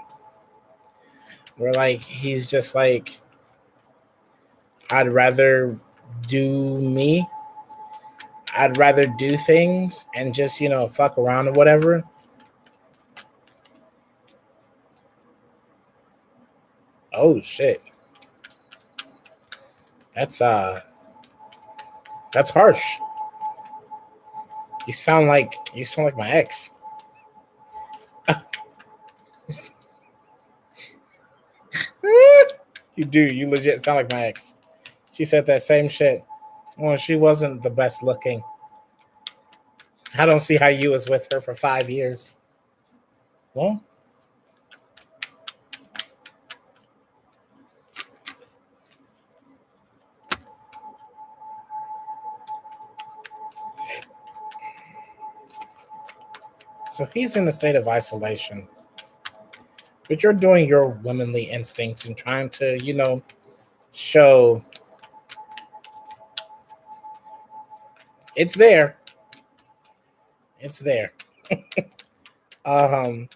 Where, like, he's just like, I'd rather do me. I'd rather do things and just, fuck around or whatever. Oh shit. That's that's harsh. You sound like my ex. You do. You legit sound like my ex. She said that same shit. Well, she wasn't the best looking. I don't see how you was with her for 5 years. Well, so he's in a state of isolation. But you're doing your womanly instincts and trying to, show it's there. It's there. Um,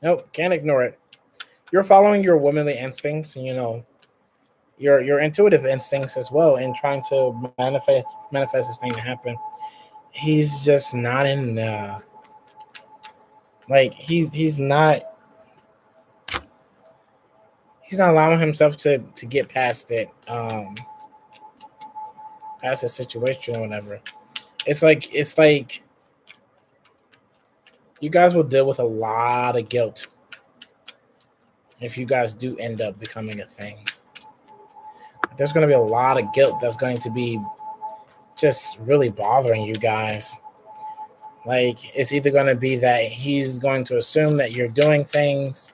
nope, can't ignore it. You're following your womanly instincts and your intuitive instincts as well and trying to manifest this thing to happen. He's just not in like he's not allowing himself to get past it, past the situation or whatever. It's like you guys will deal with a lot of guilt if you guys do end up becoming a thing. I there's going to be a lot of guilt that's going to be just really bothering you guys. Like, it's either going to be that he's going to assume that you're doing things,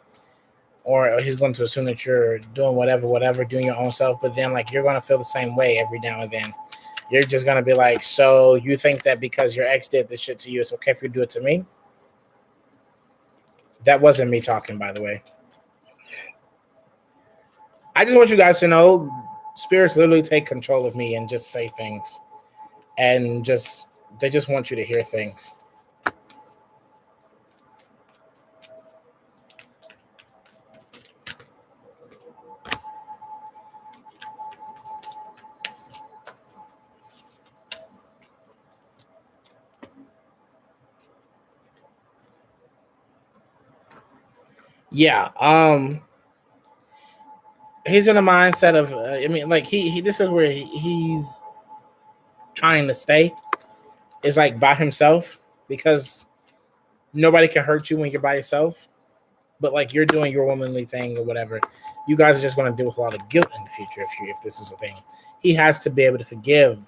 or he's going to assume that you're doing whatever, doing your own self. But then, like, you're going to feel the same way every now and then. You're just going to be like, so you think that because your ex did this shit to you, it's okay for you to do it to me? That wasn't me talking, by the way. I just want you guys to know spirits literally take control of me and just say things. And they just want you to hear things. Yeah, he's in a mindset of I mean, like, he this is where he's trying to stay, is like by himself, because nobody can hurt you when you're by yourself. But like, you're doing your womanly thing or whatever. You guys are just going to deal with a lot of guilt in the future if this is a thing. He has to be able to forgive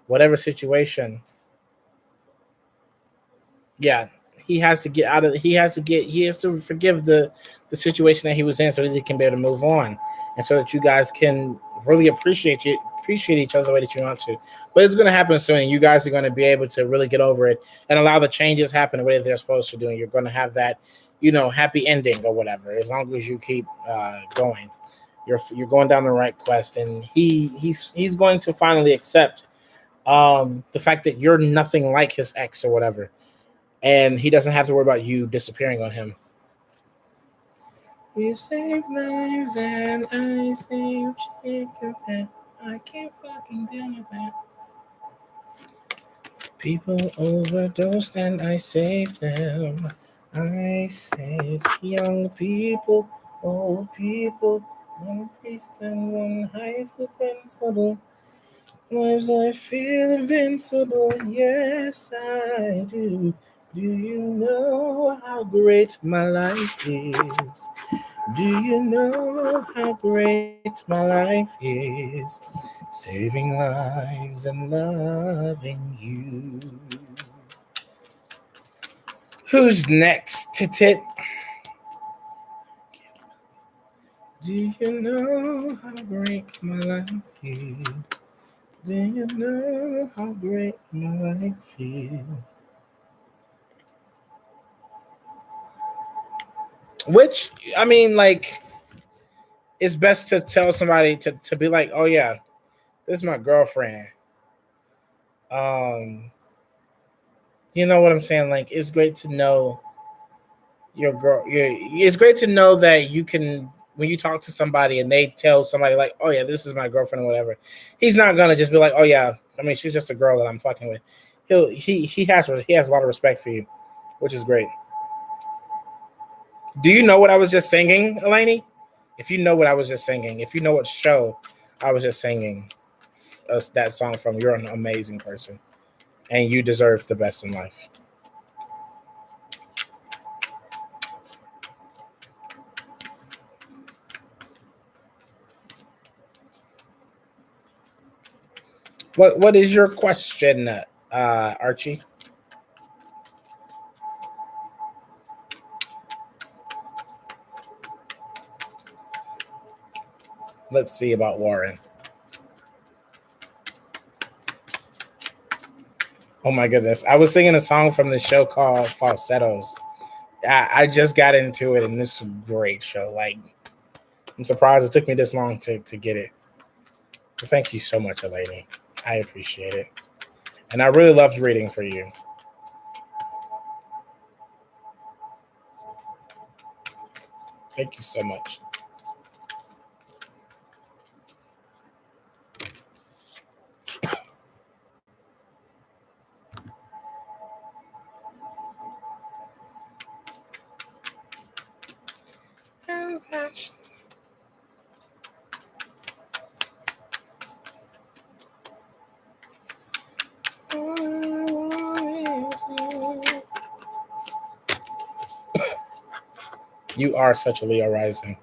whatever situation. Yeah, he has to get out of. He has to forgive the situation that he was in, so that he can be able to move on, and so that you guys can really appreciate each other the way that you want to. But it's going to happen soon. You guys are going to be able to really get over it and allow the changes happen the way that they're supposed to do. And you're going to have that, happy ending or whatever. As long as you keep going, you're going down the right quest, and he's going to finally accept the fact that you're nothing like his ex or whatever, and he doesn't have to worry about you disappearing on him. You save lives and I save chicken. I can't fucking do that. People overdosed and I saved them. I saved young people, old people, one priest and one high school principal. Lives I feel invincible, yes I do. Do you know how great my life is? Do you know how great my life is? Saving lives and loving you. Who's next, Tit? Do you know how great my life is? Do you know how great my life is? Which, I mean, like, it's best to tell somebody to be like, oh yeah, this is my girlfriend. Um, you know what I'm saying? Like, it's great to know your girl. It's great to know that you can, when you talk to somebody and they tell somebody like, oh yeah, this is my girlfriend or whatever. He's not gonna just be like, oh yeah, I mean, she's just a girl that I'm fucking with. He has a lot of respect for you, which is great. Do you know what I was just singing, Eleni? If you know what I was just singing, if you know what show I was just singing that song from, you're an amazing person, and you deserve the best in life. What is your question, Archie? Let's see about Warren. Oh my goodness. I was singing a song from the show called Falsettos. I just got into it, and this is a great show. Like, I'm surprised it took me this long to get it. But thank you so much, Eleni. I appreciate it. And I really loved reading for you. Thank you so much. You are such a Leo rising.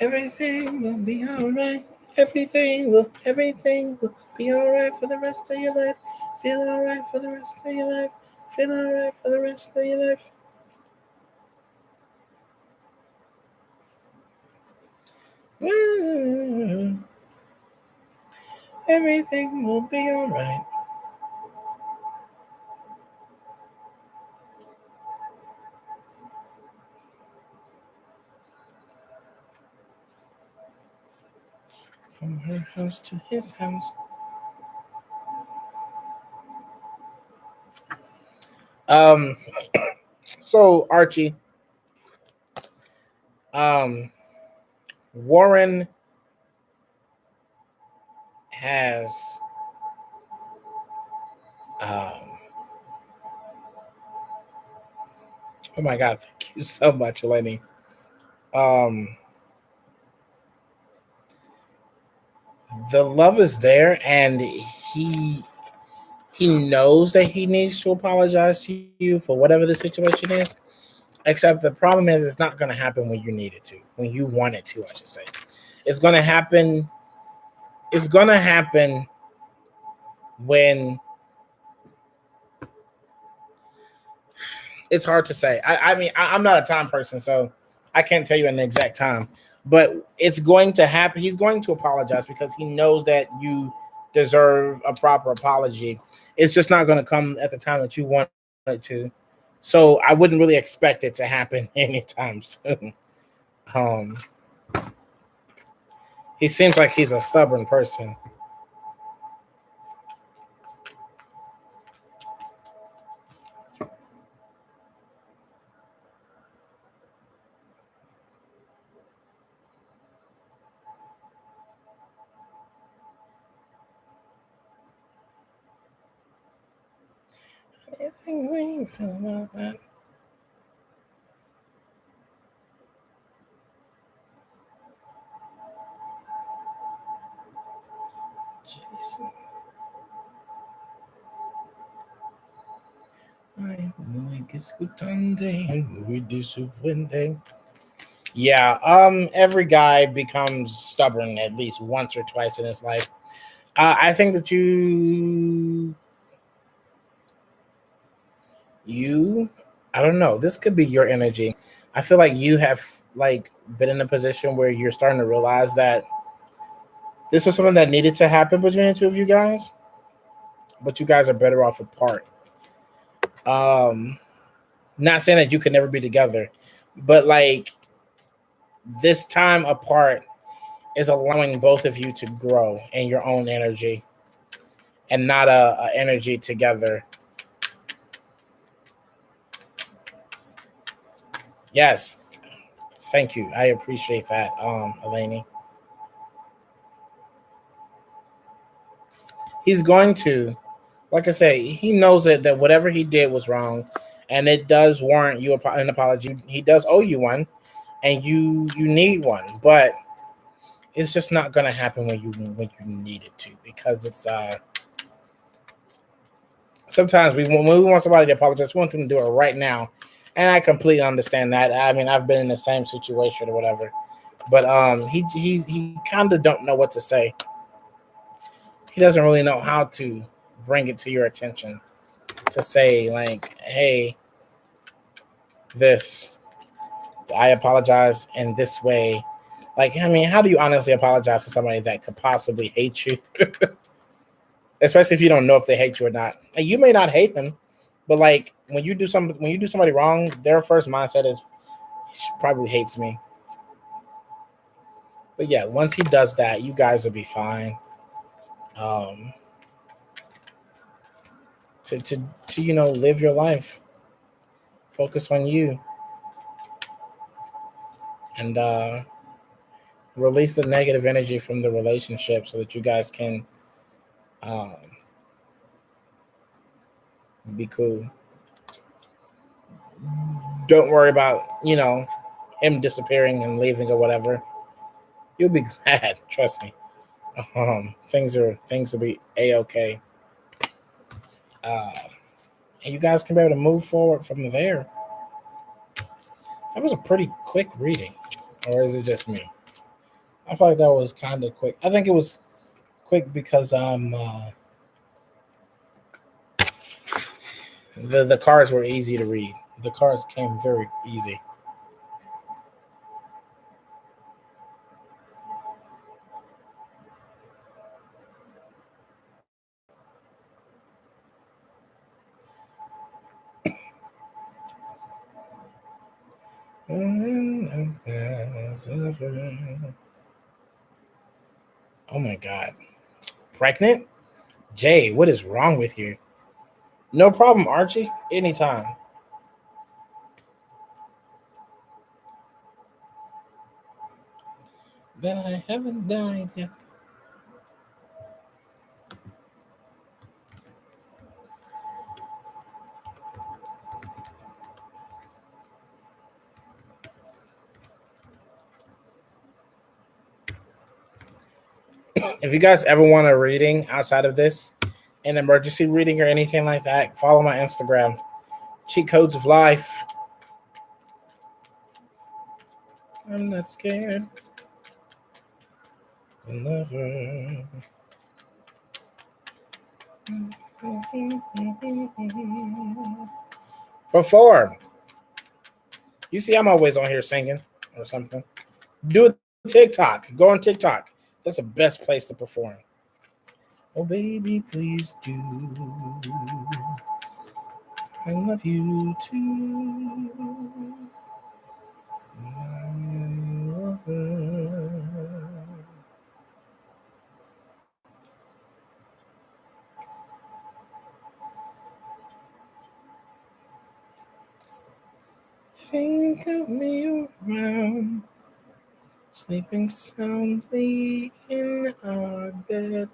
Everything will be alright. Everything will be alright for the rest of your life. Feel alright for the rest of your life. Feel alright for the rest of your life. Everything will be alright. From her house to his house. Um. So Archie, um, Warren has um. Oh my God! Thank you so much, Lenny. Um, the love is there, and he knows that he needs to apologize to you for whatever the situation is. Except the problem is, it's not going to happen when you need it to, when you want it to. I should say, it's going to happen. It's going to happen when it's hard to say. I mean, I'm not a time person, so I can't tell you an exact time. But it's going to happen. He's going to apologize because he knows that you deserve a proper apology. It's just not going to come at the time that you want it to. So I wouldn't really expect it to happen anytime soon. Um, he seems like he's a stubborn person. Anything we feel about that? Jason, ay, muy discutante, muy disappointing. Yeah, every guy becomes stubborn at least once or twice in his life. I think that you, I don't know. This could be your energy. I feel like you have like been in a position where you're starting to realize that this was something that needed to happen between the two of you guys, but you guys are better off apart. Um, Not saying that you could never be together, but like this time apart is allowing both of you to grow in your own energy and not a energy together. Yes, thank you. I appreciate that, Eleni. He's going to, like I say, he knows that whatever he did was wrong, and it does warrant you an apology. He does owe you one, and you need one, but it's just not going to happen when you need it to because it's sometimes when we want somebody to apologize, we want them to do it right now, and I completely understand that. I mean, I've been in the same situation or whatever, but he kind of don't know what to say. He doesn't really know how to bring it to your attention to say like, hey, this I apologize in this way. Like, I mean, how do you honestly apologize to somebody that could possibly hate you? Especially if you don't know if they hate you or not. And you may not hate them, but like when you do somebody wrong, their first mindset is she probably hates me. But yeah, once he does that, you guys will be fine. Um, to live your life, focus on you, and release the negative energy from the relationship so that you guys can um, be cool. Don't worry about him disappearing and leaving or whatever. You'll be glad. Trust me. Things will be a okay. Uh, and you guys can be able to move forward from there. That was a pretty quick reading, or is it just me? I feel like that was kind of quick. I think it was quick because the cards were easy to read. The cards came very easy. Oh my god. Pregnant? Jay, what is wrong with you? No problem, Archie. Anytime. But I haven't died yet. If you guys ever want a reading outside of this, an emergency reading or anything like that, follow my Instagram. Cheat Codes of Life. I'm not scared. Never. Perform. You see, I'm always on here singing or something. Do a TikTok. Go on TikTok. That's the best place to perform. Oh, baby, please do. I love you too. My lover. Think of me around, sleeping soundly in our bed.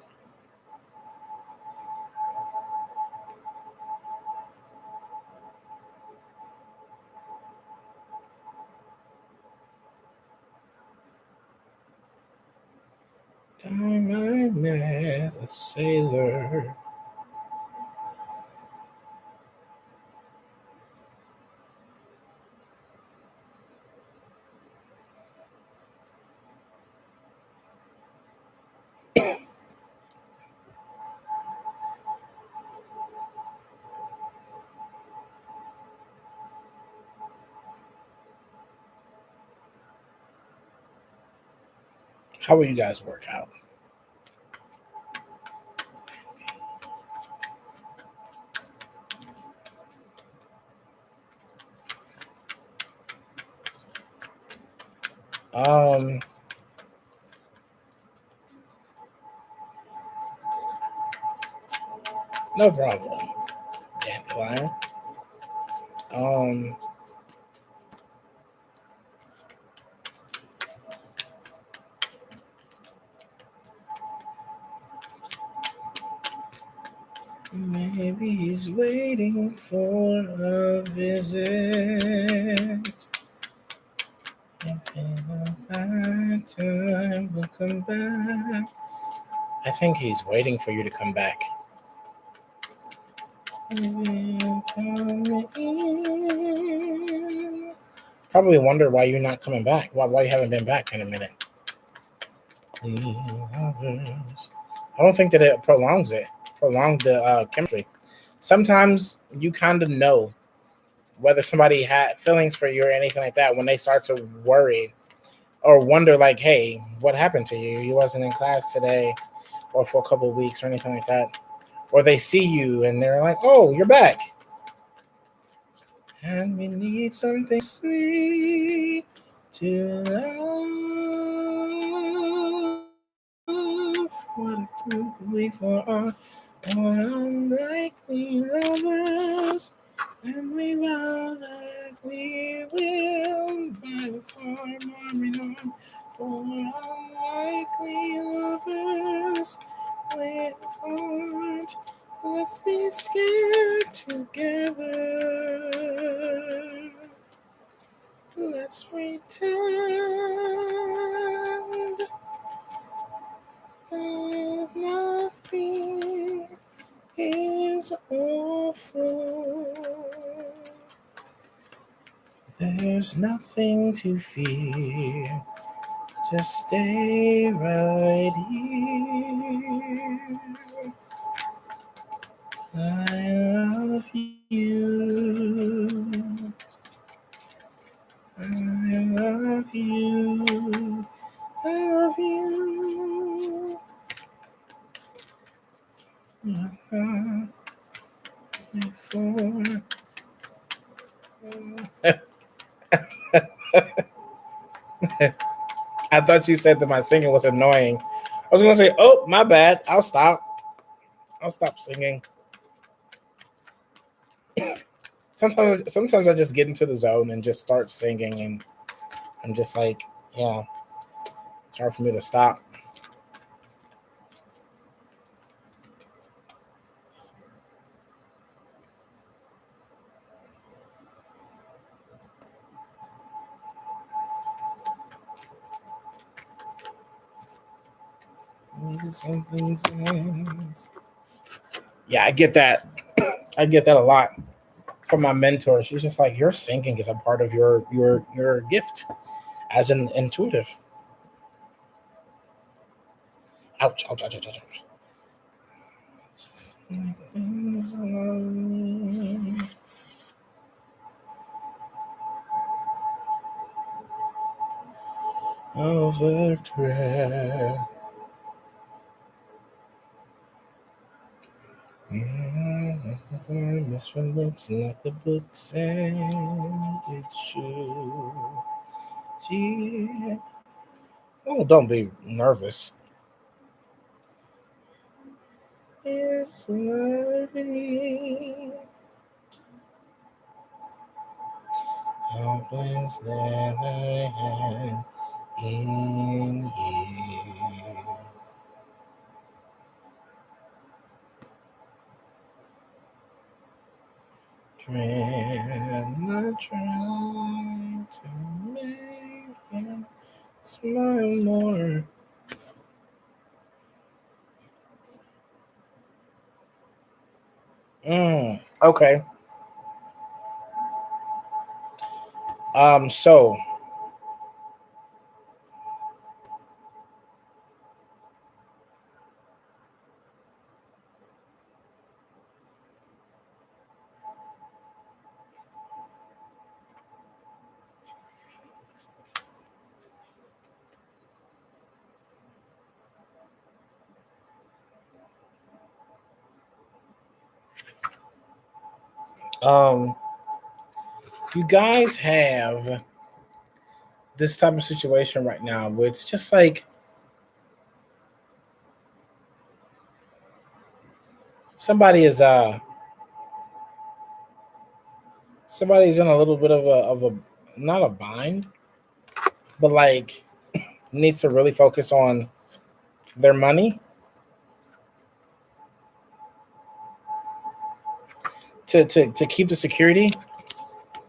Time I met a sailor. How will you guys work out? Um, no problem. Dandelion. Um, maybe he's waiting for a visit. If in a bad time will come back. I think he's waiting for you to come back. Will come in. Probably wonder why you're not coming back. Why you haven't been back in a minute. I don't think that it prolongs it. Prolong the chemistry. Sometimes you kind of know whether somebody had feelings for you or anything like that when they start to worry or wonder, like, hey, what happened to you? You wasn't in class today or for a couple of weeks or anything like that. Or they see you and they're like, oh, you're back. And we need something sweet to love. What a group we are unlikely lovers. And we vow that we will by the farm arm in arm for unlikely lovers with heart. Let's be scared together. Let's pretend that nothing is awful. There's nothing to fear. Just stay right here. I love you. I love you. I love you. Before. I thought you said that my singing was annoying. I was gonna say, oh, my bad. I'll stop. I'll stop singing. Sometimes I just get into the zone and just start singing, and I'm just like, yeah, it's hard for me to stop. Yeah, I get that. I get that a lot from my mentor. She's just like, your singing is a part of your gift as an intuitive. Ouch, ouch, ouch, ouch, ouch, ouch. Just like things alone. Overdraft. This one looks like the book said it should. Yeah. Oh, don't be nervous. It's lovely. How blessed that I am in you. Not try to make him smile more. Okay. So um you guys have this type of situation right now where it's just like somebody is somebody's in a little bit of a not a bind, but like needs to really focus on their money to keep the security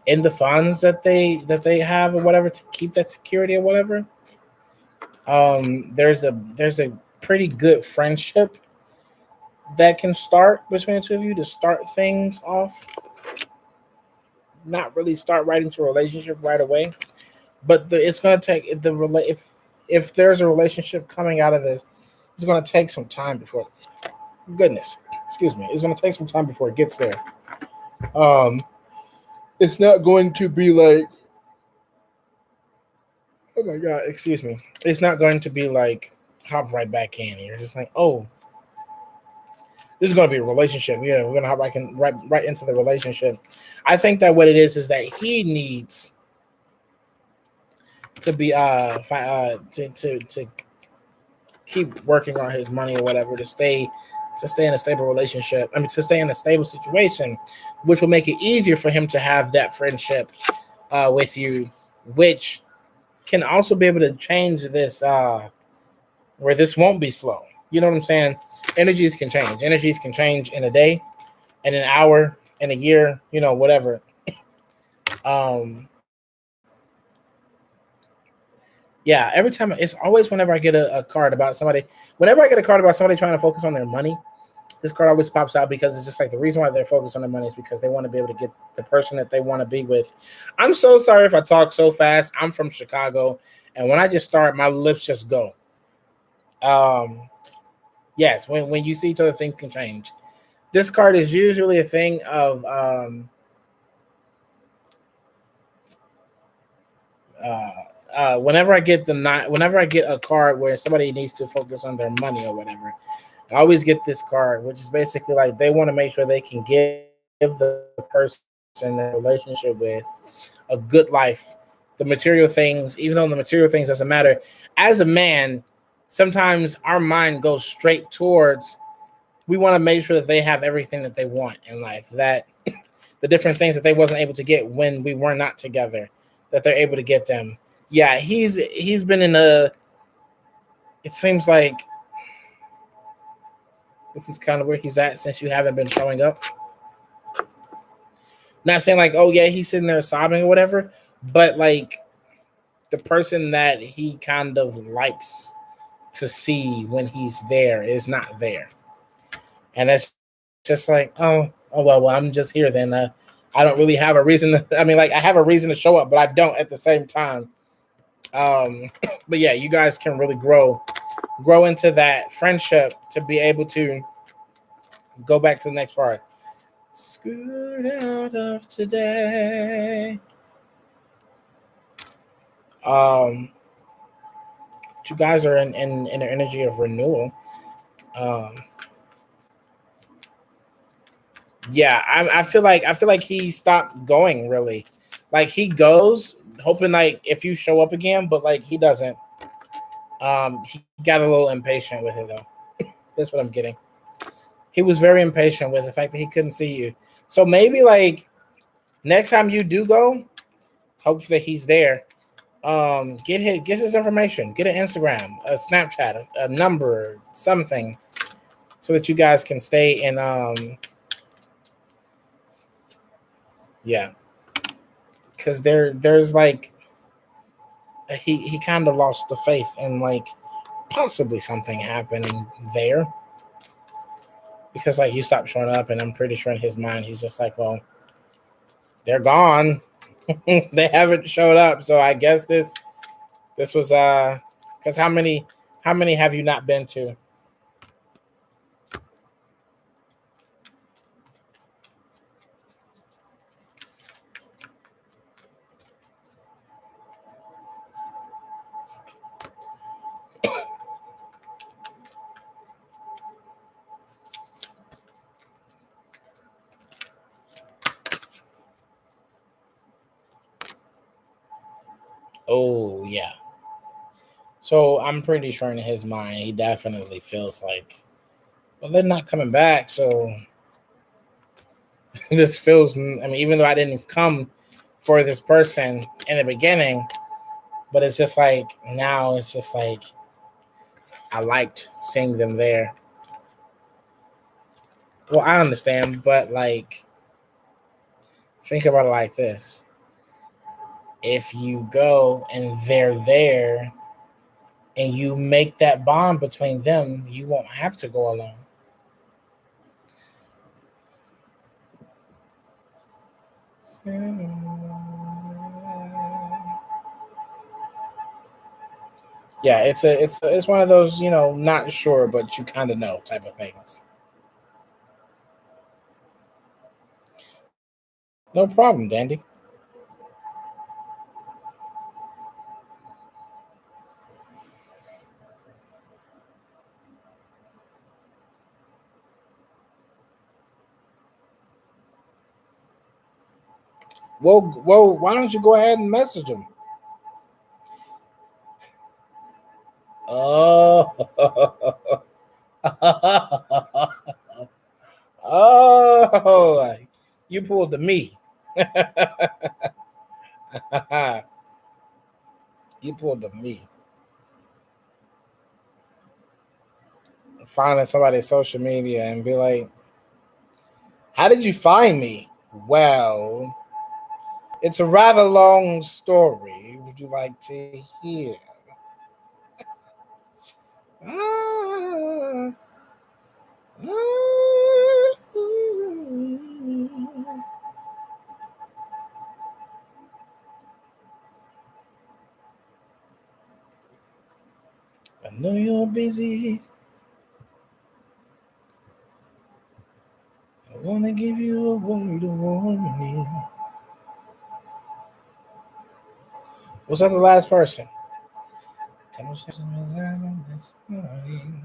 in the funds that they have or whatever, to keep that security or whatever. There's a pretty good friendship that can start between the two of you to start things off, not really start right into a relationship right away, but it's going to take if there's a relationship coming out of this, it's going to take some time before, goodness, excuse me, it's going to take some time before it gets there. um it's not going to be like, oh my god, excuse me, it's not going to be like hop right back in. You're just like, oh, this is going to be a relationship. Yeah, we're going to hop right into the relationship. I think that what it is that he needs to be to keep working on his money or whatever, to stay in a stable relationship. I mean, to stay in a stable situation, which will make it easier for him to have that friendship with you, which can also be able to change this where this won't be slow. You know what I'm saying? Energies can change. Energies can change in a day, in an hour, in a year. You know, whatever. Um, yeah. Every time, it's always whenever I get a card about somebody. Whenever I get a card about somebody trying to focus on their money, This card always pops out because it's just like the reason why they're focused on the money is because they want to be able to get the person that they want to be with. I'm so sorry if I talk so fast. I'm from Chicago, and when I just start, my lips just go. Um, yes, when you see each other, things can change. This card is usually a thing of uh, whenever I get whenever I get a card where somebody needs to focus on their money or whatever, I always get this card, which is basically like they want to make sure they can give the person they're in a relationship with a good life. The material things, even though the material things doesn't matter, as a man, sometimes our mind goes straight towards we want to make sure that they have everything that they want in life, that the different things that they wasn't able to get when we were not together, that they're able to get them. Yeah, he's been in a. It seems like this is kind of where he's at since you haven't been showing up. Not saying like, oh yeah, he's sitting there sobbing or whatever, but like the person that he kind of likes to see when he's there is not there, and it's just like, well, I'm just here then. I don't really have a reason. I mean, like I have a reason to show up, but I don't at the same time. Um, but yeah, you guys can really grow into that friendship to be able to go back to the next part. Screwed out of today. Um, you guys are in the energy of renewal. Um, yeah, I feel like he stopped going really. Like he goes hoping like if you show up again, but like he doesn't. He got a little impatient with it though. That's what I'm getting. He was very impatient with the fact that he couldn't see you. So maybe like next time you do go, hope that he's there. Get his information, get an Instagram, a Snapchat, a number, something, so that you guys can stay in. Yeah, because there's like he kind of lost the faith and like possibly something happening there because like you stopped showing up, and I'm pretty sure in his mind he's just like, well, they're gone. They haven't showed up, so I guess this was because how many have you not been to? Oh yeah. So I'm pretty sure in his mind he definitely feels like, well, they're not coming back. So this feels. I mean, even though I didn't come for this person in the beginning, but it's just like now it's just like I liked seeing them there. Well, I understand, but like think about it like this: if you go and they're there, and you make that bond between them, you won't have to go alone. Yeah, it's one of those not sure but you kind of know type of things. No problem, Dandy. Well, why don't you go ahead and message him? Oh, oh, you pulled the me. You pulled the me. Finding somebody's social media and be like, "How did you find me?" Well, it's a rather long story. Would you like to hear? Ah, I know you're busy. I want to give you a word of warning. Was that the last person? This morning.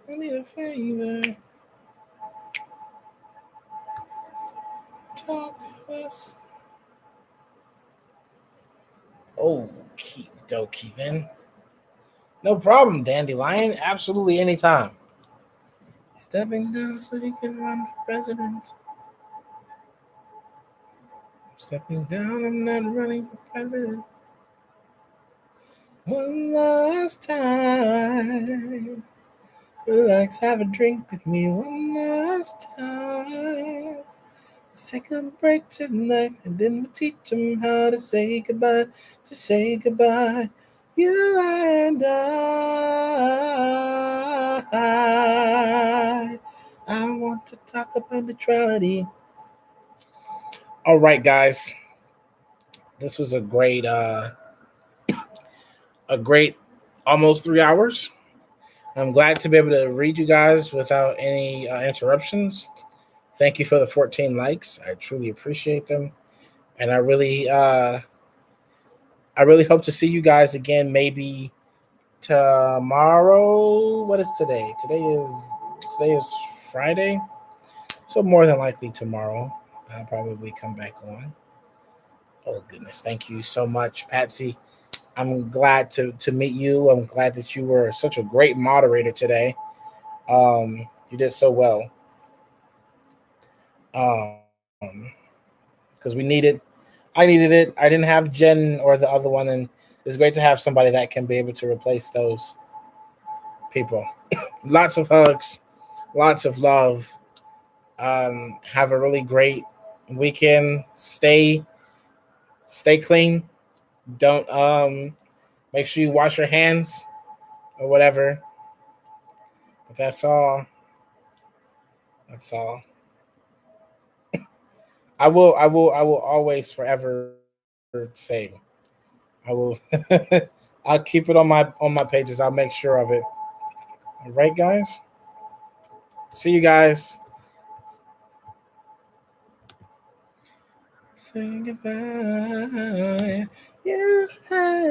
I need a favor. Talk us. Okie dokie then. No problem, Dandelion. Absolutely anytime. Stepping down so he can run for president. Stepping down, I'm not running for president. One last time. Relax, have a drink with me one last time. Let's take a break tonight and then we'll teach them how to say goodbye. To say goodbye. You and I want to talk about neutrality. All right, guys. This was a great almost 3 hours. I'm glad to be able to read you guys without any interruptions. Thank you for the 14 likes. I truly appreciate them, and I really hope to see you guys again. Maybe tomorrow. What is today? Today is Friday, so more than likely tomorrow I'll probably come back on. Oh goodness, thank you so much, Patsy. I'm glad to meet you. I'm glad that you were such a great moderator today. You did so well. Um, because we needed, I needed it. I didn't have Jen or the other one, and it's great to have somebody that can be able to replace those people. Lots of hugs, lots of love. Have a really great weekend. Stay clean. Don't make sure you wash your hands or whatever. But that's all. That's all. I will always forever say I will I'll keep it on my pages. I'll make sure of it. All right, guys. See you guys. Say goodbye. Yeah.